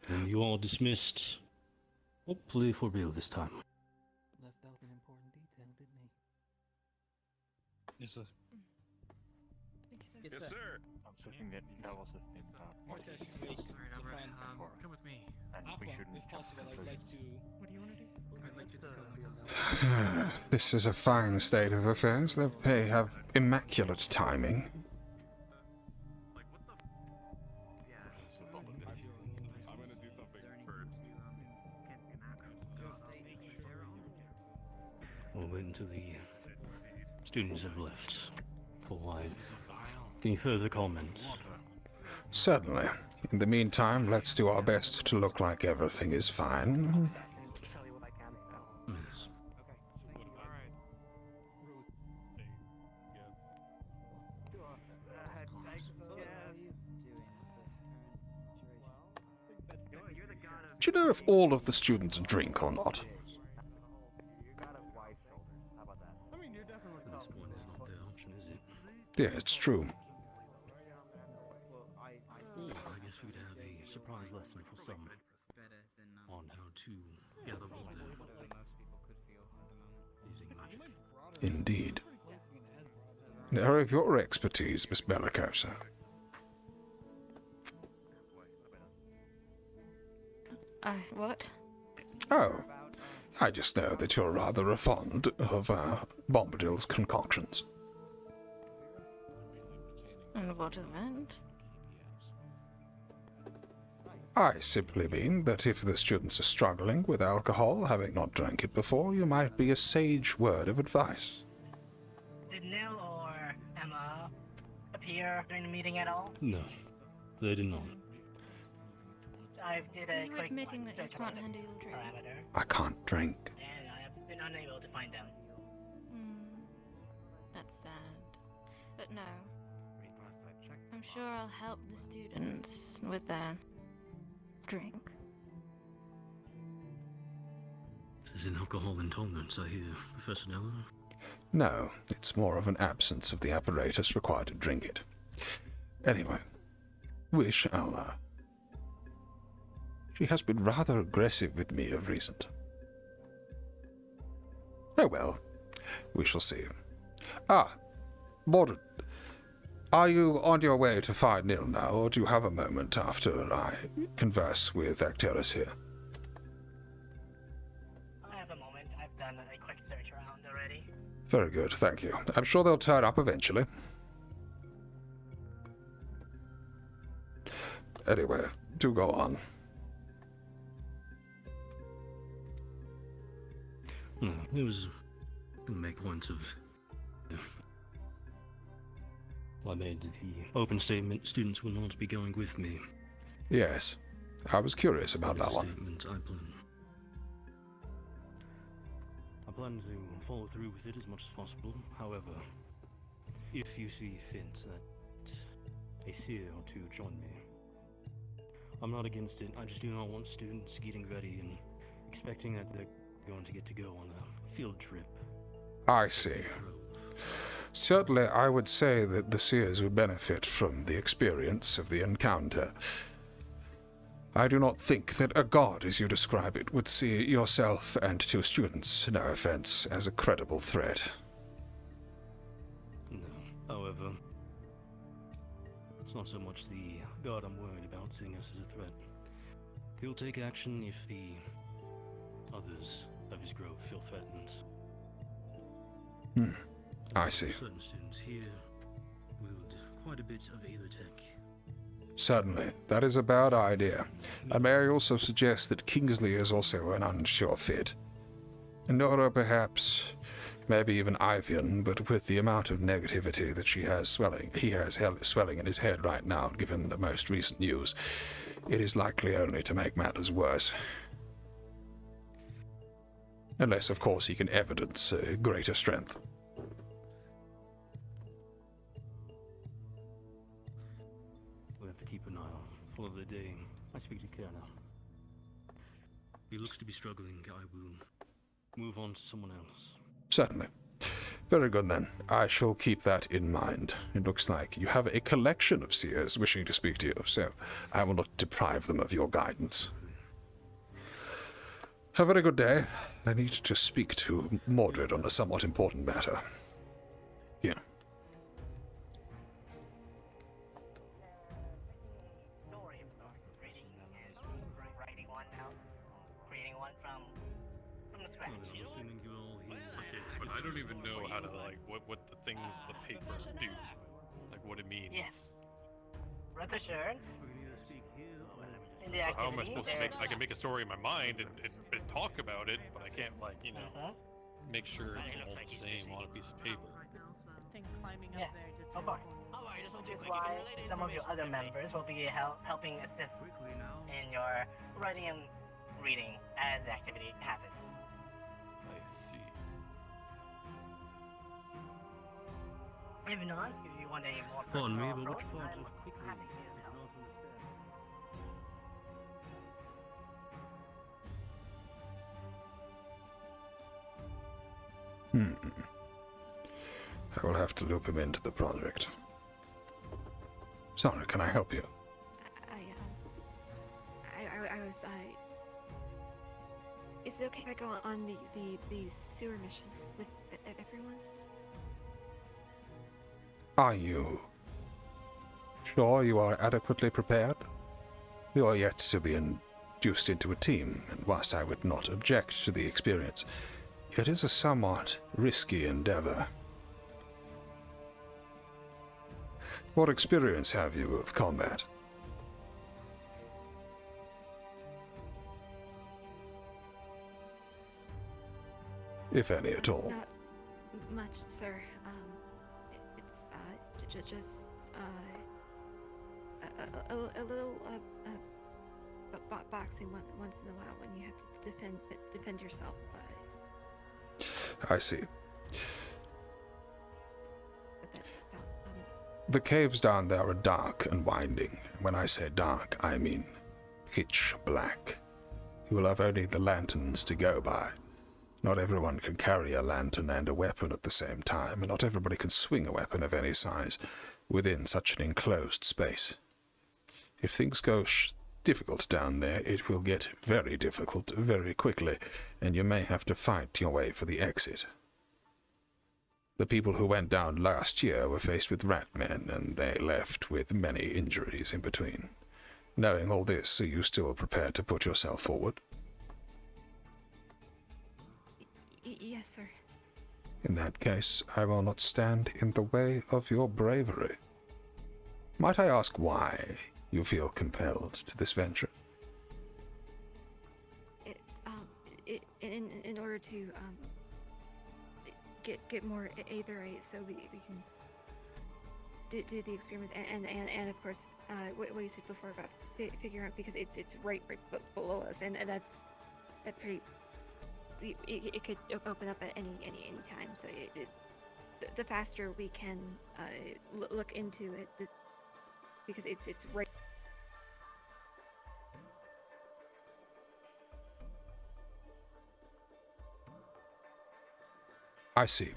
S3: And you all dismissed, hopefully for real this time.
S16: Left out an important detail, didn't he?
S15: Yes, sir.
S17: Yes, sir.
S5: I'm thinking that was the thing.
S15: Come with me.
S5: We shouldn't.
S12: If possible, I'd like to. What do you want to do? I'd like to
S1: This is a fine state of affairs. They have immaculate timing.
S3: We'll wait until the students have left for a while. Any further comments?
S1: Certainly. In the meantime, let's do our best to look like everything is fine.
S3: Yes.
S1: Do you know if all of the students drink or not?
S3: At this point, it's not their option, is it?
S1: Yeah, it's true.
S3: I guess we'd have a surprise lesson for some on how to gather water using magic.
S1: Indeed. An area of your expertise, Miss Bellicosa.
S4: What?
S1: Oh, I just know that you're rather fond of Bombadil's concoctions.
S4: And what event?
S1: I simply mean that if the students are struggling with alcohol, having not drank it before, you might be a sage word of advice.
S2: Did Nell or Emma appear during the meeting at all?
S3: No, they did not.
S2: I did
S4: Are
S2: a
S4: you
S2: quick
S4: admitting that you
S2: search
S4: can't
S2: around
S4: handle your drink?
S2: parameter,
S1: I can't drink.
S2: and I have been unable to find them.
S4: That's sad. But no. I'm sure I'll help the students with their drink.
S3: This is an alcohol intolerance, I hear, Professor Nella.
S1: No, it's more of an absence of the apparatus required to drink it. Anyway, we shall She has been rather aggressive with me of recent. Oh well, we shall see. Ah, Mordred, are you on your way to find Nil now, or do you have a moment after I converse with Acteris here?
S2: I have a moment. I've done a quick search around already.
S1: Very good, thank you. I'm sure they'll turn up eventually. Anyway, do go on.
S3: It was gonna make points of. I made the open statement students will not be going with me.
S1: Yes, I was curious about that one.
S3: Statement I plan to follow through with it as much as possible. However, if you see fit that a seer or two join me, I'm not against it. I just do not want students getting ready and expecting that they're going to get to go on a field trip.
S1: I see. Certainly, I would say that the seers would benefit from the experience of the encounter. I do not think that a god, as you describe it, would see yourself and two students, no offense, as a credible threat.
S3: No. However, it's not so much the god I'm worried about seeing us as a threat. He'll take action if the others of his grove feel threatened.
S1: I see.
S3: Certain students here wield quite a bit of Aether tech.
S1: Certainly, that is a bad idea. I may also suggest that Kingsley is also an unsure fit. Nora, perhaps, maybe even Ivian, but with the amount of negativity that he has swelling in his head right now, given the most recent news, it is likely only to make matters worse. Unless, of course, he can evidence greater strength.
S3: We'll have to keep an eye on. Follow the day. I speak to Claire now. He looks to be struggling. I will move on to someone else.
S1: Certainly. Very good, then. I shall keep that in mind. It looks like you have a collection of seers wishing to speak to you, so I will not deprive them of your guidance. Have a very good day. I need to speak to Mordred on a somewhat important matter. Yeah.
S2: Creating one from scratch.
S7: But I don't even know how to what the things the paper do, what it means.
S2: Yes. Rest assured. In the
S7: So how am I
S2: activity,
S7: supposed to make? I can make a story in my mind and talk about it, but I can't make sure it's all the same on a piece of paper.
S2: Yes, of course. Which is why some of your other members will be helping assist in your writing and reading as the activity happens.
S7: I see.
S2: If not, if you want a more
S3: Pardon me,
S2: personal
S3: but which
S2: approach,
S3: part
S2: I'm
S3: of quickly
S2: happy to help.
S1: I will have to loop him into the project. Sorry, can I help you?
S18: Is it okay if I go on the sewer mission with everyone?
S1: Are you sure you are adequately prepared? You are yet to be induced into a team, and whilst I would not object to the experience, it is a somewhat risky endeavor. What experience have you of combat? If any at all.
S18: Not much, sir. It's just a little boxing once in a while when you have to defend yourself.
S1: I see. The caves down there are dark and winding. When I say dark, I mean pitch black. You will have only the lanterns to go by. Not everyone can carry a lantern and a weapon at the same time, and not everybody can swing a weapon of any size within such an enclosed space. If things go difficult down there, it will get very difficult very quickly, and you may have to fight your way for the exit. The people who went down last year were faced with rat men, and they left with many injuries in between. Knowing all this, are you still prepared to put yourself forward?
S18: Yes, sir.
S1: In that case, I will not stand in the way of your bravery. Might I ask why you feel compelled to this venture?
S18: It's in order to get more aetherite so we can do the experiments and of course what you said before about figuring out, because it's right below us, and that's pretty. It could open up at any time, so the faster we can look into it, because it's right.
S1: I see.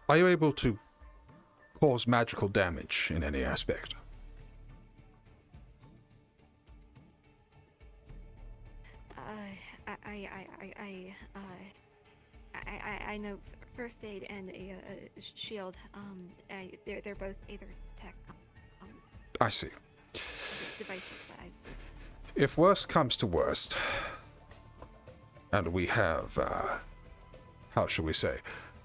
S1: Are you able to cause magical damage in any aspect?
S18: I know first aid and a shield. They're both aether tech.
S1: I see.
S18: Devices that
S1: If worst comes to worst, and we have, how shall we say,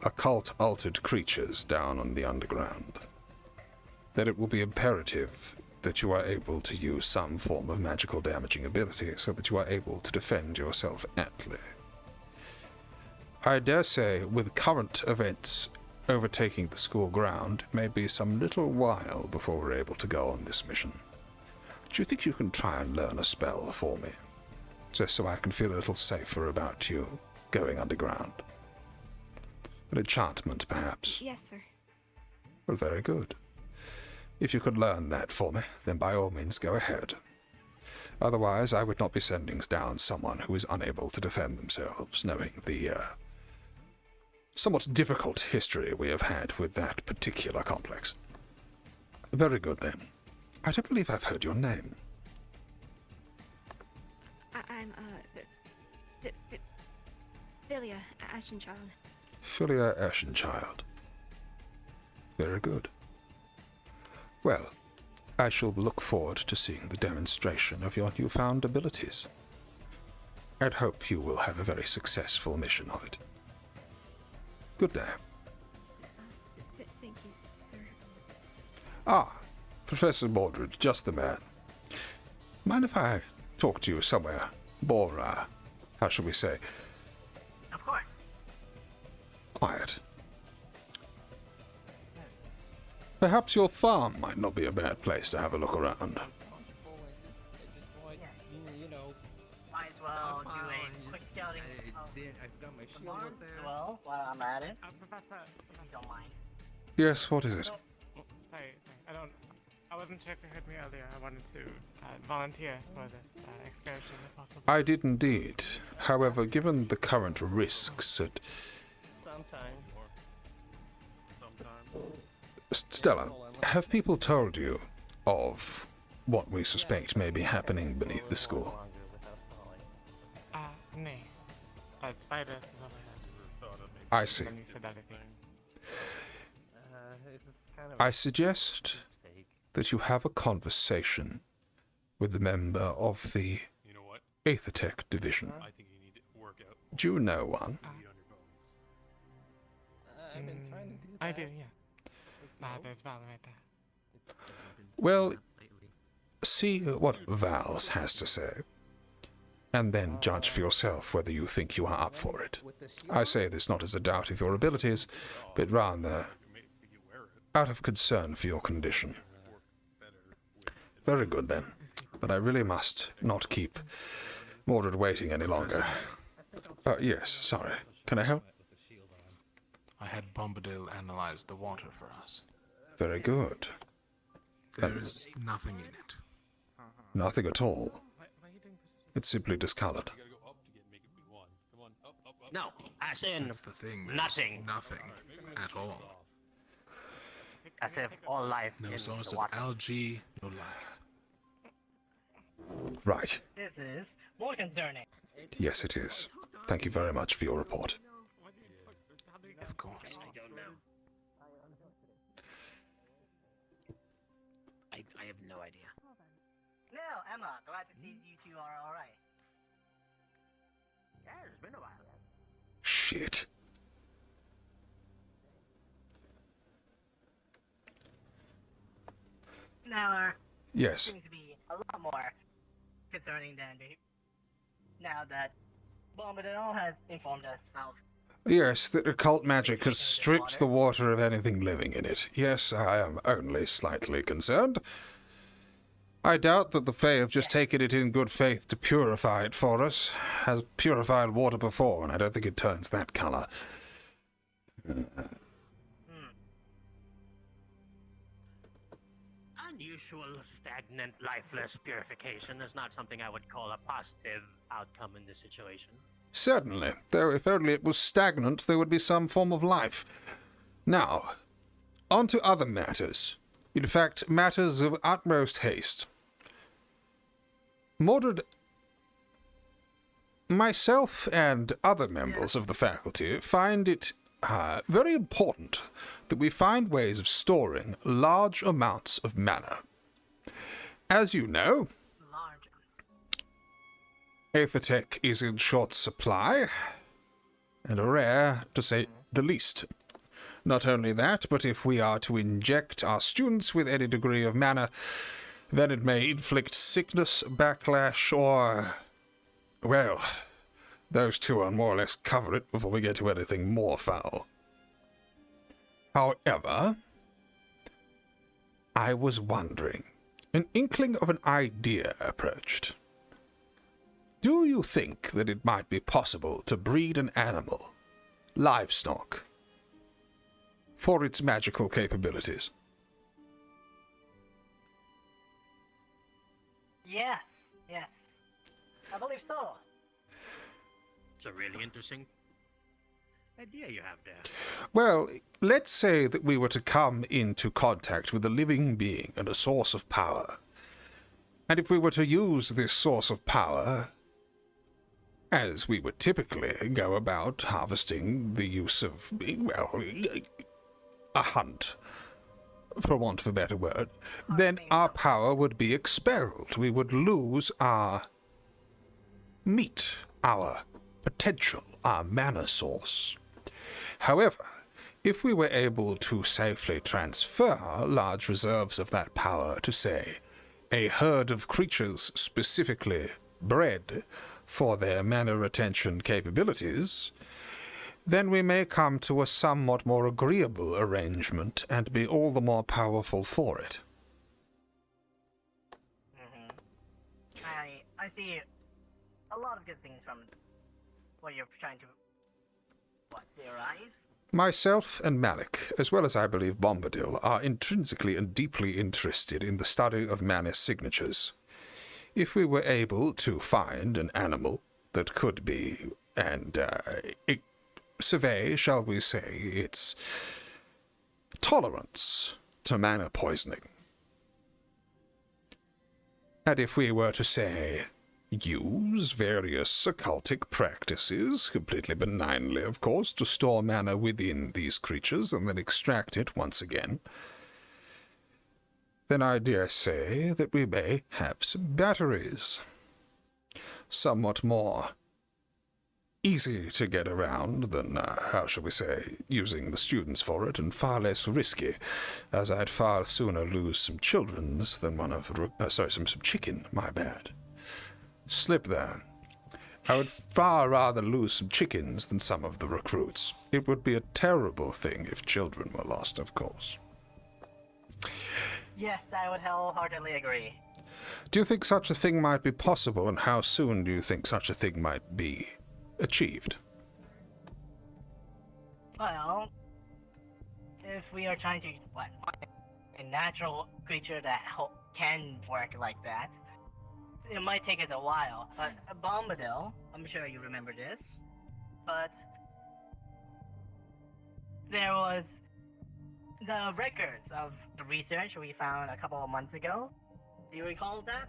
S1: occult-altered creatures down on the underground, then it will be imperative that you are able to use some form of magical damaging ability so that you are able to defend yourself aptly. I dare say, with current events overtaking the school ground, it may be some little while before we're able to go on this mission. Do you think you can try and learn a spell for me, just so I can feel a little safer about you going underground? An enchantment, perhaps?
S18: Yes, sir.
S1: Well, very good. If you could learn that for me, then by all means go ahead. Otherwise, I would not be sending down someone who is unable to defend themselves, knowing the somewhat difficult history we have had with that particular complex. Very good, then. I don't believe I've heard your name.
S18: I'm Philia Ashenchild.
S1: Philia Ashenchild. Very good. Well, I shall look forward to seeing the demonstration of your newfound abilities. I'd hope you will have a very successful mission of it. Good day.
S18: Thank you, sir.
S1: Ah, Professor Mordred, just the man. Mind if I talk to you somewhere more, how shall we say?
S2: Of course.
S1: Quiet. Perhaps your farm might not be a bad place to have a look around.
S2: Might as well do a quick scouting of the farm as well while I'm at it.
S5: Professor,
S2: If you don't mind.
S1: Yes, what is it?
S5: Sorry, I wasn't sure if you heard me earlier. I wanted to volunteer for this excursion if possible.
S1: I did indeed. However, given the current risks at... Stella, have people told you of what we suspect may be happening beneath the school?
S5: No. Spiders is all I had.
S1: I see. I suggest that you have a conversation with the member of the Aethertech division. Do you know one?
S5: I do, yeah. There's Val right there.
S1: Well, see what Val's has to say, and then judge for yourself whether you think you are up for it. I say this not as a doubt of your abilities, but rather out of concern for your condition. Very good, then. But I really must not keep Mordred waiting any longer. Yes, sorry. Can I help?
S15: I had Bombadil analyze the water for us.
S1: Very good.
S15: There is nothing in it.
S1: Nothing at all. It's simply discolored.
S11: No, as in
S15: That's the thing. There's
S11: nothing.
S15: Nothing at all.
S11: As if all life
S15: No
S11: in
S15: source
S11: the
S15: of
S11: water.
S15: algae, no life.
S1: Right.
S2: This is more concerning.
S1: Yes, it is. Thank you very much for your report.
S16: Of course.
S11: I don't know.
S16: I have no idea.
S2: No, Emma, glad to see you two are alright.
S11: Yeah, it's been a while.
S1: Shit.
S2: Now,
S1: Yes.
S2: seems to be a lot more concerning than now that Bombadil has informed us of.
S1: Yes, that occult magic has stripped the water of anything living in it. Yes, I am only slightly concerned. I doubt that the Fae have just taken it in good faith to purify it for us. Has purified water before, and I don't think it turns that color.
S11: Unusual, stagnant, lifeless purification is not something I would call a positive outcome in this situation.
S1: Certainly, though if only it was stagnant, there would be some form of life. Now, on to other matters. In fact, matters of utmost haste. Mordred, myself and other members of the faculty find it very important that we find ways of storing large amounts of mana. As you know, Aethertech is in short supply, and rare, to say the least. Not only that, but if we are to inject our students with any degree of mana, then it may inflict sickness, backlash, or... well, those two will more or less cover it before we get to anything more foul. However, I was wondering, an inkling of an idea approached. Do you think that it might be possible to breed an animal, livestock, for its magical capabilities?
S2: Yes. I believe so.
S11: It's a really interesting idea you have there.
S1: Well, let's say that we were to come into contact with a living being and a source of power. And if we were to use this source of power, as we would typically go about harvesting the use of, well, a hunt, for want of a better word, then our power would be expelled. We would lose our meat, our potential, our mana source. However, if we were able to safely transfer large reserves of that power to, say, a herd of creatures specifically bred for their mana retention capabilities, then we may come to a somewhat more agreeable arrangement and be all the more powerful for it.
S2: I see a lot of good things from what you're trying to, theorize?
S1: Myself and Malik, as well as I believe Bombadil, are intrinsically and deeply interested in the study of mana signatures. If we were able to find an animal that could be, and survey, shall we say, its tolerance to mana poisoning. And if we were to, say, use various occultic practices, completely benignly, of course, to store mana within these creatures and then extract it once again, then I dare say that we may have some batteries. Somewhat more easy to get around than, how shall we say, using the students for it, and far less risky, as I'd far sooner lose some children's than some chicken, my bad. Slip there. I would far rather lose some chickens than some of the recruits. It would be a terrible thing if children were lost, of course.
S2: Yes, I would wholeheartedly agree.
S1: Do you think such a thing might be possible, and how soon do you think such a thing might be achieved?
S2: Well, if we are trying to find a natural creature that can work like that, it might take us a while. But Bombadil, I'm sure you remember this, but there was the records of the research we found a couple of months ago. Do you recall that?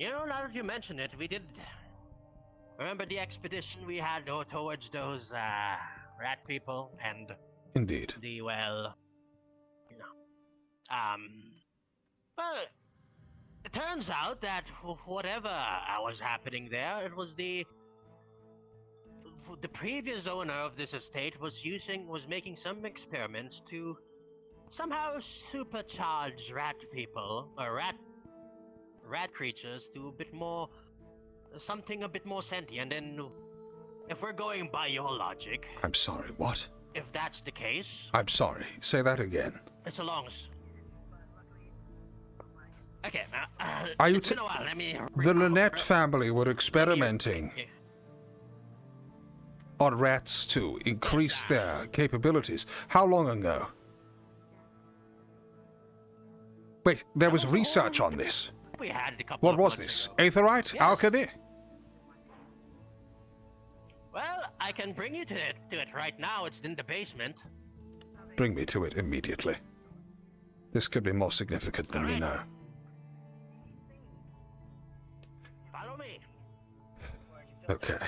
S11: You know, now that you mention it, we did. Remember the expedition we had towards those rat people and
S1: Indeed.
S11: well, it turns out that whatever was happening there, it was the previous owner of this estate was making some experiments to somehow supercharge rat people or rat creatures to something a bit more sentient. And if we're going by your logic,
S1: I'm sorry, what?
S11: if that's the case,
S1: I'm sorry. Say that again.
S11: it's a long. Okay,
S1: Are you
S11: it's been a while. Let me.
S1: The Lynette family were experimenting on rats to increase their capabilities. How long ago? Wait, there was research on this.
S11: We had a couple
S1: What
S11: of
S1: was
S11: months
S1: this? Aetherite? Alchemy?
S11: Well, I can bring you to it right now. It's in the basement.
S1: Bring me to it immediately. This could be more significant than we know.
S11: Follow me.
S1: Okay.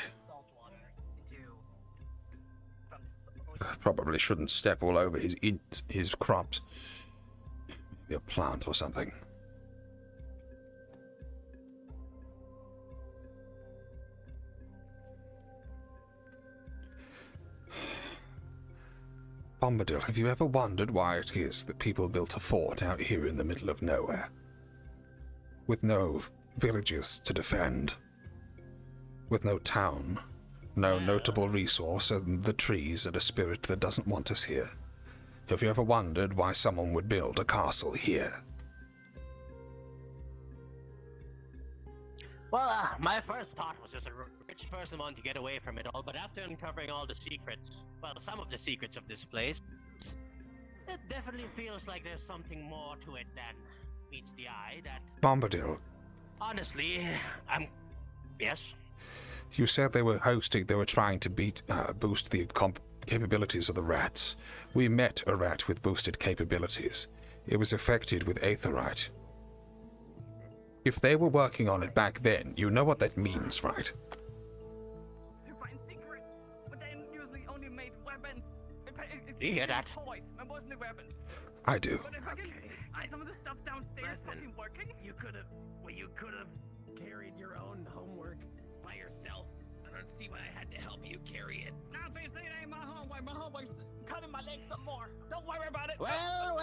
S1: Probably shouldn't step all over his crops. Maybe a plant or something. Bombadil, have you ever wondered why it is that people built a fort out here in the middle of nowhere? With no villages to defend. With no town. No notable resource, and the trees and a spirit that doesn't want us here. Have you ever wondered why someone would build a castle here?
S11: Well, my first thought was just a rich person wanting to get away from it all, but after uncovering all the secrets, well, some of the secrets of this place, it definitely feels like there's something more to it than meets the eye. That
S1: Bombadil,
S11: honestly, yes.
S1: you said they were trying to boost the capabilities of the rats. We met a rat with boosted capabilities. It was affected with aetherite. If they were working on it back then, you know what that means, right?
S13: To find secrets, but they usually only made weapons.
S11: Do you hear that?
S13: Toys, and mostly weapons.
S1: I do.
S13: But if I can hide some of the stuff downstairs, fucking working.
S20: You could have carried your own homework by yourself. I don't see why I had to help you carry it.
S13: Obviously, it ain't my homework. My homework's cutting my legs some more. Don't worry about it.
S11: Well.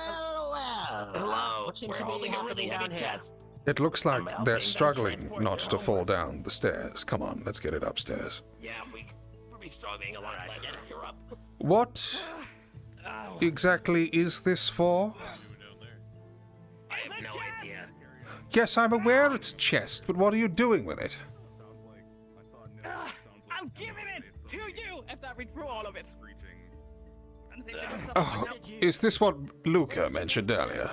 S20: Hello.
S11: What seems
S20: We're
S11: to be
S20: holding a really
S11: happening
S20: heavy
S11: down here?
S20: chest.
S1: It looks like
S20: helping
S1: they're
S20: them
S1: struggling
S20: transport
S1: not
S20: their
S1: to fall
S20: homework.
S1: down the stairs. Come on, let's get it upstairs.
S20: Yeah, we'll be struggling a lot less if you're up.
S1: What exactly is this for?
S20: I have no idea.
S1: Yes, I'm aware it's a chest, but what are you doing with it?
S13: I'm giving it to you after I read through all of it. And see if there's something
S1: Oh, is this what Luca mentioned earlier?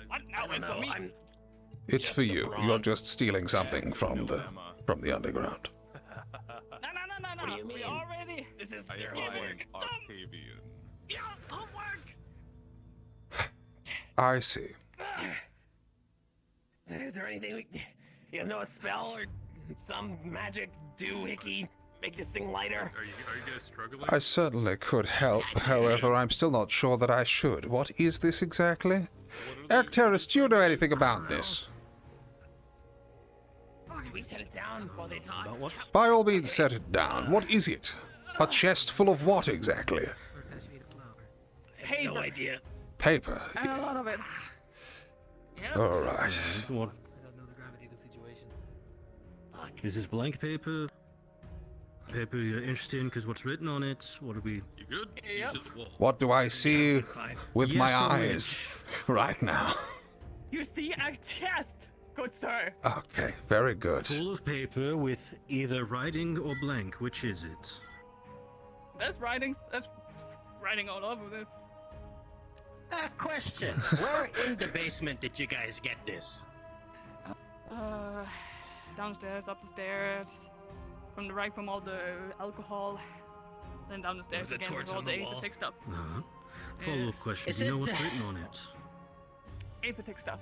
S13: What? No, it's for me.
S1: It's for you. You're just stealing something from the underground.
S13: No.
S20: What do you mean?
S13: We already.
S20: This is their homework.
S13: Yeah, homework.
S1: I see.
S20: Is there anything you know, a spell or some magic doohickey make this thing lighter?
S7: Are you guys struggling?
S1: I certainly could help. However, I'm still not sure that I should. What is this exactly? Arcturus, do you know anything about this?
S20: Can we set it down while they talk?
S1: By all means, set it down. What is it? A chest full of what exactly?
S20: I have no idea.
S1: Paper.
S13: And a lot of it.
S1: All right.
S3: What? Is this blank paper? Paper you're interested in because what's written on it? What are we?
S7: You good?
S13: Yep.
S1: What do I see with my
S3: Yes to
S1: eyes right now?
S13: You see a chest, good sir.
S1: Okay, very good.
S3: Full of paper with either writing or blank. Which is it?
S13: That's writing all over it.
S11: Question. Where in the basement did you guys get this?
S13: Downstairs, up the stairs, from the right from all the alcohol, then down the stairs
S20: There's a
S13: again
S20: torch
S13: with all
S20: on
S13: the
S20: the wall.
S13: apathetic stuff.
S3: Follow-up question.
S11: Is
S3: Do you know
S11: it-
S3: what's written on it?
S13: Apathetic stuff.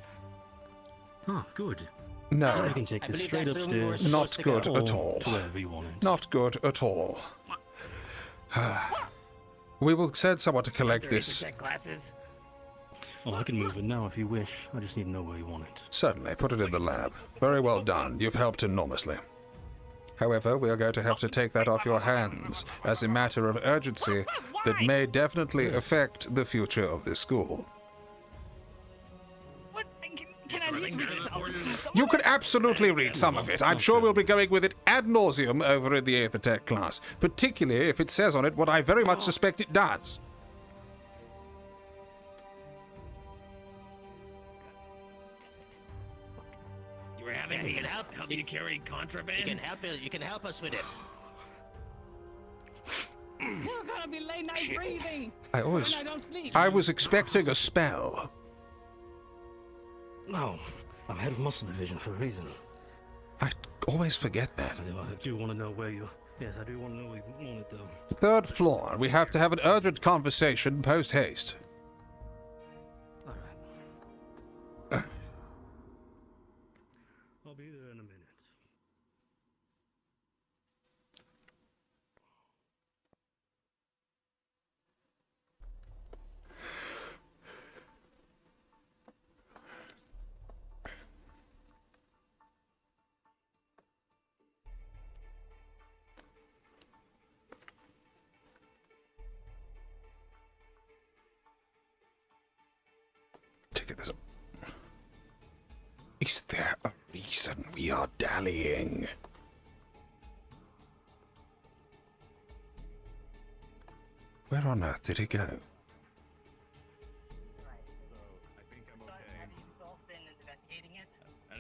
S3: Ah, good.
S1: No.
S3: You can take
S11: I
S3: this
S11: believe
S3: straight
S11: that's the room we were
S3: upstairs.
S1: Not
S11: supposed to
S1: good
S11: go.
S1: at all.
S3: To wherever you want it.
S1: Not good at all. We will send someone to collect this.
S20: Glasses.
S3: Oh, I can move it now if you wish. I just need to know where you want it.
S1: Certainly, put it in the lab. Very well done. You've helped enormously. However, we are going to have to take that off your hands as a matter of urgency that may definitely affect the future of this school.
S13: What? Can I read some?
S1: You could absolutely read some of it. I'm sure we'll be going with it ad nauseum over in the Aether Tech class, particularly if it says on it what I very much suspect it does.
S20: You were having me help you carry contraband.
S11: You can help us with it.
S13: You're gonna be late night breathing.
S1: I
S13: don't sleep.
S1: was expecting a spell.
S3: No, I'm head of muscle division for a reason.
S1: I always forget that.
S3: I do want to know where you... Yes, I do want to know where you want it, though.
S1: 3rd floor. We have to have an urgent conversation post-haste.
S3: I'll be there in a minute.
S1: Take this up. Is there a reason we are dallying? Where on earth did he go?
S17: And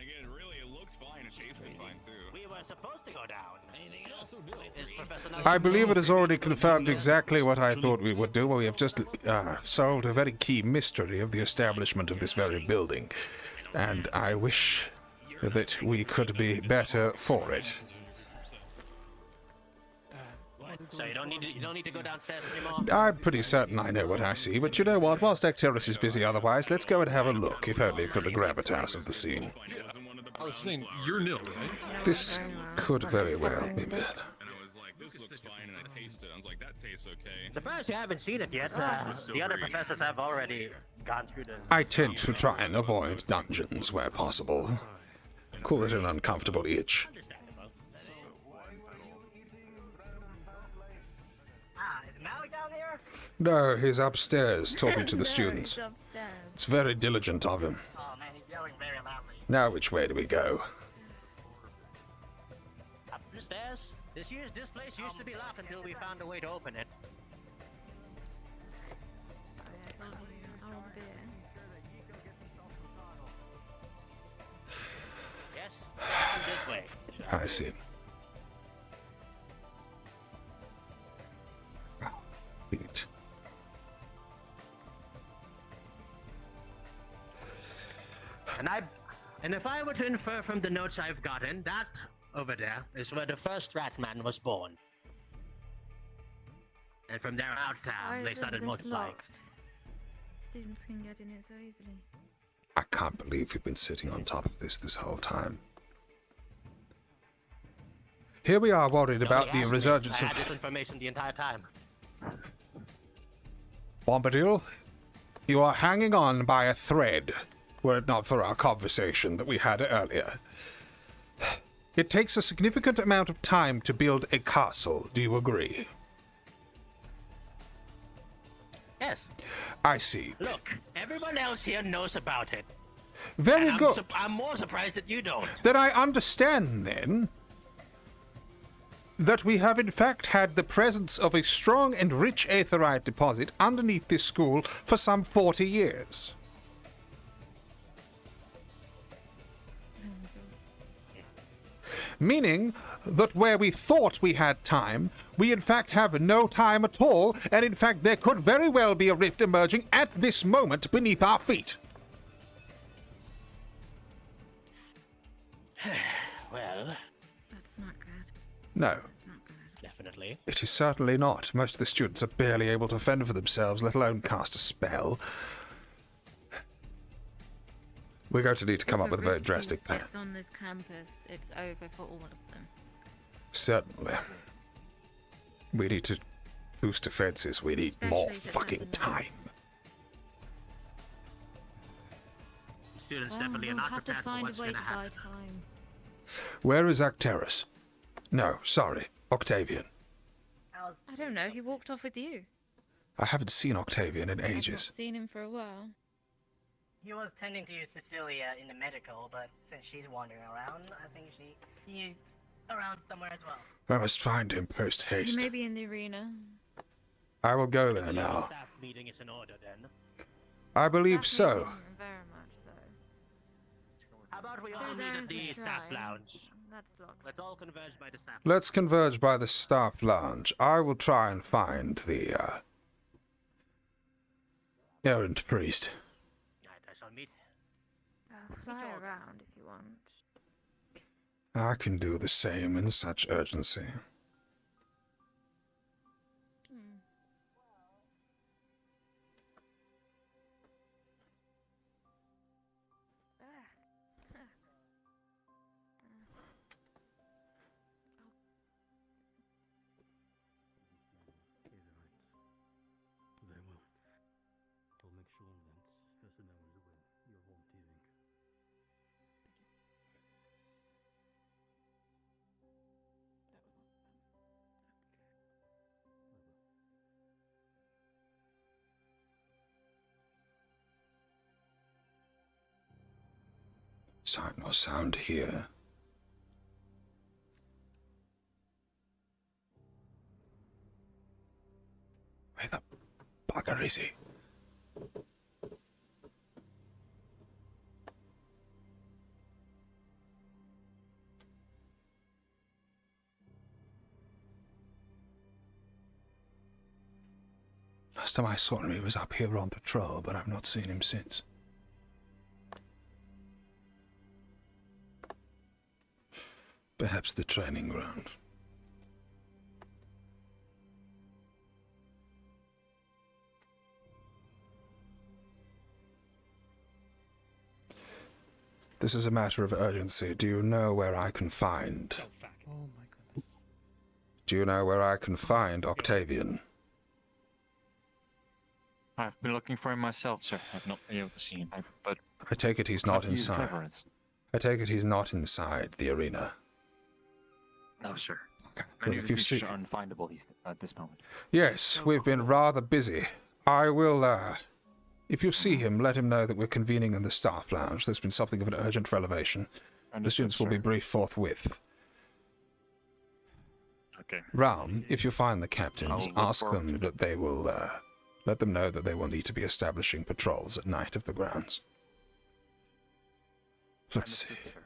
S17: again, really, it looked fine. It tasted fine too.
S11: We were supposed to go down. Anything else? Is Professor
S1: I believe it has already confirmed exactly what I thought we would do. We have just solved a very key mystery of the establishment of this very building. And I wish that we could be better for it.
S11: So you don't need to go downstairs anymore.
S1: I'm pretty certain I know what I see, but you know what? Whilst Acteris is busy otherwise, let's go and have a look, if only for the gravitas of the scene.
S7: I was saying, you're nil, right?
S1: This could very well be bad.
S17: And I was like, this looks fine, and I tasted it. I was like, that tastes okay.
S11: Surprised you haven't seen it yet. The other professors have already gone through the...
S1: I tend to try and avoid dungeons where possible. Call it an uncomfortable itch.
S2: Is Malik down here?
S1: No, he's upstairs talking to the students. It's very diligent of him.
S2: Oh man, he's yelling very loudly.
S1: Now which way do we go?
S11: Up the stairs. This place used to be locked until we found a way to open it. Yes, this way.
S1: I see. Feet.
S11: And if I were to infer from the notes I've gotten, that over there is where the first Ratman was born. And from there out, they started multiplying.
S4: Students can get in it so easily.
S1: I can't believe we've been sitting on top of this whole time. Here we are worried about the resurgence
S11: I
S1: of...
S11: had this information the entire time.
S1: Bombadil, you are hanging on by a thread, were it not for our conversation that we had earlier. It takes a significant amount of time to build a castle, do you agree?
S11: Yes.
S1: I see.
S11: Look, everyone else here knows about it.
S1: Very
S11: And
S1: good.
S11: I'm more surprised that you don't.
S1: Then I understand, then, that we have in fact had the presence of a strong and rich aetherite deposit underneath this school for some 40 years. Meaning that where we thought we had time, we in fact have no time at all, and in fact there could very well be a rift emerging at this moment beneath our feet.
S11: Well,
S4: that's not good.
S1: No.
S11: Definitely.
S1: It is certainly not. Most of the students are barely able to fend for themselves, let alone cast a spell. We're going to need to come
S4: If
S1: up with a very
S4: rift
S1: drastic plan.
S4: gets on this campus, it's over for all of them.
S1: Certainly. We need to boost defenses. We need more
S4: Especially if it's
S1: fucking
S4: at the night.
S1: time.
S11: Students
S4: Well,
S11: definitely are
S4: we'll
S11: not
S4: have to
S11: prepared for
S4: find
S11: what's
S4: a way
S11: going to
S4: to buy
S11: happen.
S4: time.
S1: Where is Acteris? No, sorry, Octavian.
S4: I don't know. He walked off with you.
S1: I haven't seen Octavian in
S4: I've not
S1: ages.
S4: seen him for a while.
S2: He was tending to Cecilia in the medical, but since she's wandering around, I think he's around somewhere as well.
S1: I must find him post
S4: He
S1: haste.
S4: may be in the arena.
S1: I will go there
S11: The
S1: now.
S11: staff meeting is in order then.
S1: I believe
S4: Staff
S1: so.
S4: meeting, very much so.
S11: How about we
S4: So
S11: all meet
S4: there's
S11: at the
S4: a
S11: staff
S4: shrine.
S11: lounge?
S4: That's locked.
S11: Let's all converge by the staff.
S1: Let's converge by the staff lounge. I will try and find the errant priest.
S11: Right, I shall meet.
S4: Fly around if you want.
S1: I can do the same in such urgency.
S3: Very well. I'll make sure that Professor Noah is aware you're volunteering.
S1: Sight nor sound here. Where the bugger is he? Last time I saw him, he was up here on patrol, but I've not seen him since. Perhaps the training ground. This is a matter of urgency. Do you know where I can find...
S16: Oh my goodness.
S1: Do you know where I can find Octavian?
S21: I've been looking for him myself, sir. I've not been able to see him, but
S1: I take it he's not
S21: I've used
S1: inside.
S21: cleverance.
S1: I take it he's not inside the arena.
S21: No, sir.
S1: Well,
S21: Many
S1: if
S21: of
S1: you
S21: the
S1: see...
S21: creatures are unfindable at this moment.
S1: Yes, we've been rather busy. I will, if you see him, let him know that we're convening in the staff lounge. There's been something of an urgent revelation. The students will be briefed forthwith.
S21: Okay.
S1: Realm, if you find the captains,
S21: I'll look
S1: ask
S21: forward
S1: them that they will, let them know that they will need to be establishing patrols at night of the grounds. Let's see.
S21: Understood, sir.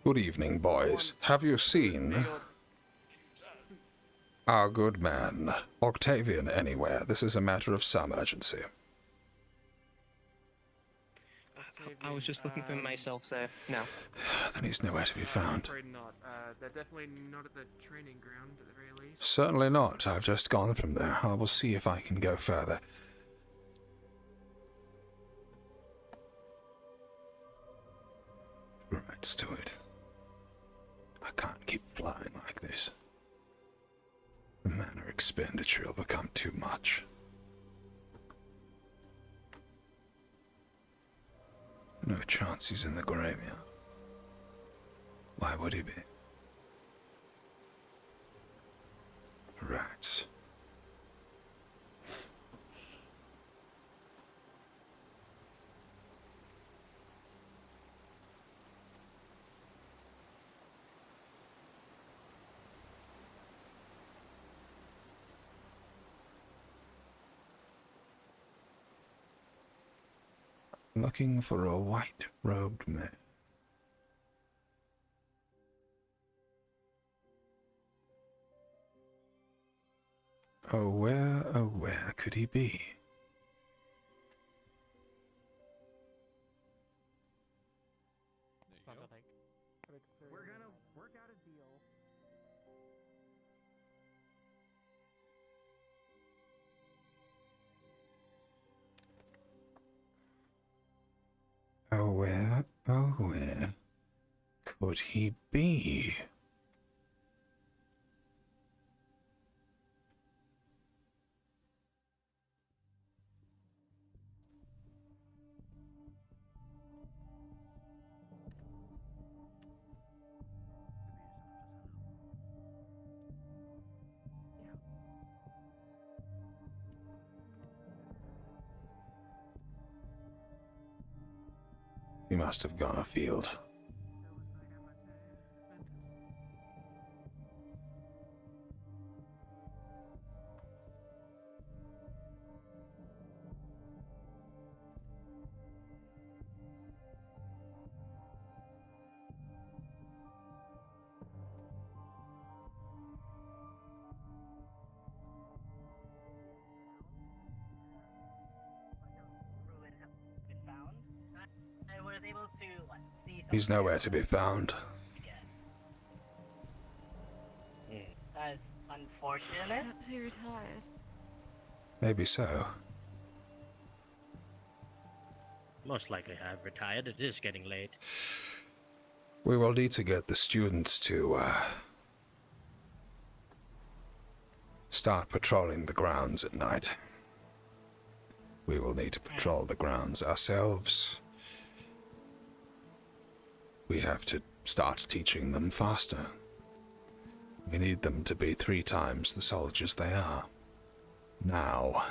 S1: Good evening, boys. Have you seen our good man, Octavian, anywhere? This is a matter of some urgency.
S6: I was just looking for myself, sir. No.
S1: Then he's nowhere to be found.
S6: I'm afraid not. They're definitely not at the training ground, at the very least.
S1: Certainly not. I've just gone from there. I will see if I can go further. Right, let's do it. I can't keep flying like this. The mana expenditure will become too much. No chance he's in the graveyard. Why would he be? Rats. Looking for a white-robed man. Oh, where could he be?
S6: We're gonna work out a deal.
S1: Oh, where could he be? He must have gone afield.
S2: I was able to see some.
S1: He's nowhere to be found.
S2: That's unfortunate.
S4: Perhaps he retired.
S1: Maybe so.
S11: Most likely have retired. It is getting late.
S1: We will need to get the students to start patrolling the grounds at night. We will need to patrol the grounds ourselves. We have to start teaching them faster. We need them to be 3 times the soldiers they are now.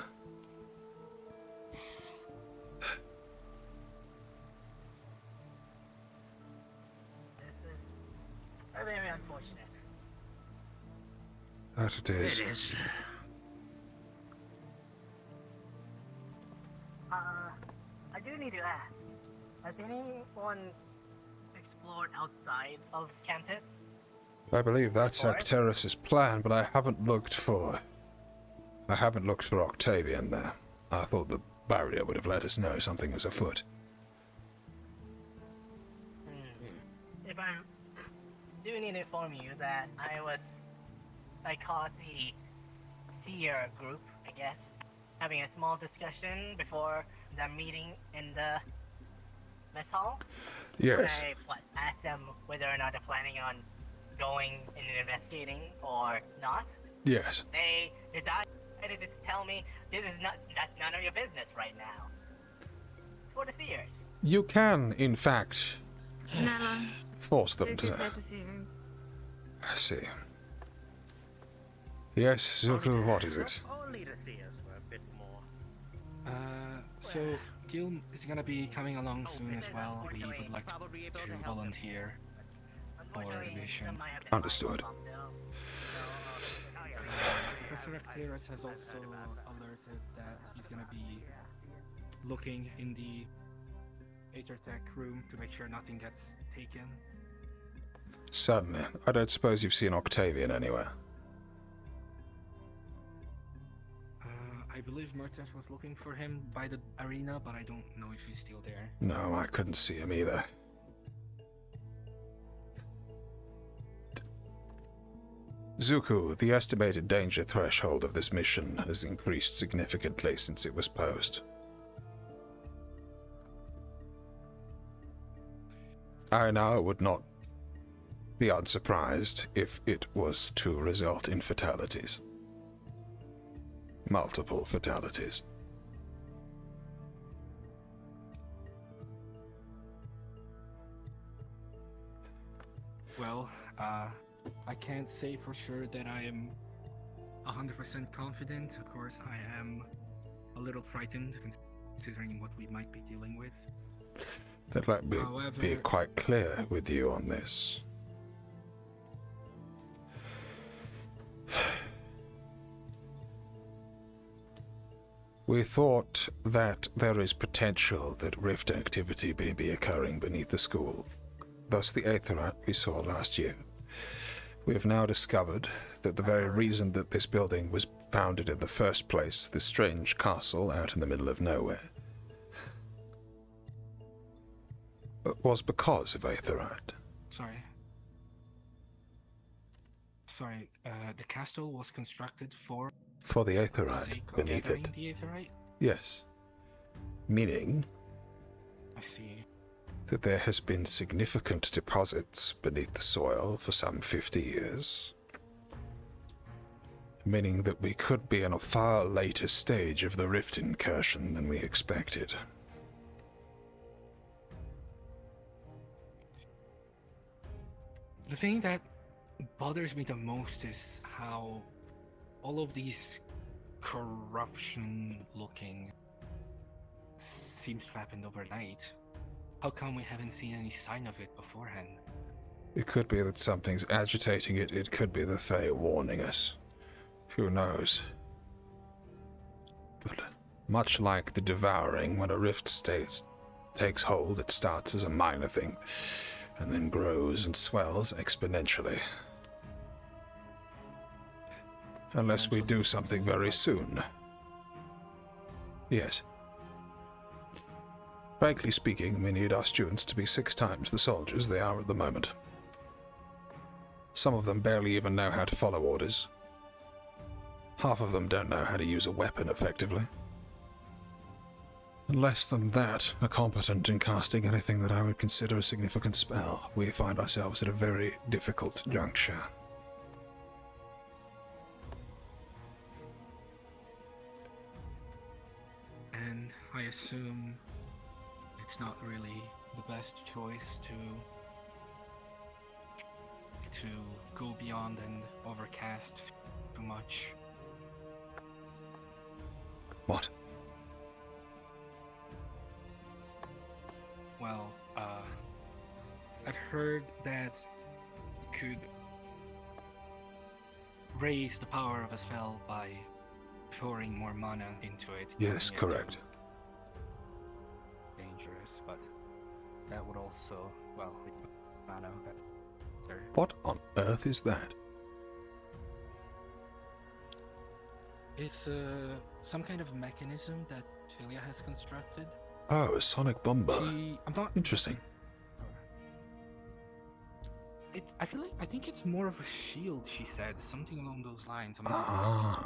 S2: This is very unfortunate.
S1: That it is.
S11: It is.
S2: I do need to ask, has anyone explored outside of campus?
S1: I believe that's Arcturus's plan, but I haven't looked for Octavian there. I thought the barrier would have let us know something was afoot.
S2: If I do need to inform you that I caught the seer group, I guess, having a small discussion before the meeting in the mess hall.
S1: Yes.
S2: I asked them whether or not they're planning on going and investigating or not.
S1: Yes.
S2: They decided to tell me that's none of your business right now. It's for the seers.
S1: You can, in fact,
S4: Never.
S1: force them to. I see. Yes, Zuko, what is it?
S11: Only the seers were a bit more.
S12: So Gil is gonna be coming along soon as well. We would like to volunteer for the mission.
S1: Understood.
S12: Professor Arcturus has also alerted that he's gonna be looking in the Aethertech room to make sure nothing gets taken.
S1: Certainly. I don't suppose you've seen Octavian anywhere.
S12: I believe Murtas was looking for him by the arena, but I don't know if he's still there.
S1: No, I couldn't see him either. Zuko, the estimated danger threshold of this mission has increased significantly since it was posed. I now would not be unsurprised if it was to result in fatalities. Multiple fatalities.
S12: Well, I can't say for sure that I am 100% confident. Of course, I am a little frightened considering what we might be dealing with.
S1: That let me be quite clear with you on this. We thought that there is potential that rift activity may be occurring beneath the school, thus the Aetherite we saw last year. We have now discovered that the very reason that this building was founded in the first place this strange castle out in the middle of nowhere was because of Aetherite.
S12: Sorry. The castle was constructed for
S1: For the
S12: the
S1: Aetherite
S12: sake of
S1: beneath
S12: gathering
S1: it.
S12: the Aetherite?
S1: Yes. Meaning
S12: I see.
S1: that there has been significant deposits beneath the soil for some 50 years. Meaning that we could be in a far later stage of the rift incursion than we expected.
S12: The thing that bothers me the most is how all of these corruption-looking seems to happen overnight. How come we haven't seen any sign of it beforehand?
S1: It could be that something's agitating it. It could be the Fae warning us. Who knows? But much like the devouring, when a rift takes hold, it starts as a minor thing, and then grows and swells exponentially. Unless we do something very soon. Yes. Frankly speaking, we need our students to be 6 times the soldiers they are at the moment. Some of them barely even know how to follow orders. Half of them don't know how to use a weapon effectively. And less than that are competent in casting anything that I would consider a significant spell. We find ourselves at a very difficult juncture.
S12: And I assume it's not really the best choice to go beyond and overcast too much.
S1: What?
S12: Well, I've heard that you could raise the power of a spell by pouring more mana into it.
S1: Yes,
S12: making it
S1: correct.
S12: Dangerous, but that would also, well, mana.
S1: What on earth is that?
S12: It's some kind of mechanism that Philia has constructed.
S1: Oh, a sonic bomber.
S12: I'm not
S1: Interesting.
S12: I think it's more of a shield, she said. Something along those lines. I'm not
S1: A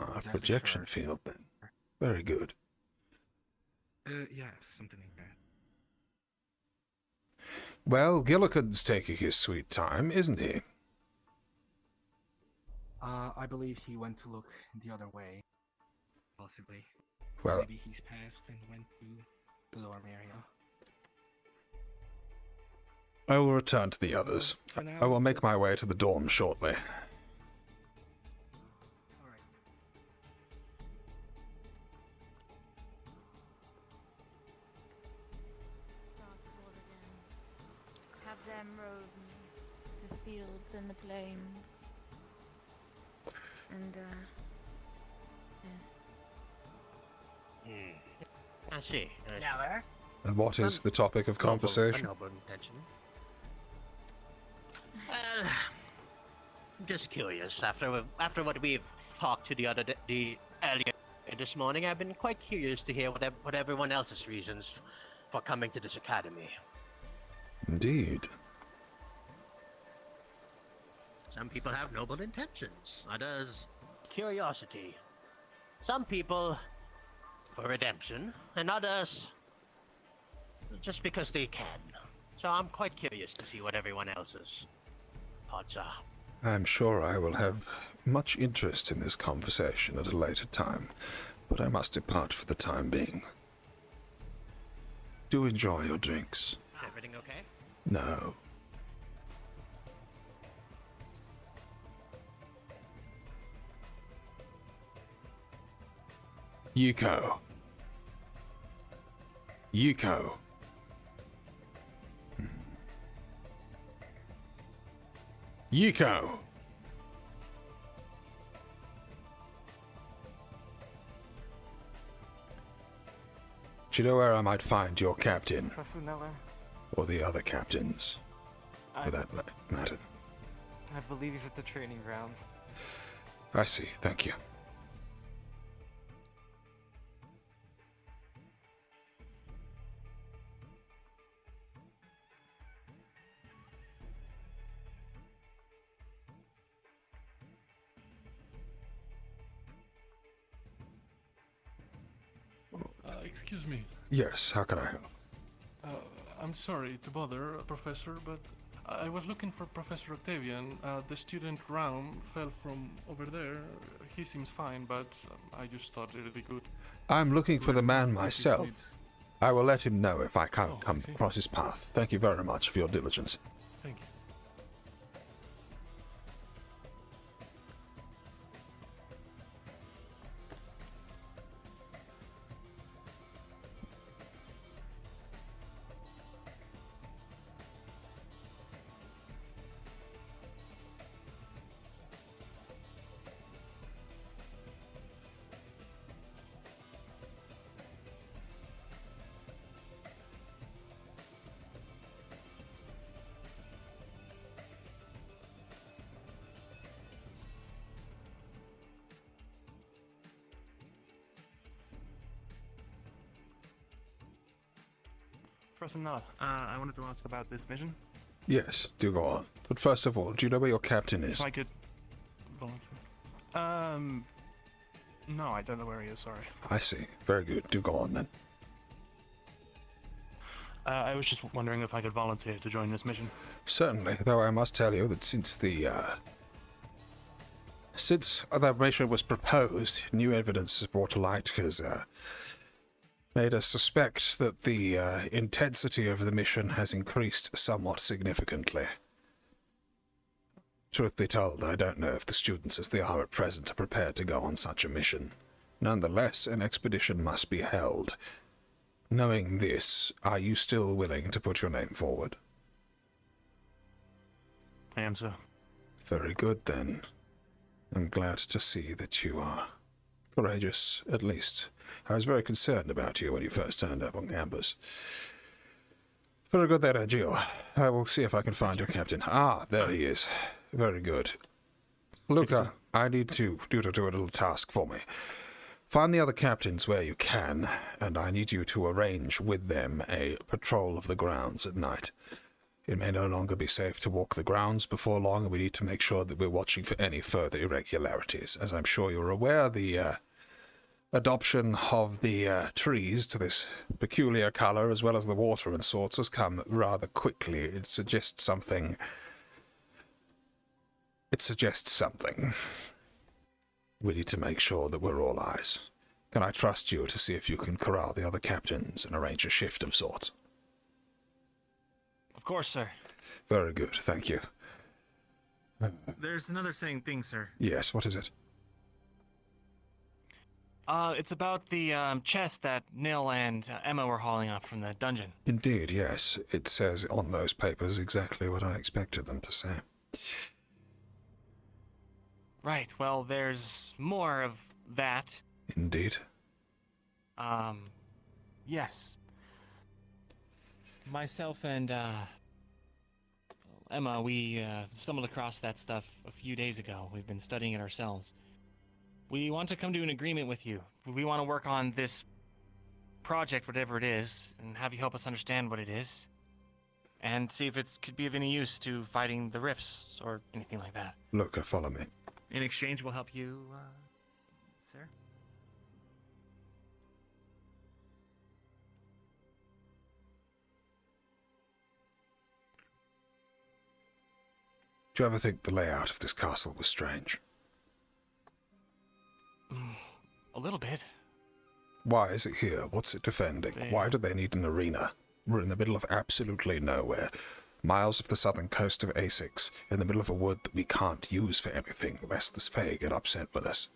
S12: exactly
S1: projection
S12: sure.
S1: field then. Very good.
S12: Yeah, something like that.
S1: Well, Gilligan's taking his sweet time, isn't he?
S12: I believe he went to look the other way. Possibly.
S1: Well,
S12: maybe he's passed and went to the dorm area.
S1: I will return to the others.
S12: For now,
S1: I will make my way to the dorm shortly.
S4: Have them roam the fields and the plains. And, yes.
S11: I see.
S2: Never.
S1: And what is the topic of conversation?
S11: A noble intention. Well, I'm just curious. After what we've talked to the earlier this morning, I've been quite curious to hear what everyone else's reasons for coming to this academy.
S1: Indeed.
S11: Some people have noble intentions, others curiosity. Some people for redemption, and others just because they can. So I'm quite curious to see what everyone else's thoughts are.
S1: I'm sure I will have much interest in this conversation at a later time, but I must depart for the time being. Do enjoy your drinks.
S11: Is everything okay?
S1: No. Yuko. Yuko. Yuko. Do you know where I might find your captain?
S5: Professor Miller,
S1: Or the other captains, for that matter?
S5: I believe he's at the training grounds.
S1: I see, thank you.
S10: Excuse me.
S1: Yes, how can I help?
S10: I'm sorry to bother, Professor, but I was looking for Professor Octavian. The student Raum fell from over there. He seems fine, but I just thought it would be good.
S1: I'm looking for the man myself. I will let him know if I can't come across his path. Thank you very much for your diligence.
S10: Thank you.
S8: Professor Nella, I wanted to ask about this mission.
S1: Yes, do go on. But first of all, do you know where your captain is?
S10: If I could volunteer. No, I don't know where he is, sorry.
S1: I see. Very good. Do go on then.
S10: I was just wondering if I could volunteer to join this mission.
S1: Certainly, though I must tell you that since that mission was proposed, new evidence is brought to light has made us suspect that the intensity of the mission has increased somewhat significantly. Truth be told, I don't know if the students as they are at present are prepared to go on such a mission. Nonetheless, an expedition must be held. Knowing this, are you still willing to put your name forward?
S10: I am, sir.
S1: Very good, then. I'm glad to see that you are courageous, at least. I was very concerned about you when you first turned up on campus. Very good there, Gio. I will see if I can find your captain. Ah, there he is. Very good. Luca, I need you to do a little task for me. Find the other captains where you can, and I need you to arrange with them a patrol of the grounds at night. It may no longer be safe to walk the grounds before long, and we need to make sure that we're watching for any further irregularities. As I'm sure you're aware, the adoption of the trees to this peculiar color, as well as the water and sorts, has come rather quickly. It suggests something. We need to make sure that we're all eyes. Can I trust you to see if you can corral the other captains and arrange a shift of sorts?
S8: Of course, sir.
S1: Very good, thank you.
S8: There's another saying thing, sir.
S1: Yes, what is it?
S8: It's about the chest that Nil and Emma were hauling up from the dungeon.
S1: Indeed, yes. It says on those papers exactly what I expected them to say.
S8: Right, well, there's more of that.
S1: Indeed.
S8: Yes. Myself and, Emma, we stumbled across that stuff a few days ago. We've been studying it ourselves. We want to come to an agreement with you. We want to work on this project, whatever it is, and have you help us understand what it is, and see if it could be of any use to fighting the rifts or anything like that.
S1: Look, follow me.
S8: In exchange, we'll help you, sir?
S1: Do you ever think the layout of this castle was strange?
S8: A little bit.
S1: Why is it here? What's it defending? Why do they need an arena? We're in the middle of absolutely nowhere. Miles off the southern coast of A6, in the middle of a wood that we can't use for anything, lest the Fae get upset with us.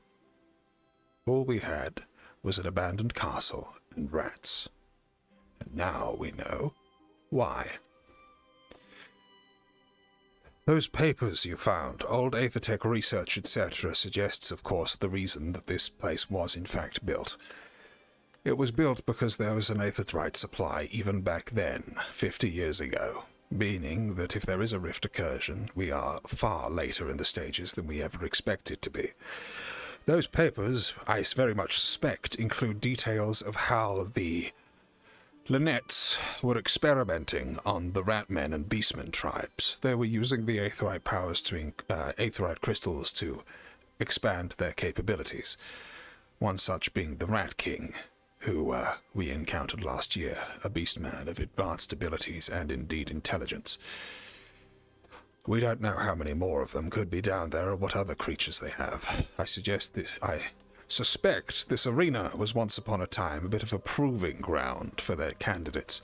S1: All we had was an abandoned castle and rats. And now we know why. Those papers you found, old Aethertech research, etc., suggests, of course, the reason that this place was in fact built. It was built because there was an aetherite supply even back then, 50 years ago, meaning that if there is a rift incursion, we are far later in the stages than we ever expected to be. Those papers, I very much suspect, include details of how the Linettes were experimenting on the Ratmen and Beastmen tribes. They were using the aetherite powers to aetherite crystals to expand their capabilities. One such being the Rat King, who we encountered last year, a beastman of advanced abilities and indeed intelligence. We don't know how many more of them could be down there or what other creatures they have. I suspect this arena was once upon a time a bit of a proving ground for their candidates.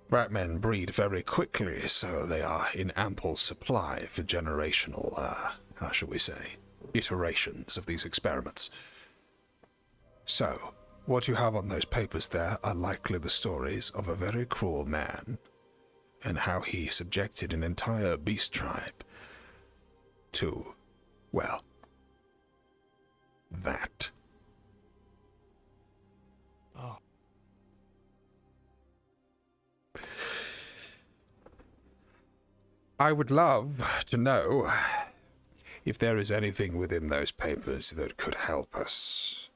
S1: Ratmen breed very quickly, so they are in ample supply for generational, how shall we say, iterations of these experiments. So, what you have on those papers there are likely the stories of a very cruel man, and how he subjected an entire beast tribe to, well, that.
S8: Oh.
S1: I would love to know if there is anything within those papers that could help us.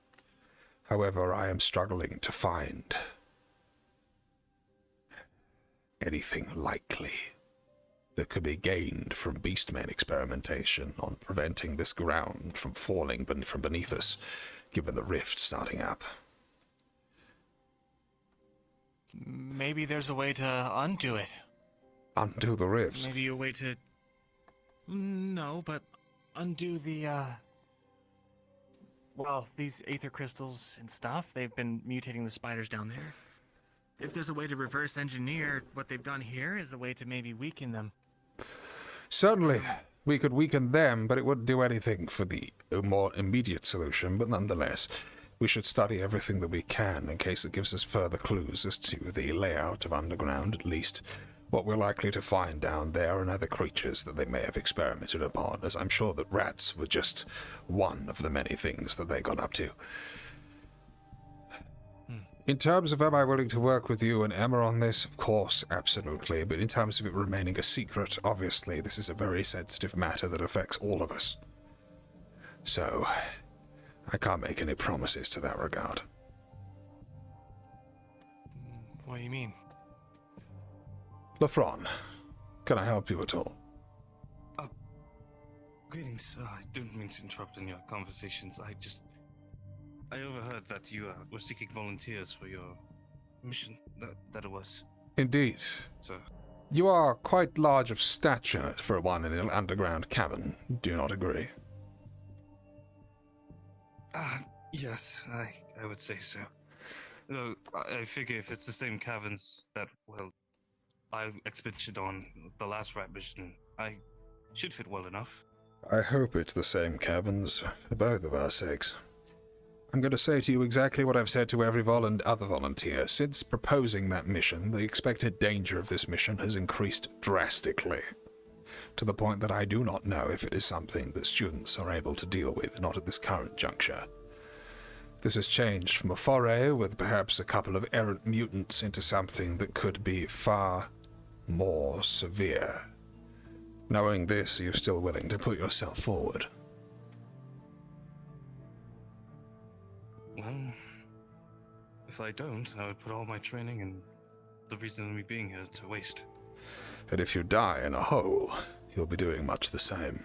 S1: However, I am struggling to find anything likely that could be gained from beastmen experimentation on preventing this ground from falling from beneath us, given the rift starting up.
S8: Maybe there's a way to undo it.
S1: Undo the rifts?
S8: Maybe a way to... No, but undo the, well, these aether crystals and stuff. They've been mutating the spiders down there. If there's a way to reverse engineer what they've done here, is a way to maybe weaken them.
S1: Certainly, we could weaken them, but it wouldn't do anything for the more immediate solution. But nonetheless, we should study everything that we can in case it gives us further clues as to the layout of underground, at least what we're likely to find down there and other creatures that they may have experimented upon, as I'm sure that rats were just one of the many things that they got up to. In terms of am I willing to work with you and Emma on this, of course, absolutely. But in terms of it remaining a secret, obviously, this is a very sensitive matter that affects all of us. So, I can't make any promises to that regard.
S8: What do you mean?
S1: Lafron, can I help you at all?
S9: Greetings. I didn't mean to interrupt in your conversations. I overheard that you were seeking volunteers for your mission. That it was.
S1: Indeed.
S9: So,
S1: you are quite large of stature for one in an underground cavern. Do you not agree?
S9: yes, I would say so. Though, I figure if it's the same caverns that, well, I expeditioned on the last rat mission, I should fit well enough.
S1: I hope it's the same caverns, for both of our sakes. I'm going to say to you exactly what I've said to every other volunteer. Since proposing that mission, the expected danger of this mission has increased drastically, to the point that I do not know if it is something that students are able to deal with, not at this current juncture. This has changed from a foray with perhaps a couple of errant mutants into something that could be far more severe. Knowing this, are you still willing to put yourself forward?
S9: Well, if I don't, I would put all my training and the reason of me being here to waste.
S1: And if you die in a hole, you'll be doing much the same.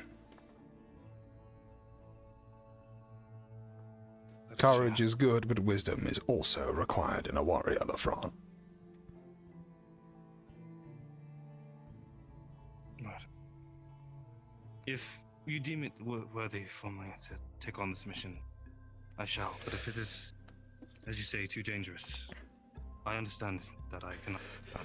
S1: Courage is good, but wisdom is also required in a warrior, Lafron.
S9: Right. If you deem it worthy for me to take on this mission, I shall. But if it is, as you say, too dangerous, I understand that I cannot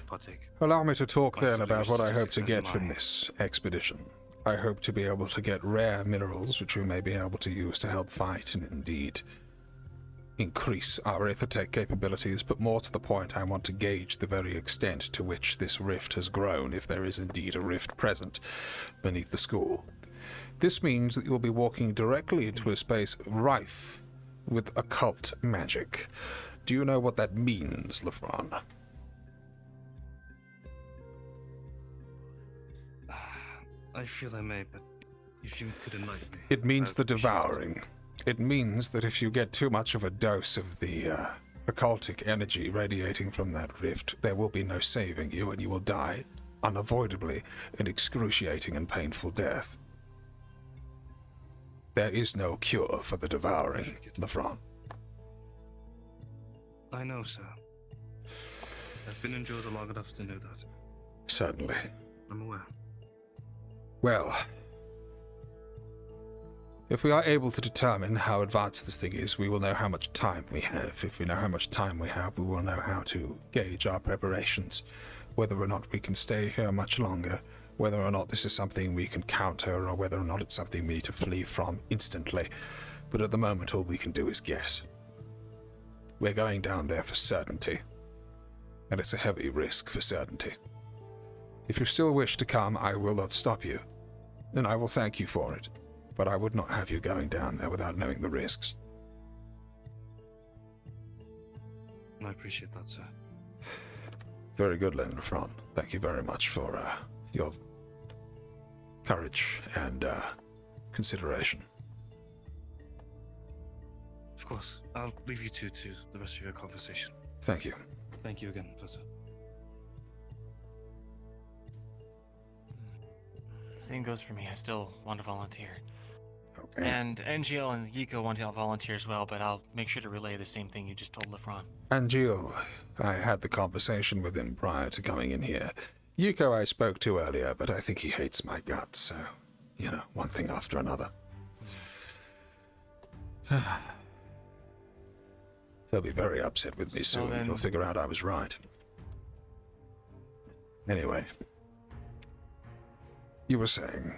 S9: partake.
S1: Allow me to talk then about what I hope to get from this expedition. I hope to be able to get rare minerals which we may be able to use to help fight and indeed increase our aethertech capabilities, but more to the point, I want to gauge the very extent to which this rift has grown, if there is indeed a rift present beneath the school. This means that you'll be walking directly into a space rife with occult magic. Do you know what that means, Lafron?
S9: I feel I may, but if you could enlighten me.
S1: It means the devouring. It means that if you get too much of a dose of the occultic energy radiating from that rift, there will be no saving you, and you will die, unavoidably, an excruciating and painful death. There is no cure for the devouring, Lafron.
S9: I know, sir. I've been in Georgia long enough to know that.
S1: Certainly.
S9: I'm aware.
S1: Well, if we are able to determine how advanced this thing is, we will know how much time we have. If we know how much time we have, we will know how to gauge our preparations, whether or not we can stay here much longer, whether or not this is something we can counter, or whether or not it's something we need to flee from instantly. But at the moment, all we can do is guess. We're going down there for certainty, and it's a heavy risk for certainty. If you still wish to come, I will not stop you, and I will thank you for it, but I would not have you going down there without knowing the risks.
S9: I appreciate that, sir.
S1: Very good, Lenrefron. Thank you very much for your courage and consideration.
S9: Of course. I'll leave you to the rest of your conversation.
S1: Thank you.
S9: Thank you again, Professor.
S8: Same goes for me. I still want to volunteer.
S1: Okay.
S8: And NGL and Yiko want to volunteer as well, but I'll make sure to relay the same thing you just told Lefron.
S1: And Gio, I had the conversation with him prior to coming in here. Yuko I spoke to earlier, but I think he hates my guts, so, you know, one thing after another. He'll be very upset with me soon. He'll figure out I was right. Anyway. You were saying?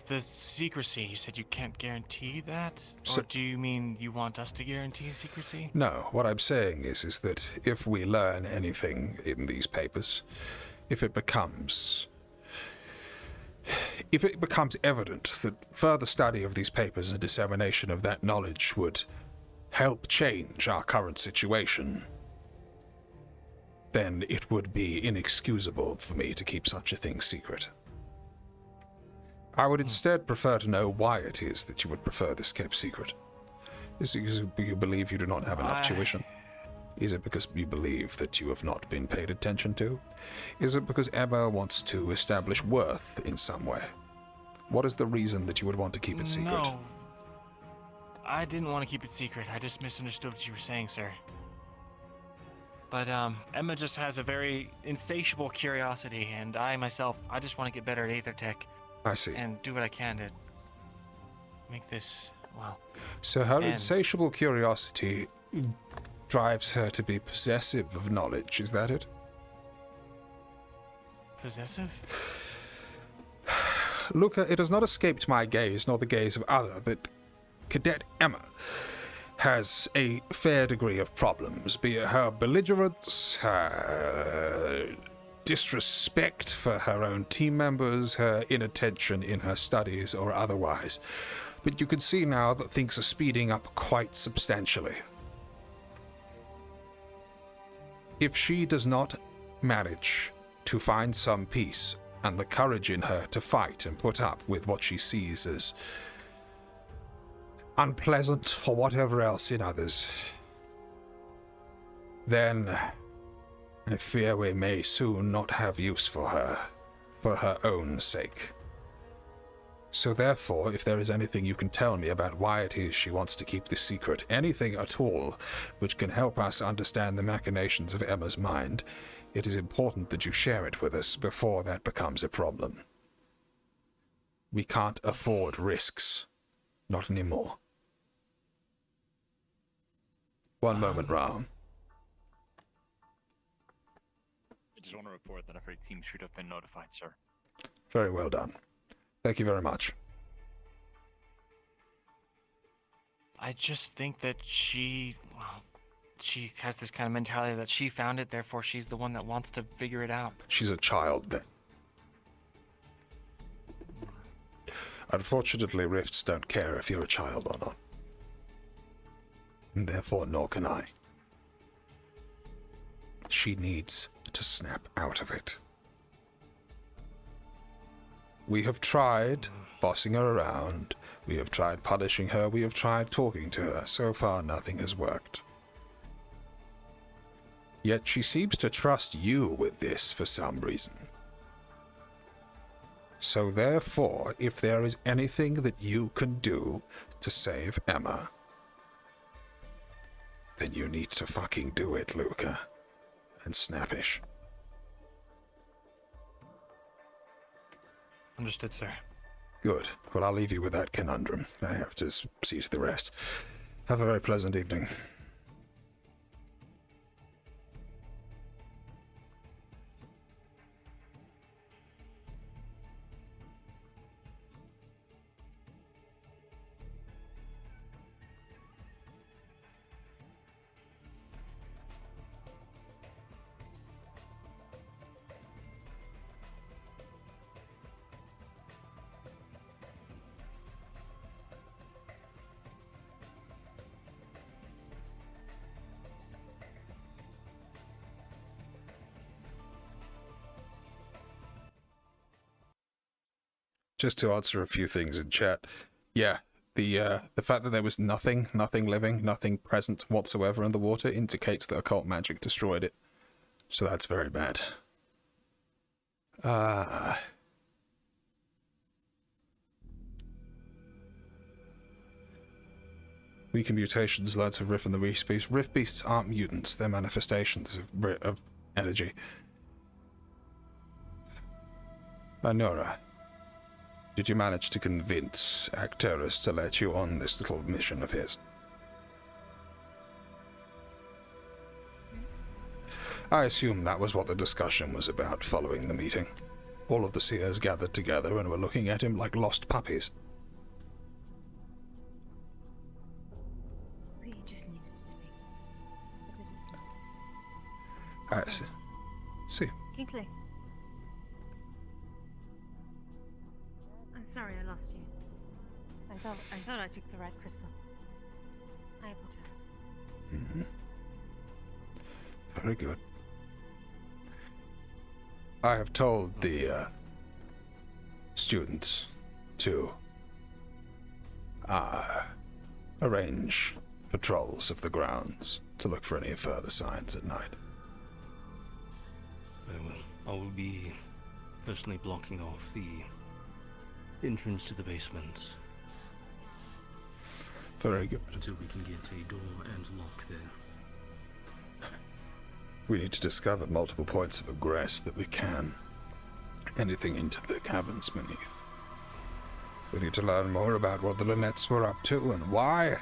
S8: The secrecy, you said you can't guarantee that? Or do you mean you want us to guarantee secrecy?
S1: No, what I'm saying is that if we learn anything in these papers, if it becomes evident that further study of these papers and dissemination of that knowledge would help change our current situation, then it would be inexcusable for me to keep such a thing secret. I would instead prefer to know why it is that you would prefer this kept secret. Is it because you believe you do not have enough tuition? Is it because you believe that you have not been paid attention to? Is it because Emma wants to establish worth in some way? What is the reason that you would want to keep it secret?
S8: No. I didn't want to keep it secret. I just misunderstood what you were saying, sir. But Emma just has a very insatiable curiosity, and I myself, I just want to get better at Aether Tech.
S1: I see.
S8: And do what I can to make this, well.
S1: So her insatiable curiosity drives her to be possessive of knowledge, is that it?
S8: Possessive?
S1: Luca, it has not escaped my gaze, nor the gaze of other, that Cadet Emma has a fair degree of problems, be it her belligerence, her disrespect for her own team members, her inattention in her studies, or otherwise. But you can see now that things are speeding up quite substantially. If she does not manage to find some peace and the courage in her to fight and put up with what she sees as unpleasant or whatever else in others, then I fear we may soon not have use for her own sake. So therefore, if there is anything you can tell me about why it is she wants to keep this secret, anything at all which can help us understand the machinations of Emma's mind, it is important that you share it with us before that becomes a problem. We can't afford risks. Not anymore. One moment, Raum.
S21: I just want to report that every team should have been notified, sir.
S1: Very well done. Thank you very much.
S8: I just think that she has this kind of mentality that she found it, therefore she's the one that wants to figure it out.
S1: She's a child, then. Unfortunately, Rifts don't care if you're a child or not. And therefore, nor can I. She needs to snap out of it. We have tried bossing her around. We have tried punishing her. We have tried talking to her. So far, nothing has worked. Yet she seems to trust you with this for some reason. So therefore, if there is anything that you can do to save Emma, then you need to fucking do it, Luca. And snappish.
S3: Understood, sir.
S1: Good. Well, I'll leave you with that conundrum. I have to see to the rest. Have a very pleasant evening. Just to answer a few things in chat. Yeah, the fact that there was nothing living, nothing present whatsoever in the water indicates that occult magic destroyed it. So that's very bad. Weaker mutations learn to riff in the Rift Beast. Rift Beasts aren't mutants, they're manifestations of energy. Nora, did you manage to convince Acterus to let you on this little mission of his? I assume that was what the discussion was about following the meeting. All of the seers gathered together and were looking at him like lost puppies.
S18: We just needed to speak. But it is possible.
S1: I see.
S4: Kinkley. I'm sorry I lost you. I thought I took the red crystal. I apologize.
S1: Mm-hmm. Very good. I have told the students to arrange patrols of the grounds to look for any further signs at night.
S3: Very well. I will be personally blocking off the entrance to the basement.
S1: Very good.
S3: Until we can get a door and lock there.
S1: We need to discover multiple points of egress that we can. Anything into the caverns beneath. We need to learn more about what the Linnets were up to and why.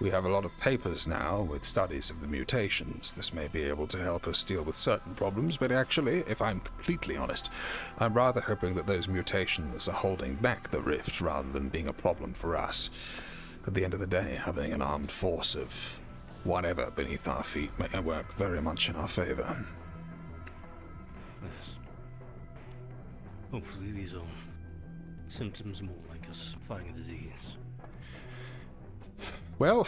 S1: We have a lot of papers now with studies of the mutations. This may be able to help us deal with certain problems, but actually, if I'm completely honest, I'm rather hoping that those mutations are holding back the rift rather than being a problem for us. At the end of the day, having an armed force of whatever beneath our feet may work very much in our favor.
S3: Yes. Hopefully these are symptoms more like us fighting a disease.
S1: Well,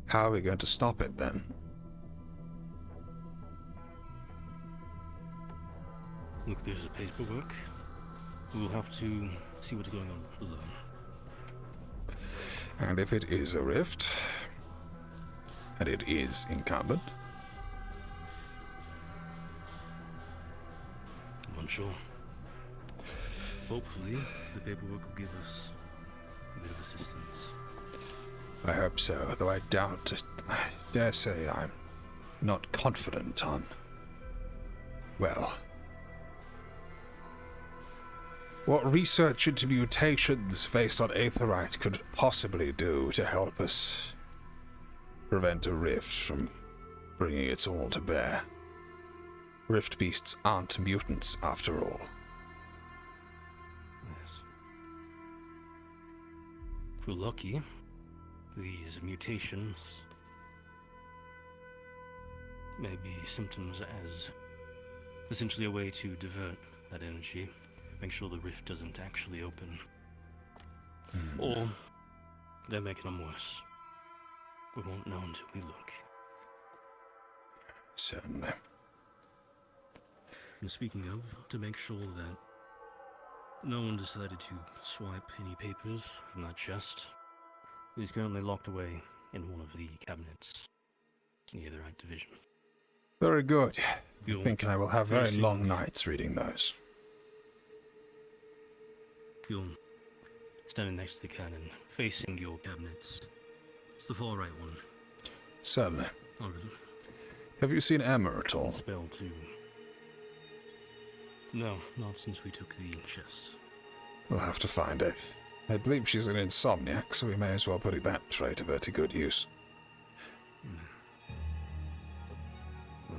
S1: how are we going to stop it then?
S3: Look, there's a paperwork. We'll have to see what's going on below.
S1: And if it is a rift, and it is incumbent,
S3: I'm unsure. Hopefully, the paperwork will give us a bit of assistance.
S1: I hope so, though I doubt it. I dare say I'm not confident on, well, what research into mutations based on aetherite could possibly do to help us prevent a rift from bringing its all to bear. Rift beasts aren't mutants, after all.
S3: Yes. If we're lucky, these mutations may be symptoms as essentially a way to divert that energy. Make sure the rift doesn't actually open. Or they're making them worse. We won't know until we look.
S1: Certainly.
S3: And speaking of, to make sure that no one decided to swipe any papers from that chest, it is currently locked away in one of the cabinets in the Aetherite division.
S1: Very good. I think I will have very long nights reading those.
S3: You'll standing next to the cannon, facing your cabinets. It's the far right one.
S1: Certainly.
S3: Oh, really?
S1: Have you seen Emma at all?
S3: Spell too. No, not since we took the chest.
S1: We'll have to find her. I believe she's an insomniac, so we may as well put that trait of her to good use.
S3: Well,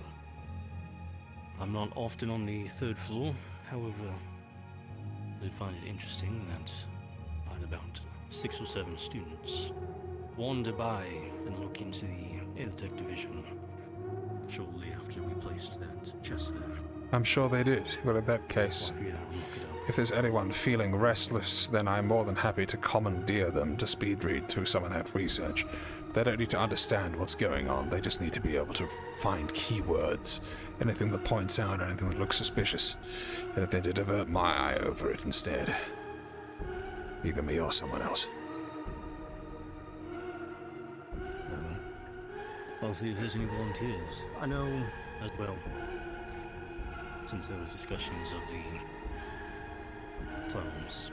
S3: I'm not often on the third floor. However, I did find it interesting that I had about 6 or 7 students wander by and look into the Aethertech division shortly after we placed that chest there.
S1: I'm sure they did. Well, in that case,
S3: Yeah, I'll look it up.
S1: if there's anyone feeling restless, then I'm more than happy to commandeer them to speed read through some of that research. They don't need to understand what's going on, they just need to be able to find keywords, anything that points out anything that looks suspicious, and if they to divert my eye over it instead. Either me or someone else.
S3: I'll see if there's any volunteers. I know as well, since there was discussions of the clones,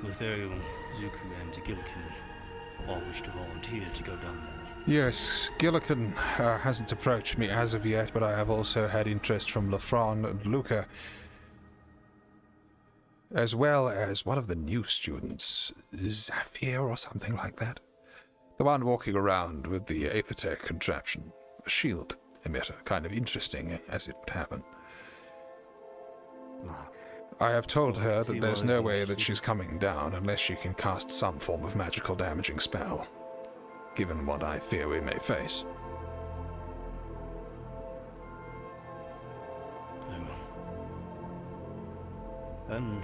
S3: Lothario, Zuku, and Gillikin all wish to volunteer to go down there.
S1: Yes, Gillikin hasn't approached me as of yet, but I have also had interest from Lafron and Luca, as well as one of the new students, Zafir or something like that. The one walking around with the Aethertech contraption, a shield emitter, kind of interesting as it would happen. I have told her that there's no way that she's coming down unless she can cast some form of magical damaging spell, given what I fear we may face.
S3: And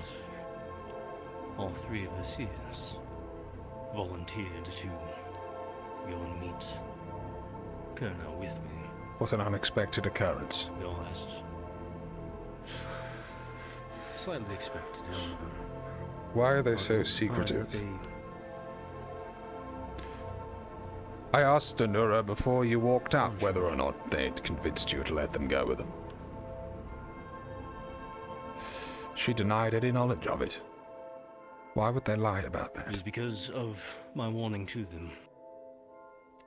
S3: all 3 of the seers volunteered to go and meet Kerner with me.
S1: What an unexpected occurrence.
S3: They all asked. Slightly expected, however.
S1: Why are they so secretive? I asked Danura before you walked out whether or not they'd convinced you to let them go with them. She denied any knowledge of it. Why would they lie about that?
S3: It was because of my warning to them.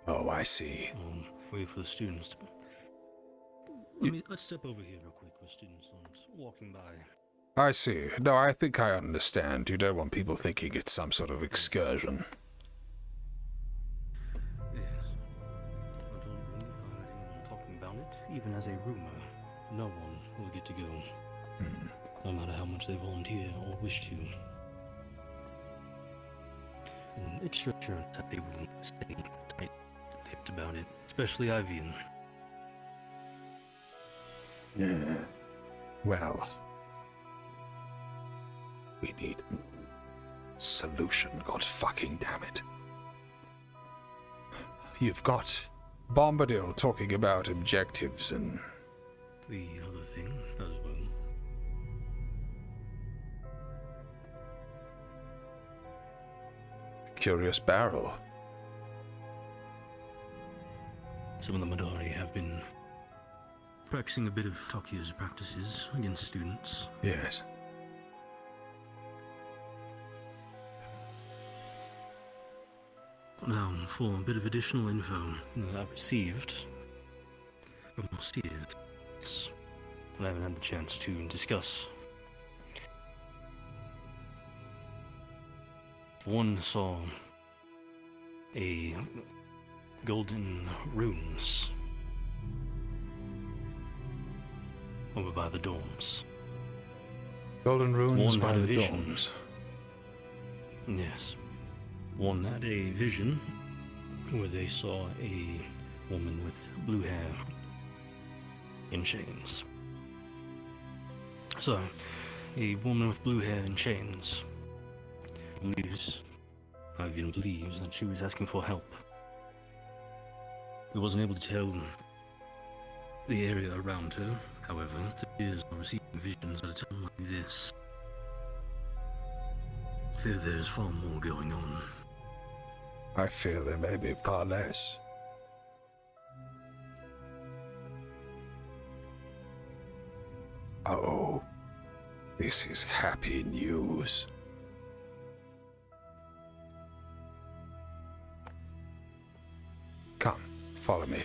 S1: Oh, I see.
S3: Wait for the students to... Let's step over here real quick with students walking by.
S1: I see. No, I think I understand. You don't want people thinking it's some sort of excursion.
S3: Yes. I don't think if I heard anyone talking about it, even as a rumor, no one will get to go. No matter how much they volunteer or wish to. And it's sure that they will stay tight-lipped about it, especially Ivian.
S1: Yeah. Well, we need a solution, god fucking damn it. You've got Bombadil talking about objectives and...
S3: The other thing as well.
S1: Curious barrel.
S3: Some of the Madari have been practicing a bit of Takia's practices against students.
S1: Yes.
S3: Now, for a bit of additional info that I've received from Seers, but I haven't had the chance to discuss. One saw a golden runes over by the dorms.
S1: Golden runes
S3: One
S1: by
S3: had a
S1: the
S3: vision.
S1: dorms.
S3: Yes. One had a vision where they saw a woman with blue hair in chains. So, a woman with blue hair in chains believes that she was asking for help. He wasn't able to tell the area around her. However, the ears are receiving visions at a time like this. I fear there's far more going on.
S1: I fear there may be far less. Oh, this is happy news. follow me.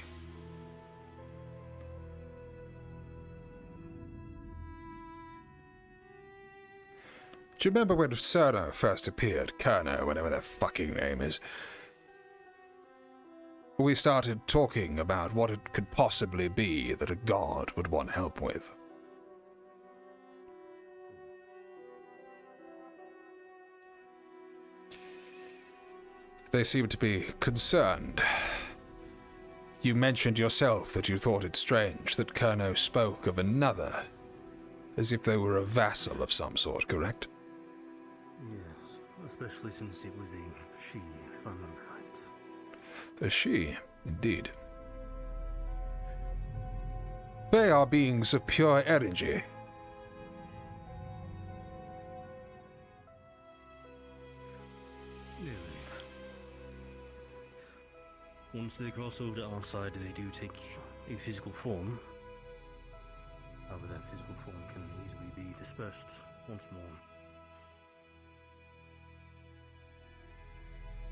S1: Do you remember when Cerno first appeared? Kerno, whatever their fucking name is. We started talking about what it could possibly be that a god would want help with. They seemed to be concerned. You mentioned yourself that you thought it strange that Kerno spoke of another, as if they were a vassal of some sort, correct?
S3: Yes, especially since it was a she, if I remember right.
S1: A she, indeed. They are beings of pure energy.
S3: Nearly. Once they cross over to our side, they do take a physical form. However, that physical form can easily be dispersed once more.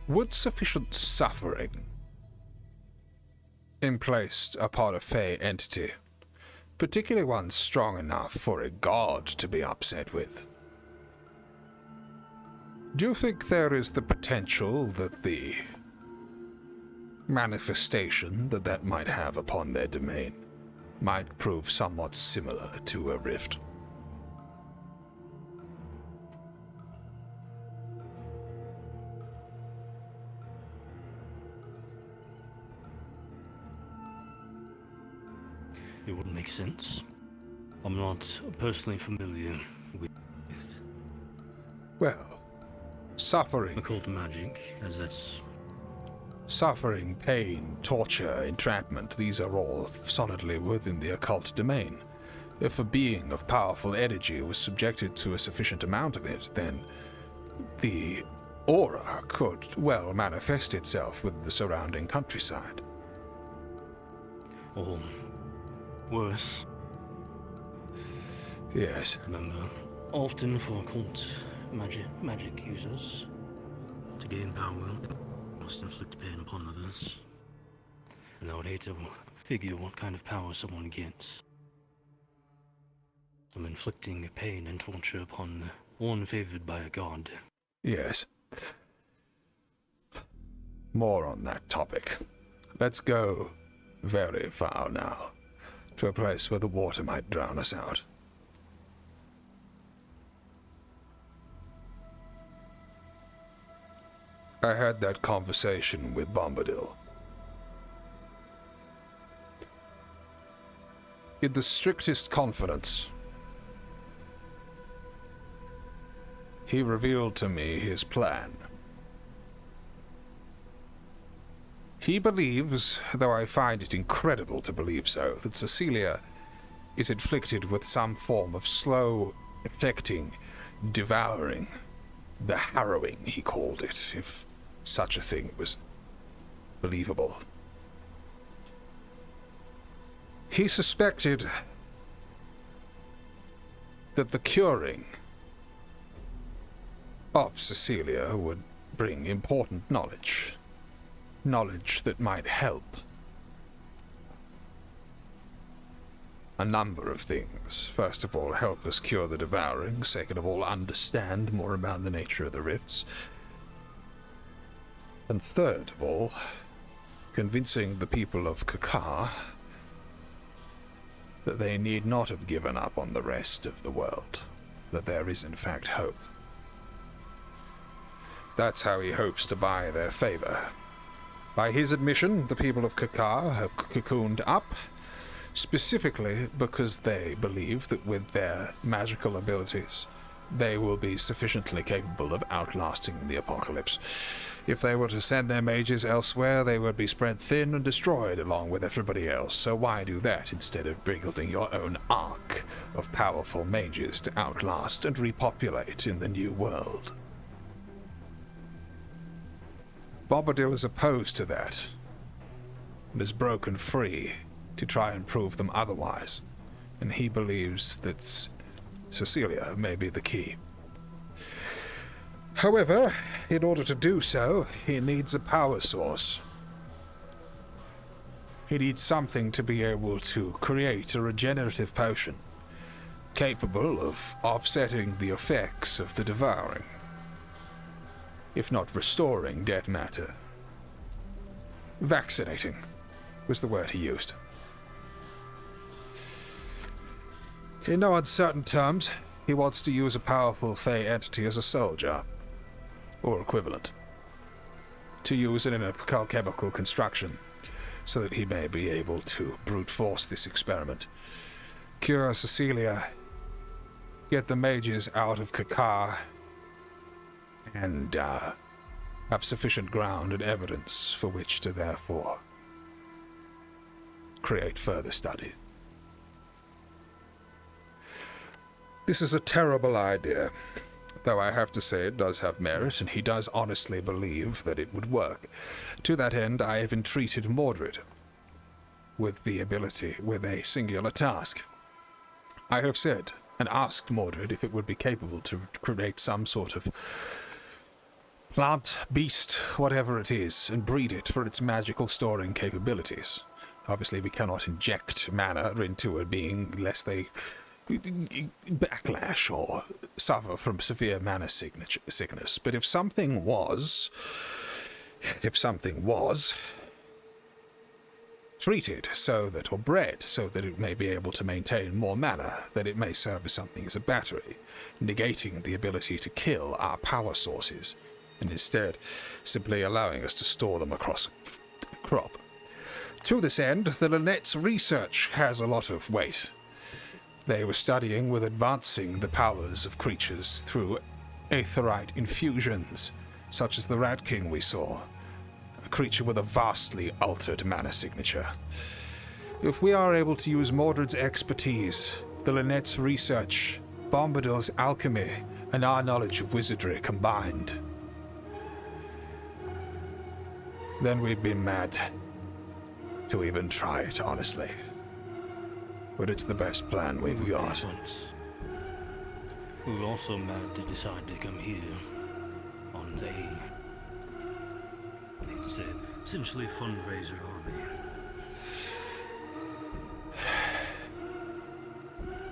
S1: Would sufficient suffering emplaced upon a Fey entity, particularly one strong enough for a god to be upset with? Do you think there is the potential that the manifestation that might have upon their domain might prove somewhat similar to a rift?
S3: It wouldn't make sense. I'm not personally familiar with,
S1: well, suffering.
S3: Occult magic, as that's...
S1: Suffering, pain, torture, entrapment, these are all solidly within the occult domain. If a being of powerful energy was subjected to a sufficient amount of it, then the aura could well manifest itself within the surrounding countryside.
S3: Or worse.
S1: Yes.
S3: Remember, often for occult magic users, to gain power, must inflict pain upon others. And I would hate to figure what kind of power someone gets from inflicting pain and torture upon one favored by a god.
S1: Yes. More on that topic. Let's go very far now, to a place where the water might drown us out. I had that conversation with Bombadil. In the strictest confidence, he revealed to me his plan. He believes, though I find it incredible to believe so, that Cecilia is inflicted with some form of slow, affecting, devouring, the harrowing, he called it, if such a thing was believable. He suspected that the curing of Cecilia would bring important knowledge. Knowledge that might help. A number of things. First of all, help us cure the devouring. Second of all, understand more about the nature of the rifts. And third of all, convincing the people of Kakar that they need not have given up on the rest of the world, that there is in fact hope. That's how he hopes to buy their favor. By his admission, the people of Kakar have cocooned up, specifically because they believe that with their magical abilities, they will be sufficiently capable of outlasting the apocalypse. If they were to send their mages elsewhere, they would be spread thin and destroyed along with everybody else, so why do that instead of building your own ark of powerful mages to outlast and repopulate in the new world? Bombadil is opposed to that, and is broken free to try and prove them otherwise, and he believes that Cecilia may be the key. However, in order to do so, he needs a power source. he needs something to be able to create a regenerative potion capable of offsetting the effects of the devouring, if not restoring dead matter. Vaccinating was the word he used. In no uncertain terms, he wants to use a powerful Fey entity as a soul jar, or equivalent, to use it in a alchemical construction, so that he may be able to brute force this experiment. Cure Cecilia, get the mages out of Kakar, and have sufficient ground and evidence for which to therefore create further study. This is a terrible idea, though I have to say it does have merit, and he does honestly believe that it would work. To that end, I have entreated Mordred with a singular task. I have said and asked Mordred if it would be capable to create some sort of plant, beast, whatever it is, and breed it for its magical storing capabilities. Obviously, we cannot inject mana into a being lest they backlash or suffer from severe mana sickness. But if something was treated so that, or bred so that it may be able to maintain more mana, that it may serve as something as a battery, negating the ability to kill our power sources, and instead simply allowing us to store them across a crop. To this end, the Lynette's research has a lot of weight. They were studying with advancing the powers of creatures through aetherite infusions, such as the Rat King we saw, a creature with a vastly altered mana signature. If we are able to use Mordred's expertise, the Lynette's research, Bombadil's alchemy, and our knowledge of wizardry combined, then we'd be mad to even try it, honestly. But it's the best plan we've got.
S3: We were also mad to decide to come here on a, I hate to say it, essentially fundraiser army.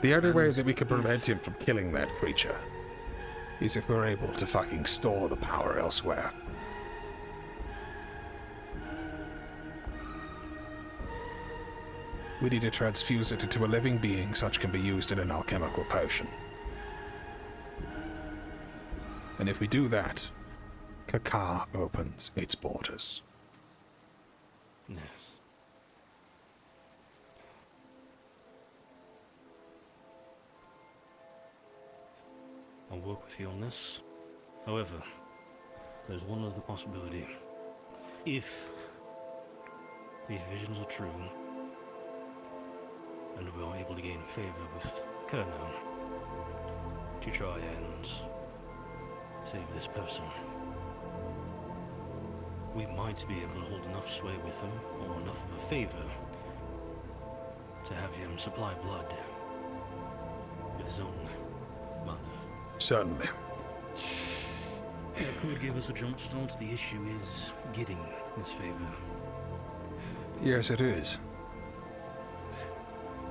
S1: The only way that we could prevent him from killing that creature is if we're able to fucking store the power elsewhere. We need to transfuse it into a living being such can be used in an alchemical potion. And if we do that, Kakar opens its borders.
S3: Yes. I'll work with you on this. However, there's one other possibility. If these visions are true, and we are able to gain favor with Kerno to try and save this person, we might be able to hold enough sway with him, or enough of a favor, to have him supply blood with his own mana.
S1: Certainly.
S3: That could give us a jump start. The issue is getting this favor.
S1: Yes, it is.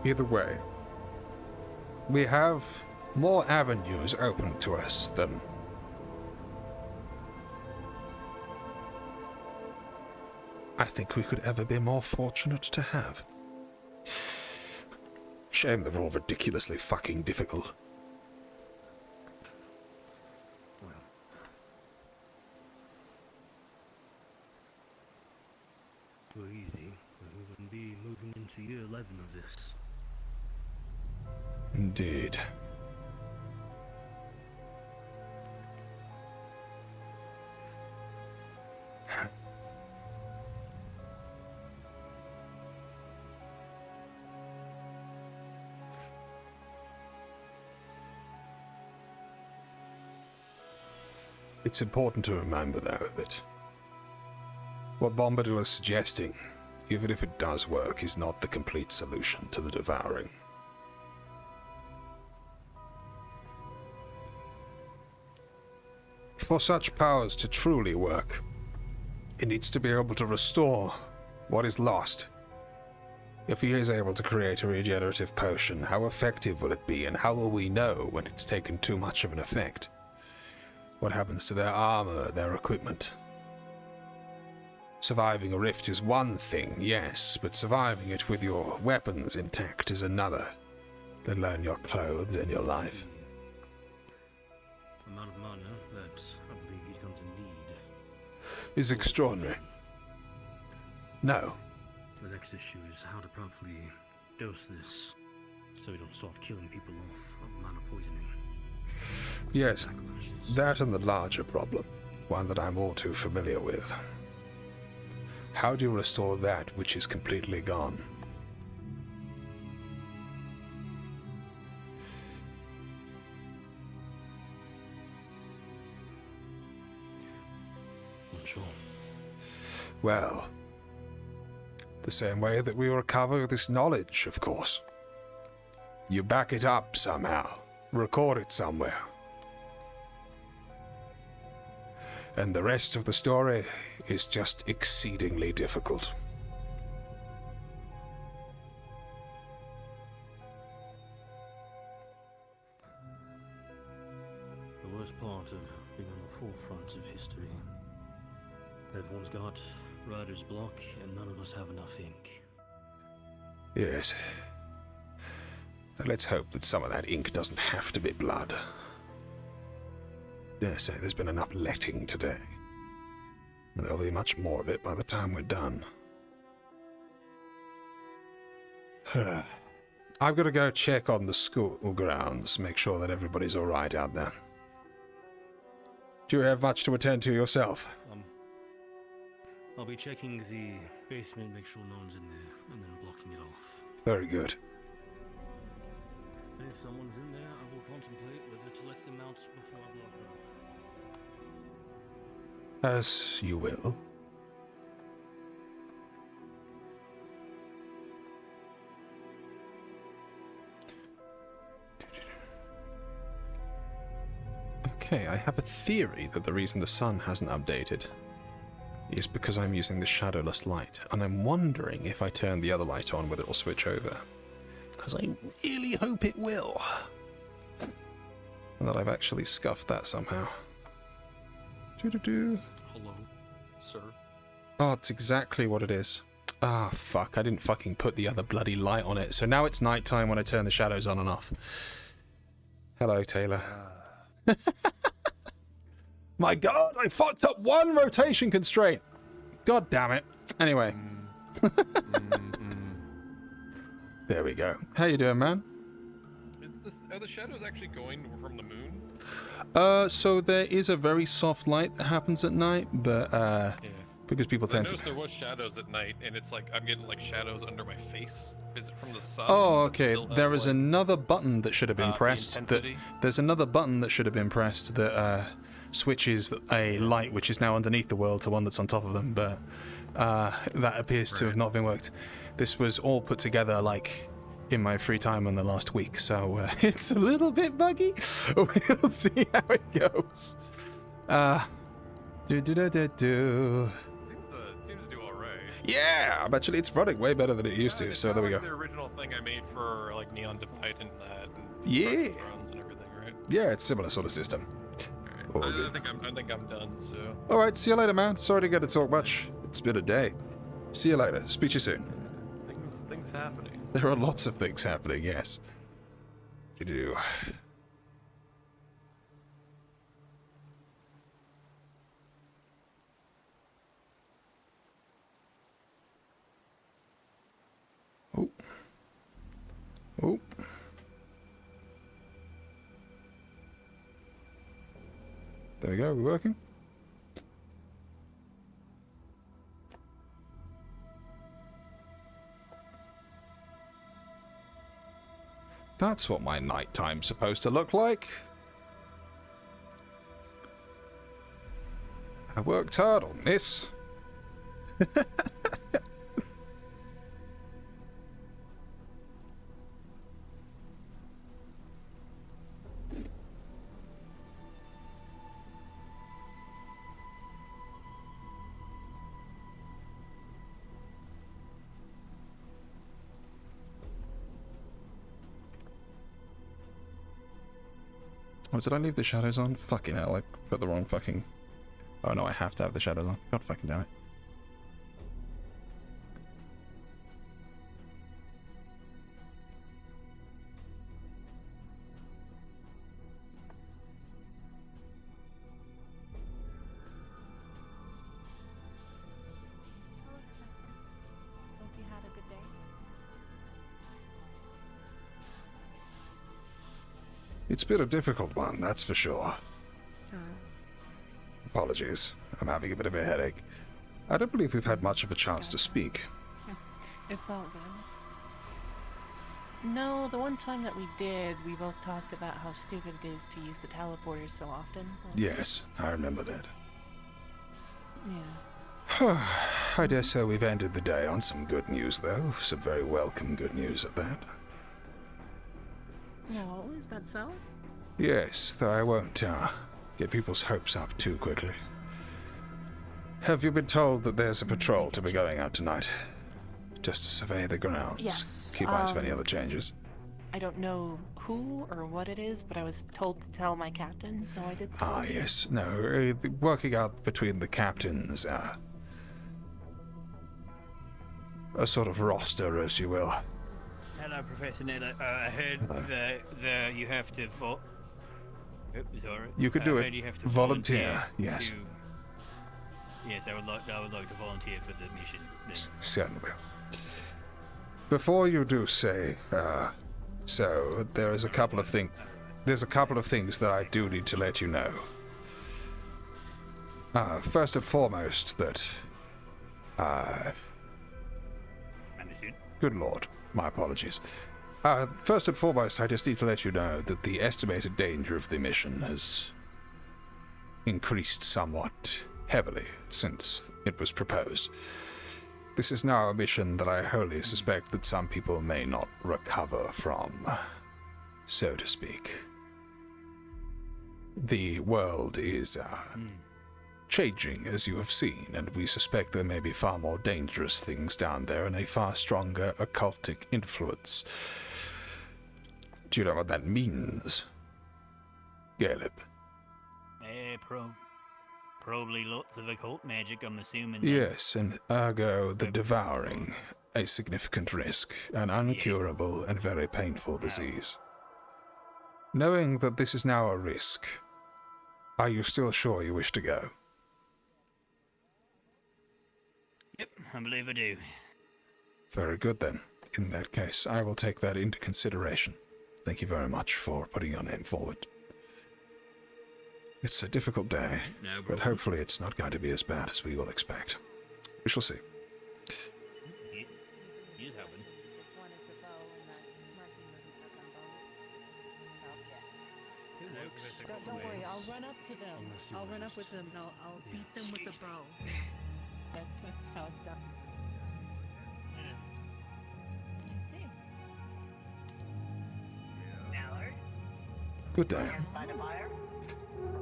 S1: Either way, we have more avenues open to us than I think we could ever be more fortunate to have. Shame they're all ridiculously fucking difficult.
S3: Well, easy. We wouldn't be moving into year 11 of this.
S1: Indeed. It's important to remember, though, that what Bombadil is suggesting, even if it does work, is not the complete solution to the devouring. For such powers to truly work, it needs to be able to restore what is lost If he is able to create a regenerative potion, how effective will it be, and how will we know when it's taken too much of an effect? What happens to their armor, their equipment? Surviving a rift is one thing, yes, but surviving it with your weapons intact is another. Let alone your clothes and your life.
S3: The amount of mana that I believe he's going to need
S1: Is extraordinary. No.
S3: The next issue is how to properly dose this, so we don't start killing people off of mana poisoning.
S1: Yes, that and the larger problem, one that I'm all too familiar with. How do you restore that which is completely gone?
S3: Not sure.
S1: Well, the same way that we recover this knowledge, of course. You back it up somehow, record it somewhere. And the rest of the story is just exceedingly difficult.
S3: The worst part of being on the forefront of history. Everyone's got writer's block, and none of us have enough ink.
S1: Yes. Now let's hope that some of that ink doesn't have to be blood. Dare say there's been enough letting today. And there'll be much more of it by the time we're done. I've got to go check on the school grounds, make sure that everybody's alright out there. Do you have much to attend to yourself?
S3: I'll be checking the basement, make sure no one's in there, and then blocking it off.
S1: Very good.
S3: And if someone's in there, I will contemplate whether to let them out before I block them off.
S1: As you will. Okay, I have a theory that the reason the sun hasn't updated is because I'm using the shadowless light, and I'm wondering if I turn the other light on whether it will switch over. Because I really hope it will. And that I've actually scuffed that somehow. Hello,
S7: sir.
S1: Oh, it's exactly what it is. Ah, fuck, I didn't fucking put the other bloody light on it, so now it's nighttime when I turn the shadows on and off. Hello, Taylor. My god, I fucked up one rotation constraint! God damn it. Anyway. There we go. How you doing, man?
S7: Are the shadows actually going from the moon?
S1: So there is a very soft light that happens at night, but, because people
S7: I
S1: tend
S7: noticed
S1: to...
S7: there was shadows at night, and it's like, I'm getting like shadows under my face. Is it from the sun?
S1: Oh,
S7: but
S1: okay.
S7: still has,
S1: There is
S7: like,
S1: another button that should have been
S7: the
S1: pressed.
S7: intensity?
S1: There's another button that should have been pressed that switches a light which is now underneath the world to one that's on top of them, but that appears to have not been worked. This was all put together like in my free time in the last week, so it's a little bit buggy. We'll see how it goes.
S7: Seems to do alright.
S1: Yeah, actually it's running way better than it used to, so there we go.
S7: The original thing I made for like Neon Divide and that. And
S1: Yeah.
S7: Thrones and everything, right?
S1: Yeah, it's a similar sort of system. All
S7: I
S1: good.
S7: think I'm done. So.
S1: All right, see you later, man. Sorry to get to talk much. It's been a day. See you later. Speak to you soon.
S7: Things happening.
S1: There are lots of things happening, yes. You do. Oh. Oh. There we go, we're working. That's what my nighttime's supposed to look like. I worked hard on this. Oh, did I leave the shadows on? Fucking hell, I put the wrong fucking... Oh no, I have to have the shadows on. God fucking damn it.
S19: Hope you had a good day.
S1: It's been a difficult one, that's for sure. Apologies, I'm having a bit of a headache. I don't believe we've had much of a chance to speak.
S14: It's all good. No, the one time that we did, we both talked about how stupid it is to use the teleporters so often.
S1: Yes, I remember that.
S14: Yeah.
S1: I dare say we've ended the day on some good news, though. Some very welcome good news at that.
S19: Oh, is that so?
S1: Yes, though I won't get people's hopes up too quickly. Have you been told that there's a patrol to be going out tonight? Just to survey the grounds.
S14: Yes.
S1: Keep eyes for any other changes.
S14: I don't know who or what it is, but I was told to tell my captain, so I did so.
S1: Ah, yes. No, working out between the captains, a sort of roster, as you will.
S3: Hello, Professor Ned. I heard that you have to vote. Oh, sorry.
S1: You could do it.
S3: You have to
S1: volunteer, yes.
S3: Yes, I would like to volunteer for the mission.
S1: Certainly. Before you do say, so there's a couple of things that I do need to let you know. First and foremost, that good lord, my apologies. First and foremost, I just need to let you know that the estimated danger of the mission has increased somewhat heavily since it was proposed. This is now a mission that I wholly suspect that some people may not recover from, so to speak. The world is changing, as you have seen, and we suspect there may be far more dangerous things down there and a far stronger occultic influence. Do you know what that means, Caleb?
S3: Probably lots of occult magic, I'm assuming.
S1: Yes, and ergo the devouring, a significant risk, an uncurable and very painful disease. Knowing that this is now a risk, are you still sure you wish to go?
S3: Yep, I believe I do.
S1: Very good then. In that case, I will take that into consideration. Thank you very much for putting your name forward. It's a difficult day, but hopefully it's not going to be as bad as we all expect. We shall see.
S3: He's helping.
S13: Don't worry, I'll run up to them. I'll run up with them and I'll beat them with the bow. That's how it's done.
S4: I see.
S1: Good day.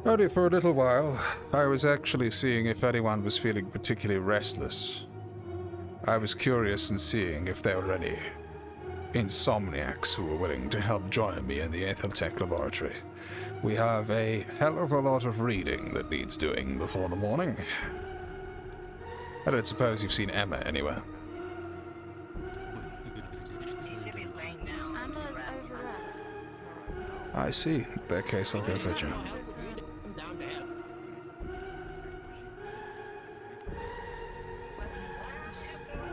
S1: Only for a little while. I was actually seeing if anyone was feeling particularly restless. I was curious in seeing if there were any insomniacs who were willing to help join me in the Aetheltech laboratory. We have a hell of a lot of reading that needs doing before the morning. I don't suppose you've seen Emma anywhere.
S4: Emma's over there.
S1: I see. In that case, I'll go fetch her.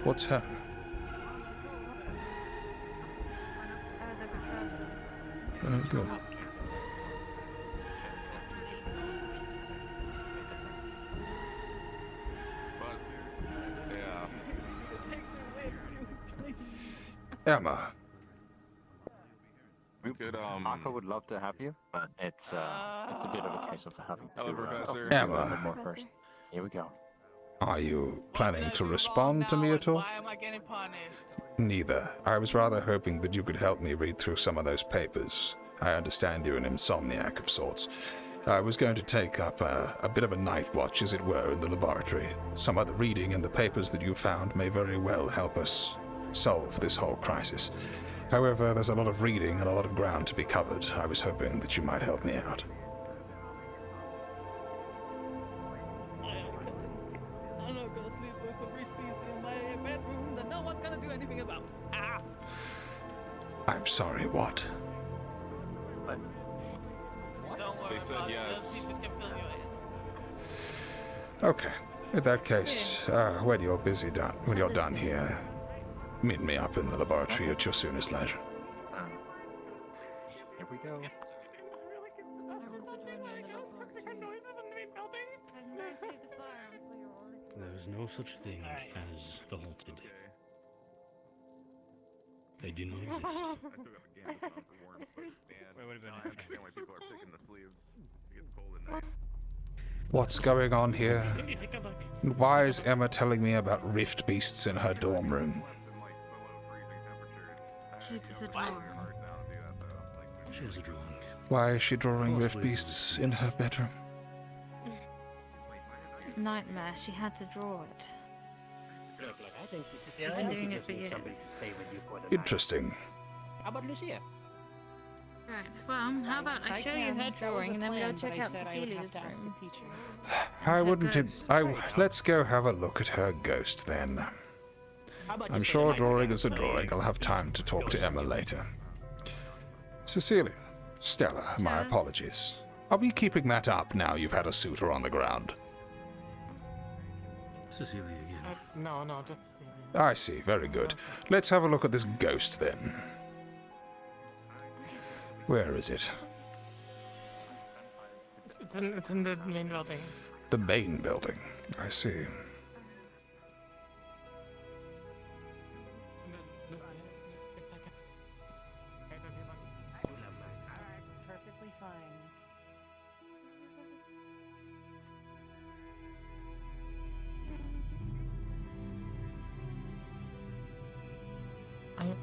S1: What's happened? Very good. Emma.
S17: We could,
S21: Aqua would love to have you, but it's a bit of a case of having to.
S17: Hello, Professor.
S1: Emma.
S21: More first. Here we go.
S1: Are you planning to respond to me at all?
S13: Why am I getting punished?
S1: Neither. I was rather hoping that you could help me read through some of those papers. I understand you're an insomniac of sorts. I was going to take up a bit of a night watch, as it were, in the laboratory. Some of the reading in the papers that you found may very well help us solve this whole crisis. However, there's a lot of reading and a lot of ground to be covered. I was hoping that you might help me out.
S13: I'm not gonna sleep with a Reese Beast in my bedroom that no one's gonna do anything about. Ah!
S1: I'm sorry, what?
S13: Don't worry
S17: They said
S13: about
S17: yes.
S13: it. Those can fill your head.
S1: Okay. In that case, when you're done here, meet me up in the laboratory at your soonest leisure.
S21: Here we go.
S3: There is no such thing as the halted. They do not exist.
S17: I still got a game on for worms, but man,
S9: Wait, what have you been
S17: I understand why people are picking the sleeves. It gets cold at night.
S1: What's going on here? And why is Emma telling me about rift beasts in her dorm room?
S4: It's a drawing.
S3: She has a drawing.
S1: Why is she drawing rift beasts in her bedroom?
S4: Nightmare. She had to draw it.
S11: Look, I think
S4: She's been doing it for years.
S11: somebody to stay with you for the night.
S1: Interesting.
S11: How about Lucia?
S4: Right. Well, how about I show you her drawing and then we go check out Cecilia's room.
S1: I wouldn't. Let's go have a look at her ghost then. I'm sure drawing is a drawing. I'll have time to talk to Emma later. Cecilia, Stella, my apologies. Are we keeping that up now you've had a suitor on the ground?
S3: Cecilia again.
S5: No, just Cecilia.
S1: I see, very good. Let's have a look at this ghost then. Where is it?
S5: It's in the main building.
S1: The main building. I see.
S14: Perfectly fine.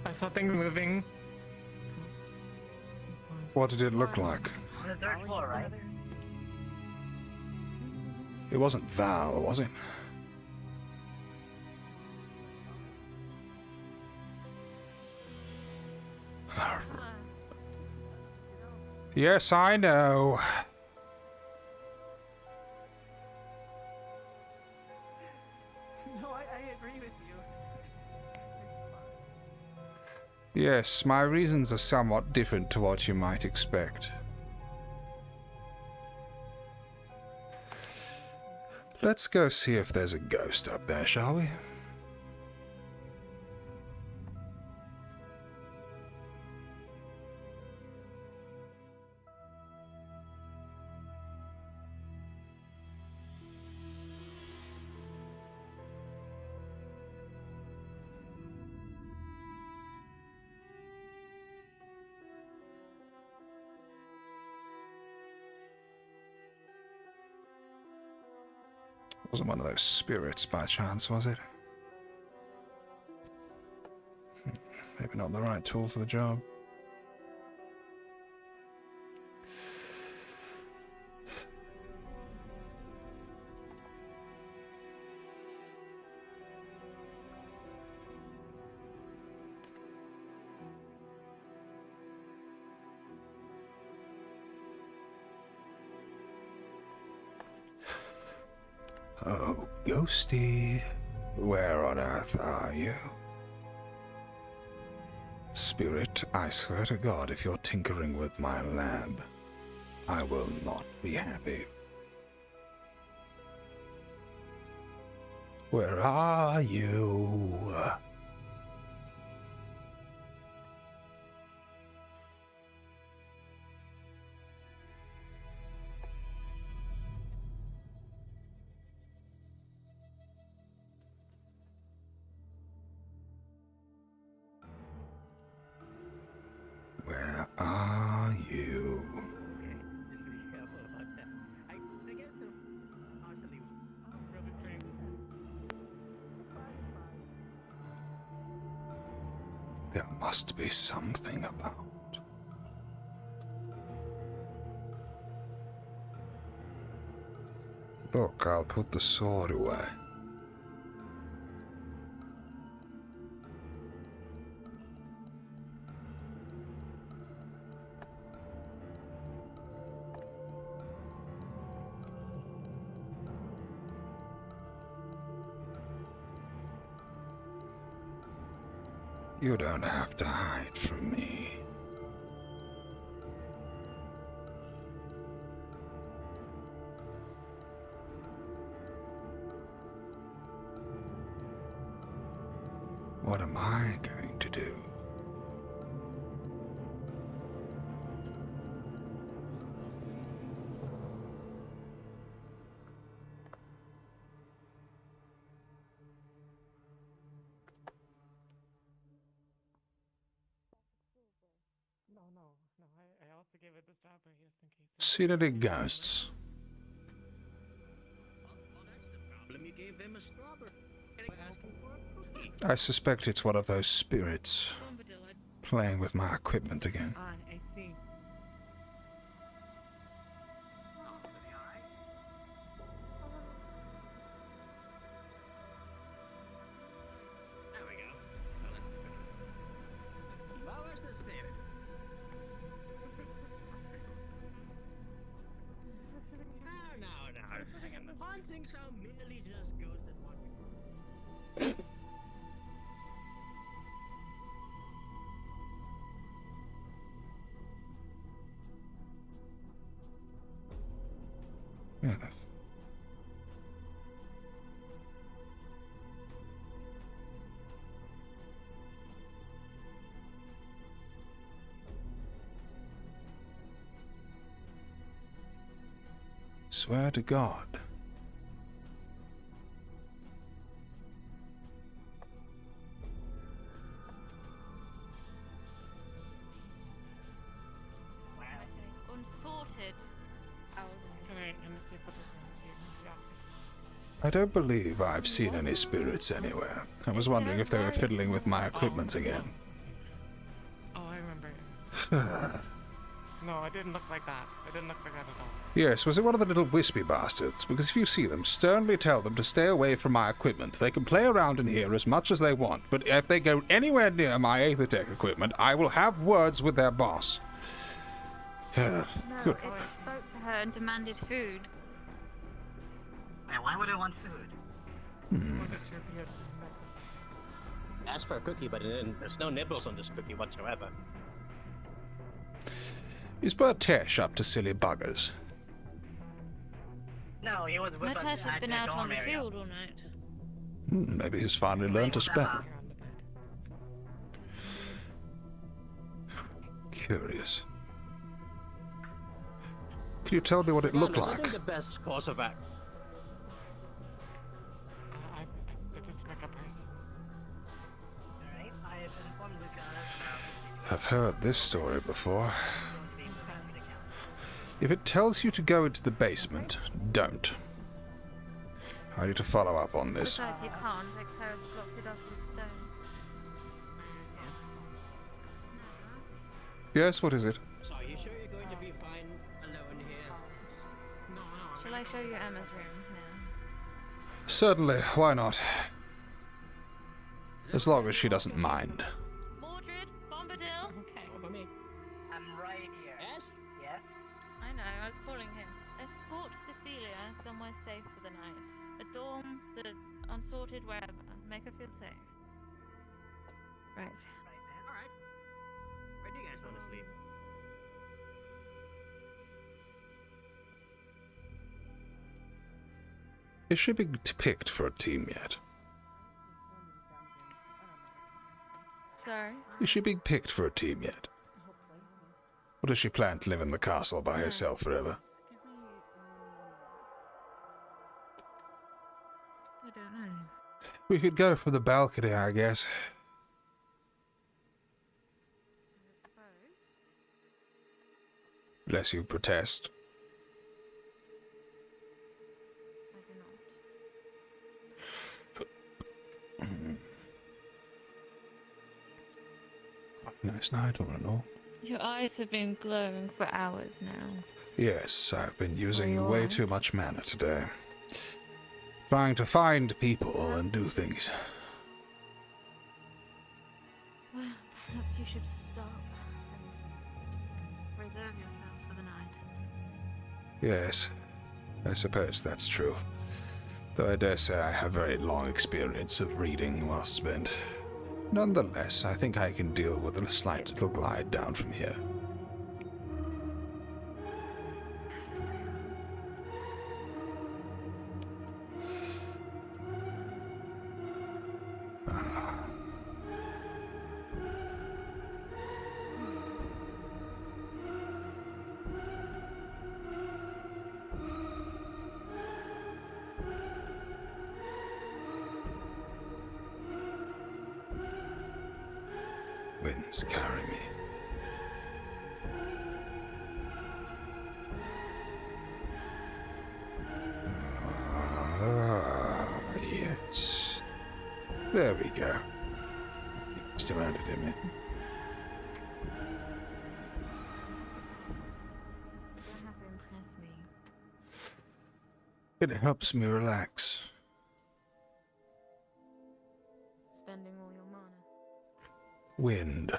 S5: I saw things moving.
S1: What did it look like?
S2: On the third floor, right?
S1: It wasn't Val, was it? Yes, I know.
S13: No, I agree with you.
S1: Yes, my reasons are somewhat different to what you might expect. Let's go see if there's a ghost up there, shall we? Wasn't one of those spirits by chance, was it? Maybe not the right tool for the job. Oh, Ghosty, where on earth are you? Spirit, I swear to God, if you're tinkering with my lab, I will not be happy. Where are you? Where are you? There must be something about. Look, I'll put the sword away. You don't have to hide from me. What am I going to do?
S5: No, I also gave it the strawberry just in case.
S1: Seen any ghosts?
S11: You gave them a strawberry. Asking for a cookie.
S1: I suspect it's one of those spirits playing with my equipment again.
S14: Ah, I see.
S11: There we go. Well, where's the spirit? No. Haunting so merely just goes at one.
S1: Yeah. Swear to God.
S4: Unsorted.
S5: Can I see put this in?
S1: I don't believe I've seen any spirits anywhere. I was wondering if they were fiddling with my equipment again.
S5: Oh, I remember. No, it didn't look like that. It didn't look like that at all.
S1: Yes, was it one of the little wispy bastards? Because if you see them, sternly tell them to stay away from my equipment. They can play around in here as much as they want, but if they go anywhere near my Aethertech equipment, I will have words with their boss.
S4: No,
S1: Good.
S4: it spoke to her and demanded food.
S2: And why would I want food?
S11: Ask for a cookie, but there's no nibbles on this cookie whatsoever.
S1: Is Bertesh up to silly buggers?
S2: No, he was with us
S4: Matesh has
S2: at
S4: been
S2: the
S4: out
S2: dorm
S4: on the
S2: area.
S4: field all night.
S1: Maybe he's finally learned to spell. Curious. Can you tell me what it looked
S11: This
S1: like?
S11: isn't the best course of action.
S5: It just like a person.
S2: Alright, I have informed Luca about
S1: I've heard this story before. If it tells you to go into the basement, don't. I need to follow up on this.
S4: Besides, you can't. Vecteris blocked it off with stone.
S1: Yes, what is it?
S11: So, are you sure you're going to be fine alone here?
S4: Shall I show you Emma's room now?
S1: Certainly, why not? As long as she doesn't mind.
S4: Mordred, Bombadil.
S11: Okay, for me.
S2: I'm right here.
S11: Yes?
S2: Yes?
S4: I know, I was calling him. Escort Cecilia somewhere safe for the night. A dorm, the unsorted, wherever. Make her feel safe. Right.
S11: Alright. Where do you guys want to sleep?
S1: Is she being picked for a team yet?
S4: Sorry?
S1: Is she being picked for a team yet? Or does she plan to live in the castle by herself forever?
S4: I don't know.
S1: We could go from the balcony, I guess. Unless you protest. Nice night, all in all.
S4: Your eyes have been glowing for hours now.
S1: Yes, I've been using
S4: you
S1: way
S4: alright?
S1: too much mana today. Trying to find people and do things.
S4: Well, perhaps you should stop and reserve yourself for the night.
S1: Yes, I suppose that's true. Though I dare say I have very long experience of reading while spent Nonetheless, I think I can deal with a slight little glide down from here. Winds carry me. Yes. There we go. Still added him in.
S4: You don't have to impress me.
S1: It helps me relax.
S4: Spending all your mana.
S1: Wind.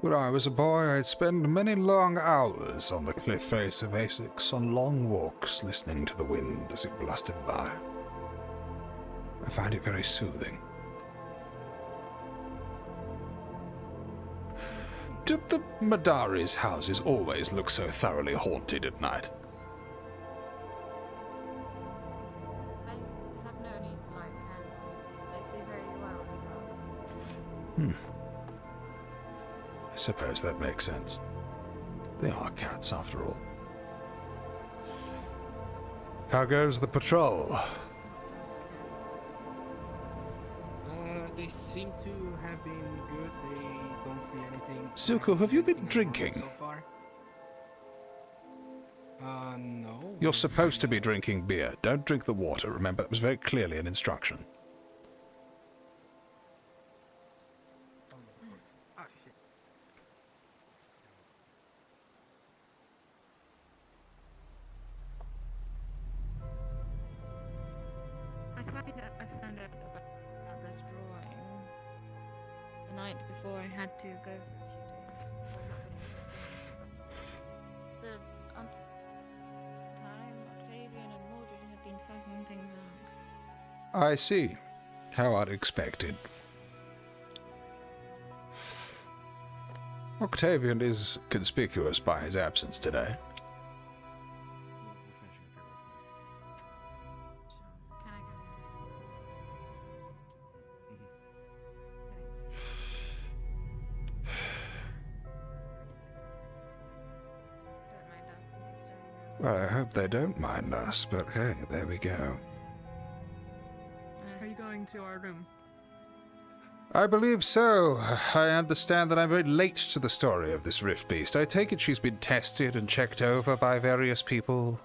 S1: When I was a boy, I'd spend many long hours on the cliff face of Essex on long walks listening to the wind as it blustered by. I find it very soothing. Did the Madari's houses always look so thoroughly haunted at night?
S4: I have no need to light candles. They see very well in the dark.
S1: I suppose that makes sense. They are cats, after all. How goes the patrol?
S12: They seem to have been good. They don't see anything.
S1: Zuko, have you been drinking?
S12: So far? No.
S1: You're supposed to be drinking beer. Don't drink the water. Remember, that was very clearly an instruction.
S12: Oh shit.
S4: I found out about this drawing the night before I had to go for a few days. The time Octavian and Mordred had been fucking things up.
S1: I see. How unexpected. Octavian is conspicuous by his absence today. Well, I hope they don't mind us, but hey, there we go.
S13: Are you going to our room?
S1: I believe so. I understand that I'm very late to the story of this Rift Beast. I take it she's been tested and checked over by various people.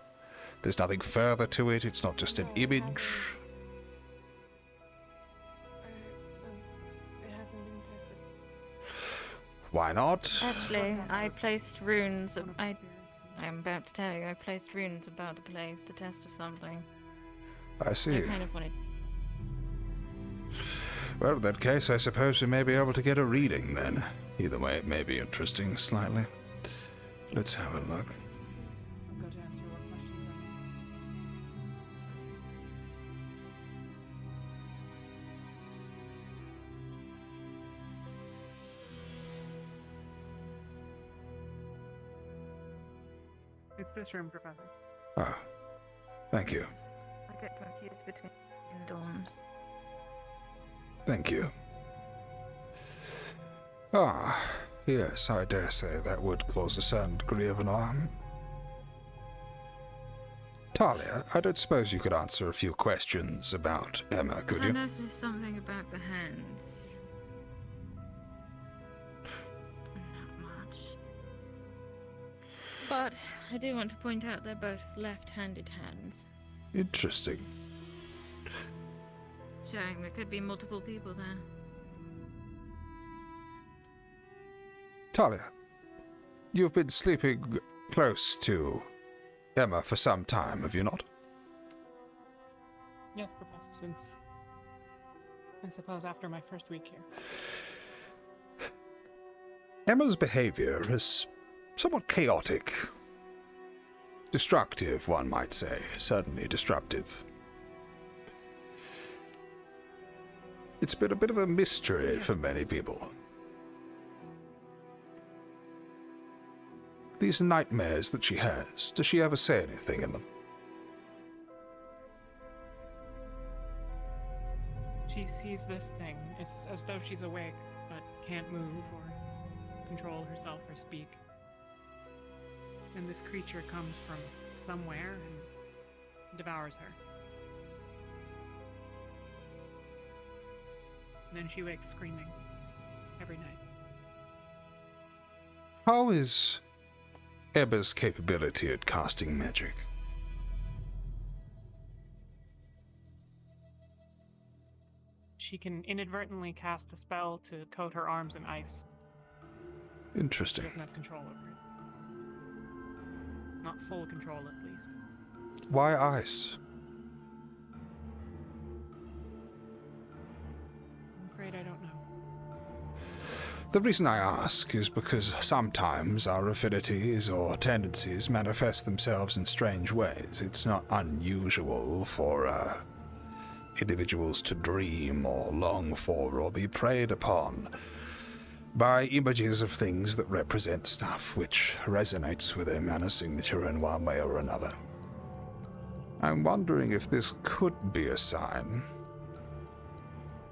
S1: There's nothing further to it. It's not just an image.
S13: It hasn't been tested.
S1: Why not?
S4: Actually, I placed runes. I'm about to tell you, I placed runes about the place to test for something.
S1: I see.
S4: I kind of wanted.
S1: Well, in that case, I suppose we may be able to get a reading then. Either way, it may be interesting slightly. Let's have a look.
S19: I've got to answer what questions It's this room, Professor.
S1: Ah, thank you.
S4: I get confused between dorms.
S1: Thank you. Ah, yes, I dare say that would cause a certain degree of alarm. Talia, I don't suppose you could answer a few questions about Emma, could
S4: I
S1: you?
S4: noticed something about the hands. Not much. But I do want to point out they're both left-handed hands,
S1: Interesting.
S4: showing there could be multiple people there.
S1: Talia, you've been sleeping close to Emma for some time, have you not?
S13: Yeah, Professor, since I suppose after my first week here.
S1: Emma's behavior is somewhat chaotic. Destructive, one might say. Certainly destructive. It's been a bit of a mystery for many people. These nightmares that she has, does she ever say anything in them?
S5: She sees this thing. It's as though she's awake, but can't move or control herself or speak. And this creature comes from somewhere and devours her. And then she wakes screaming every night.
S1: How is Ebba's capability at casting magic?
S5: She can inadvertently cast a spell to coat her arms in ice.
S1: Interesting.
S5: She doesn't have control over it. Not full control, at least.
S1: Why ice?
S5: I'm afraid I don't know.
S1: The reason I ask is because sometimes our affinities or tendencies manifest themselves in strange ways. It's not unusual for individuals to dream or long for or be preyed upon by images of things that represent stuff which resonates with their mana signature in one way or another. I'm wondering if this could be a sign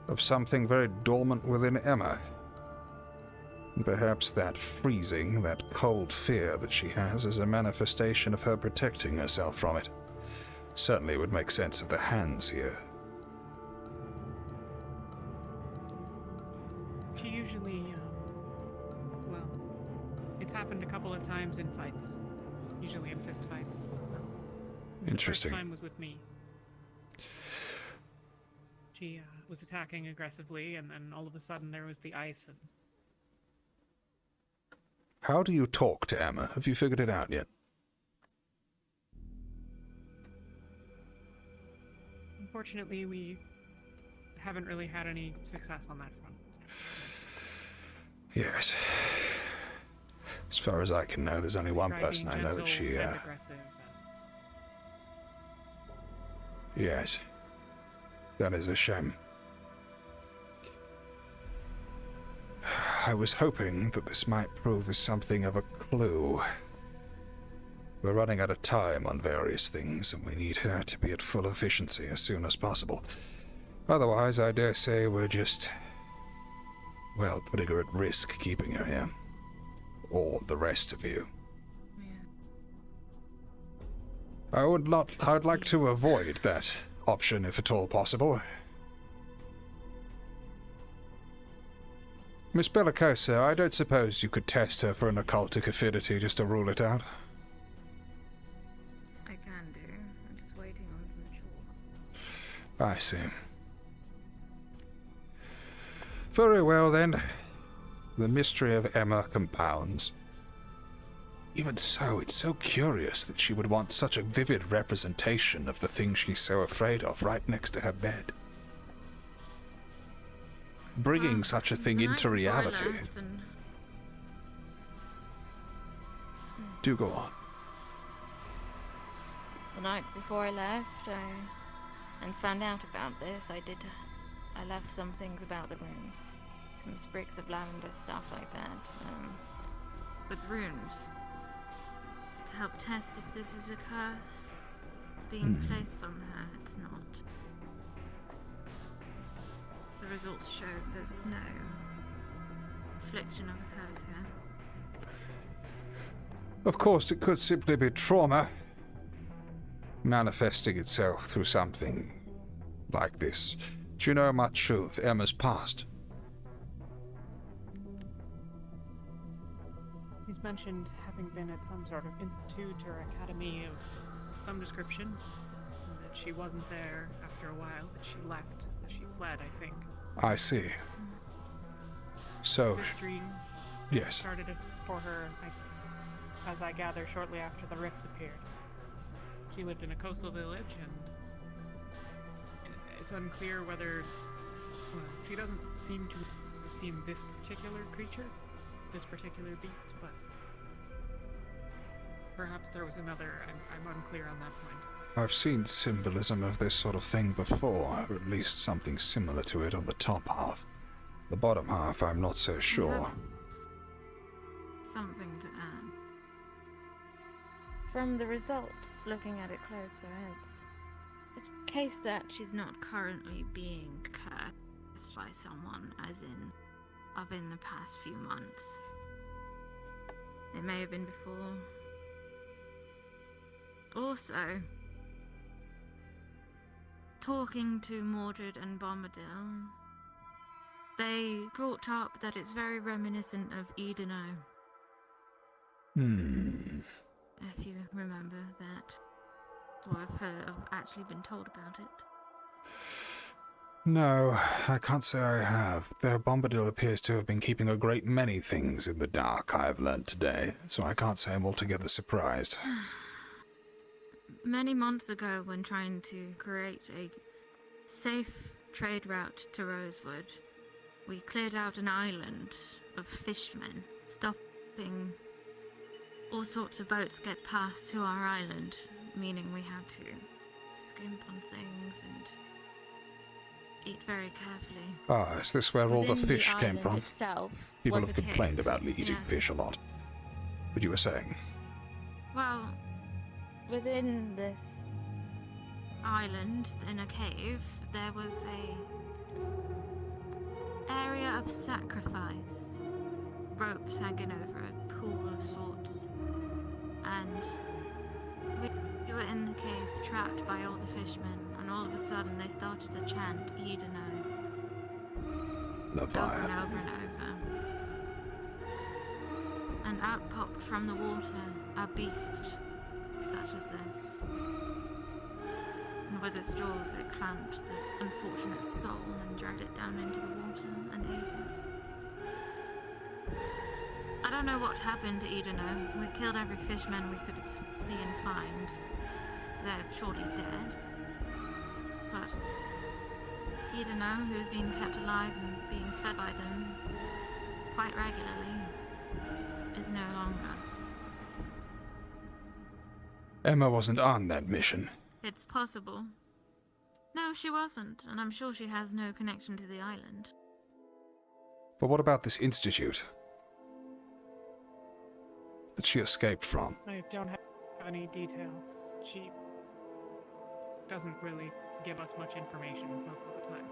S1: of something very dormant within Emma. Perhaps that freezing, that cold fear that she has is a manifestation of her protecting herself from it. Certainly would make sense of the hands here.
S5: She usually, well, it's happened a couple of times in fights. Usually in fist fights.
S1: Interesting.
S5: The first time was with me. She was attacking aggressively, and then all of a sudden there was the ice. And
S1: How do you talk to Emma? Have you figured it out yet?
S5: unfortunately, we haven't really had any success on that front.
S1: Yes. As far as I can know, there's only one person I know that she, Yes. That is a shame. I was hoping that this might prove as something of a clue. We're running out of time on various things, and we need her to be at full efficiency as soon as possible. Otherwise, I dare say we're just, well, putting her at risk keeping her here. Or the rest of you. I would like to avoid that option if at all possible. Miss Bellicosa, I don't suppose you could test her for an occultic affinity just to rule it out?
S4: I can do. I'm just waiting on some chalk.
S1: I see. Very well then. The mystery of Emma compounds. Even so, it's so curious that she would want such a vivid representation of the thing she's so afraid of right next to her bed. Bringing such a thing into reality. Do go on.
S4: The night before I left, and found out about this, I left some things about the room. Some sprigs of lavender, stuff like that. With runes. To help test if this is a curse being placed on her. It's not. The results show there's no affliction of a curse here.
S1: Of course, it could simply be trauma manifesting itself through something like this. Do you know much of Emma's past?
S5: He's mentioned having been at some sort of institute or academy of some description, and that she wasn't there after a while, that she left, that she fled, I think.
S1: I see. So,
S5: History
S1: yes.
S5: started for her, as I gather, shortly after the rift appeared. She lived in a coastal village, and it's unclear whether... Well, she doesn't seem to have seen this particular creature, this particular beast, but perhaps there was another. I'm unclear on that point.
S1: I've seen symbolism of this sort of thing before, or at least something similar to it on the top half. The bottom half, I'm not so sure.
S4: Something to add. From the results, looking at it closer, it's a case that she's not currently being cursed by someone, as in the past few months. It may have been before. Also, talking to Mordred and Bombadil, they brought up that it's very reminiscent of Edeno. If you remember that, or have actually been told about it.
S1: No, I can't say I have, though Bombadil appears to have been keeping a great many things in the dark, I have learnt today, so I can't say I'm altogether surprised.
S4: Many months ago, when trying to create a safe trade route to Rosewood, we cleared out an island of fishmen, stopping all sorts of boats get past to our island, meaning we had to skimp on things and eat very carefully.
S1: Ah, is this where all the fish came from?
S4: Itself
S1: People
S4: was
S1: have
S4: a
S1: complained
S4: cave.
S1: about eating fish a lot. But you were saying?
S4: Well, within this island, in a cave, there was a area of sacrifice. Ropes hanging over a pool of sorts. And we were in the cave, trapped by all the fishmen, and all of a sudden they started to chant Edeno. Over and over and over. And out popped from the water a beast such as this. And with its jaws it clamped the unfortunate soul and dragged it down into the water and ate it. I don't know what happened to Edeno. We killed every fishman we could see and find. They're surely dead. But Edeno, who's been kept alive and being fed by them quite regularly, is no longer.
S1: Emma wasn't on that mission.
S4: It's possible. No, she wasn't, and I'm sure she has no connection to the island.
S1: But what about this institute that she escaped from?
S5: I don't have any details. She doesn't really give us much information most of the time.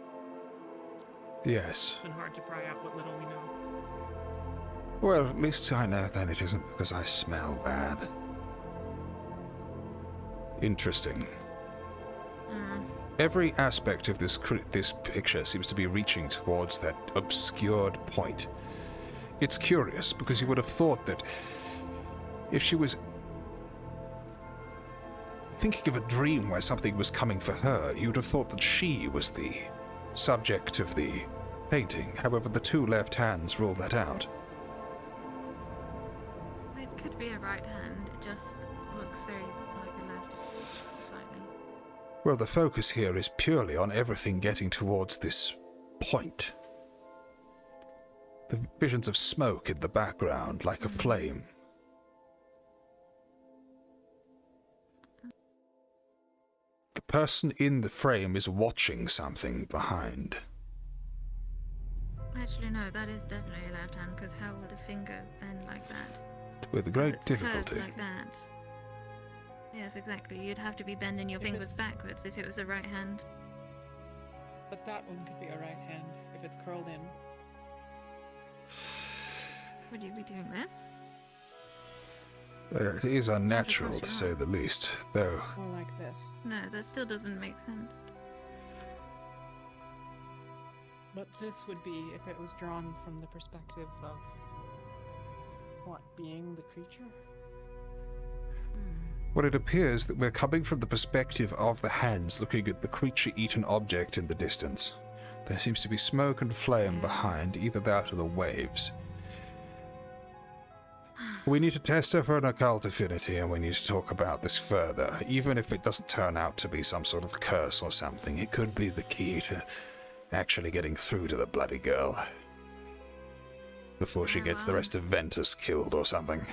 S1: Yes.
S5: It's been hard to pry out what little we know.
S1: Well, at least I know then it isn't because I smell bad. Interesting. Every aspect of this picture seems to be reaching towards that obscured point. It's curious, because you would have thought that if she was thinking of a dream where something was coming for her, you'd have thought that she was the subject of the painting. However, the two left hands rule that out.
S4: It could be a right hand, it just looks very like a left, slightly.
S1: Well, the focus here is purely on everything getting towards this point. The visions of smoke in the background, like a flame. The person in the frame is watching something behind.
S4: Actually, no, that is definitely a left hand, because how would a finger bend like that?
S1: With great
S4: It's curved
S1: difficulty.
S4: like that. Yes, exactly. You'd have to be bending your fingers backwards if it was a right hand.
S5: But that one could be a right hand if it's curled in.
S4: Would you be doing this?
S1: It is unnatural, to say the least, though.
S5: More like this.
S4: No, that still doesn't make sense.
S5: But this would be if it was drawn from the perspective of what, being the creature?
S1: Well, it appears that we're coming from the perspective of the hands looking at the creature-eaten object in the distance. There seems to be smoke and flame behind, either that or the waves. We need to test her for an occult affinity, and we need to talk about this further. Even if it doesn't turn out to be some sort of curse or something, it could be the key to actually getting through to the bloody girl. Before she gets the rest of Ventus killed or something.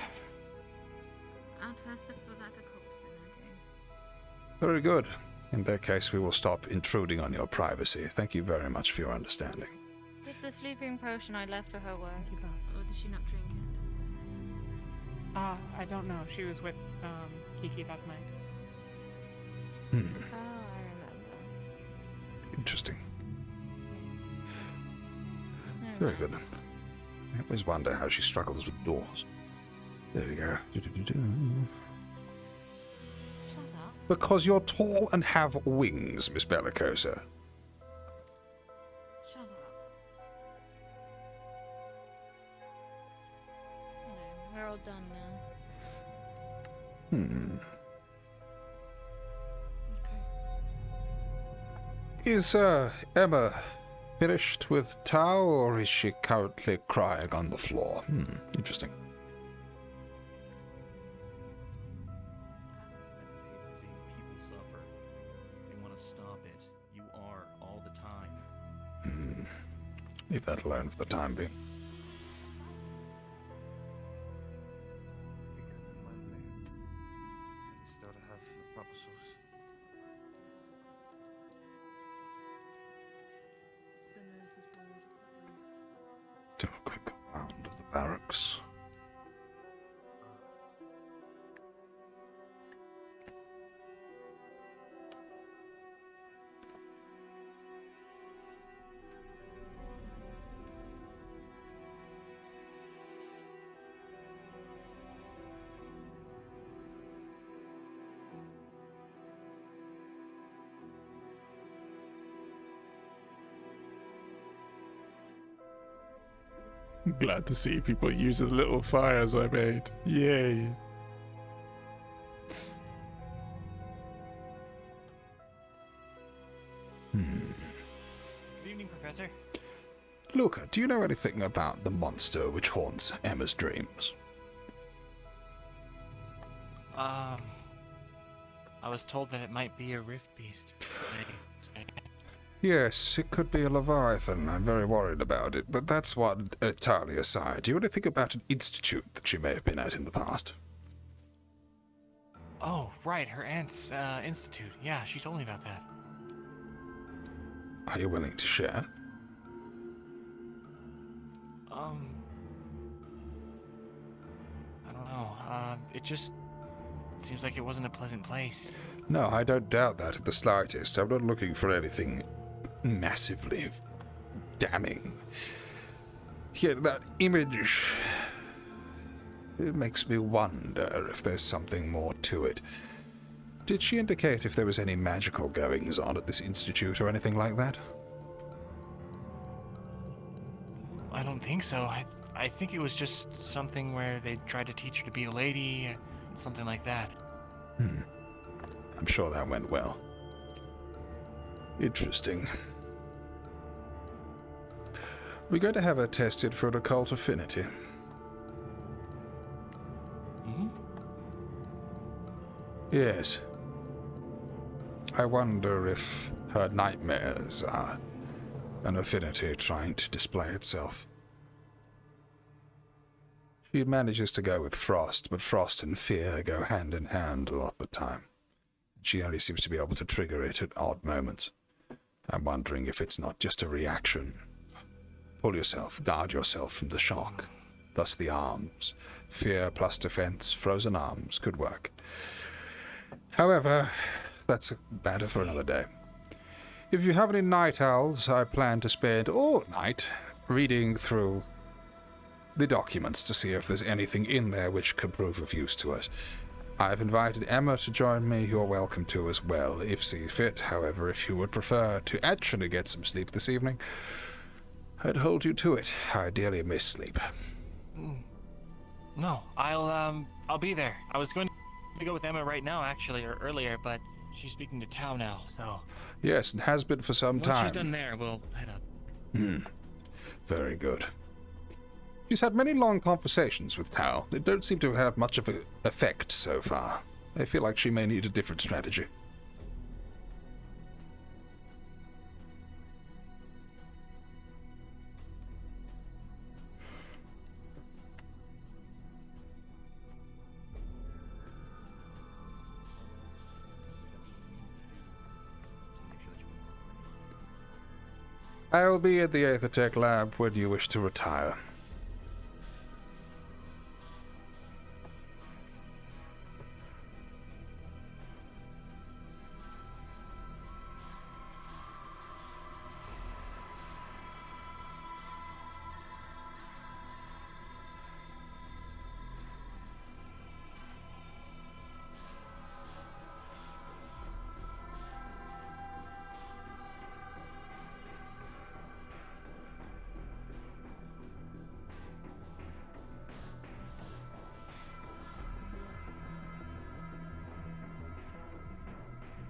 S4: I'll test it for that occult affinity.
S1: Very good. In that case, we will stop intruding on your privacy. Thank you very much for your understanding.
S4: With the sleeping potion I left for her work, or did she not drink it?
S5: I don't know. She was with Kiki that night.
S4: Oh, I remember.
S1: Interesting.
S4: Yes.
S1: Very good then. I always wonder how she struggles with doors. There we go.
S4: Shut up.
S1: Because you're tall and have wings, Miss Bellicosa.
S4: Shut up. You know, we're all done now.
S1: Is Emma finished with Tao, or is she currently crying on the floor? Interesting.
S15: People suffer. They want to stop it. You are all the time.
S1: Leave that alone for the time being.
S17: Still to have the proper source.
S1: Do a quick round of the barracks. I'm glad to see people use the little fires I made. Yay.
S8: Good evening, Professor.
S1: Luca, do you know anything about the monster which haunts Emma's dreams?
S8: I was told that it might be a rift beast.
S1: Yes, it could be a Leviathan. I'm very worried about it, but that's one entirely aside. Do you know anything about an institute that she may have been at in the past?
S8: Oh, right, her aunt's institute. Yeah, she told me about that.
S1: Are you willing to share?
S8: I don't know. It just seems like it wasn't a pleasant place.
S1: No, I don't doubt that at the slightest. I'm not looking for anything massively damning. Yet that image, it makes me wonder if there's something more to it. Did she indicate if there was any magical goings on at this institute or anything like that?
S8: I don't think so. I think it was just something where they tried to teach her to be a lady, something like that.
S1: I'm sure that went well. Interesting. We're going to have her tested for an occult affinity. Yes. I wonder if her nightmares are an affinity trying to display itself. She manages to go with Frost, but Frost and fear go hand in hand a lot of the time. She only seems to be able to trigger it at odd moments. I'm wondering if it's not just a reaction. Pull yourself, guard yourself from the shock. Thus the arms. Fear plus defense, frozen arms could work. However, that's a matter for another day. If you have any night owls, I plan to spend all night reading through the documents to see if there's anything in there which could prove of use to us. I've invited Emma to join me. You're welcome to as well, if see fit. However, if you would prefer to actually get some sleep this evening, I'd hold you to it. I dearly miss sleep.
S8: No, I'll be there. I was going to go with Emma right now, actually, or earlier, but she's speaking to Tao now, so...
S1: Yes, and has been for some
S8: Once
S1: time.
S8: she's done there, we'll head up.
S1: Very good. She's had many long conversations with Tao. They don't seem to have had much of an effect so far. I feel like she may need a different strategy. I will be at the Aethertech lab when you wish to retire.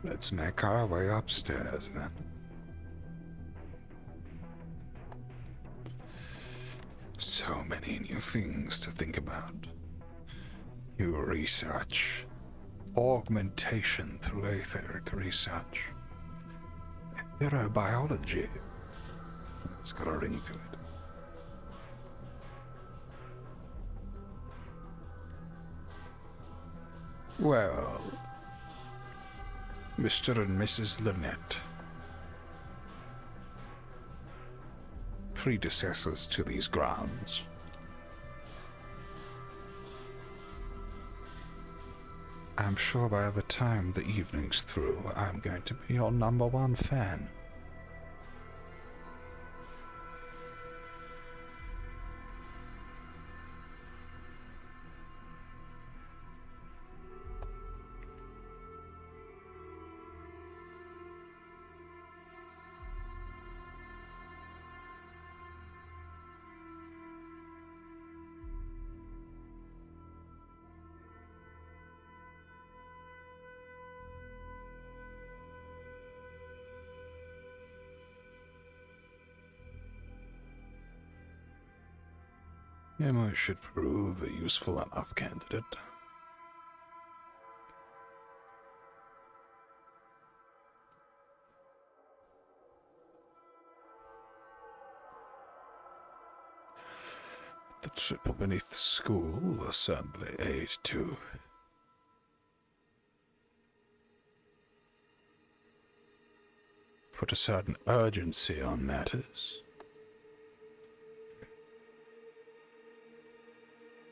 S1: Let's make our way upstairs, then. So many new things to think about. New research. Augmentation through etheric research. Neurobiology. It's got a ring to it. Well, Mr. and Mrs. Lynette, predecessors to these grounds. I'm sure by the time the evening's through, I'm going to be your #1 fan. Emma should prove a useful enough candidate. The trip beneath the school will certainly aid to put a certain urgency on matters.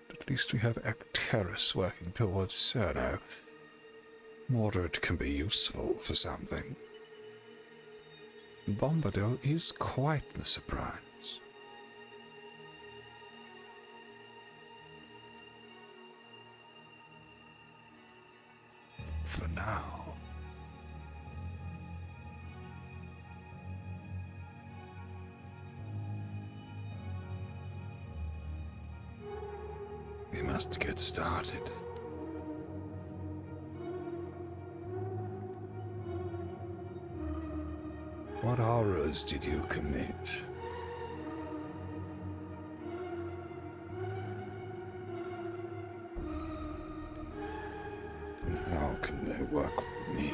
S1: At least we have Arcturus working towards Cerno. Mordred can be useful for something. Bombadil is quite the surprise. For now. We must get started. What horrors did you commit? And how can they work for me?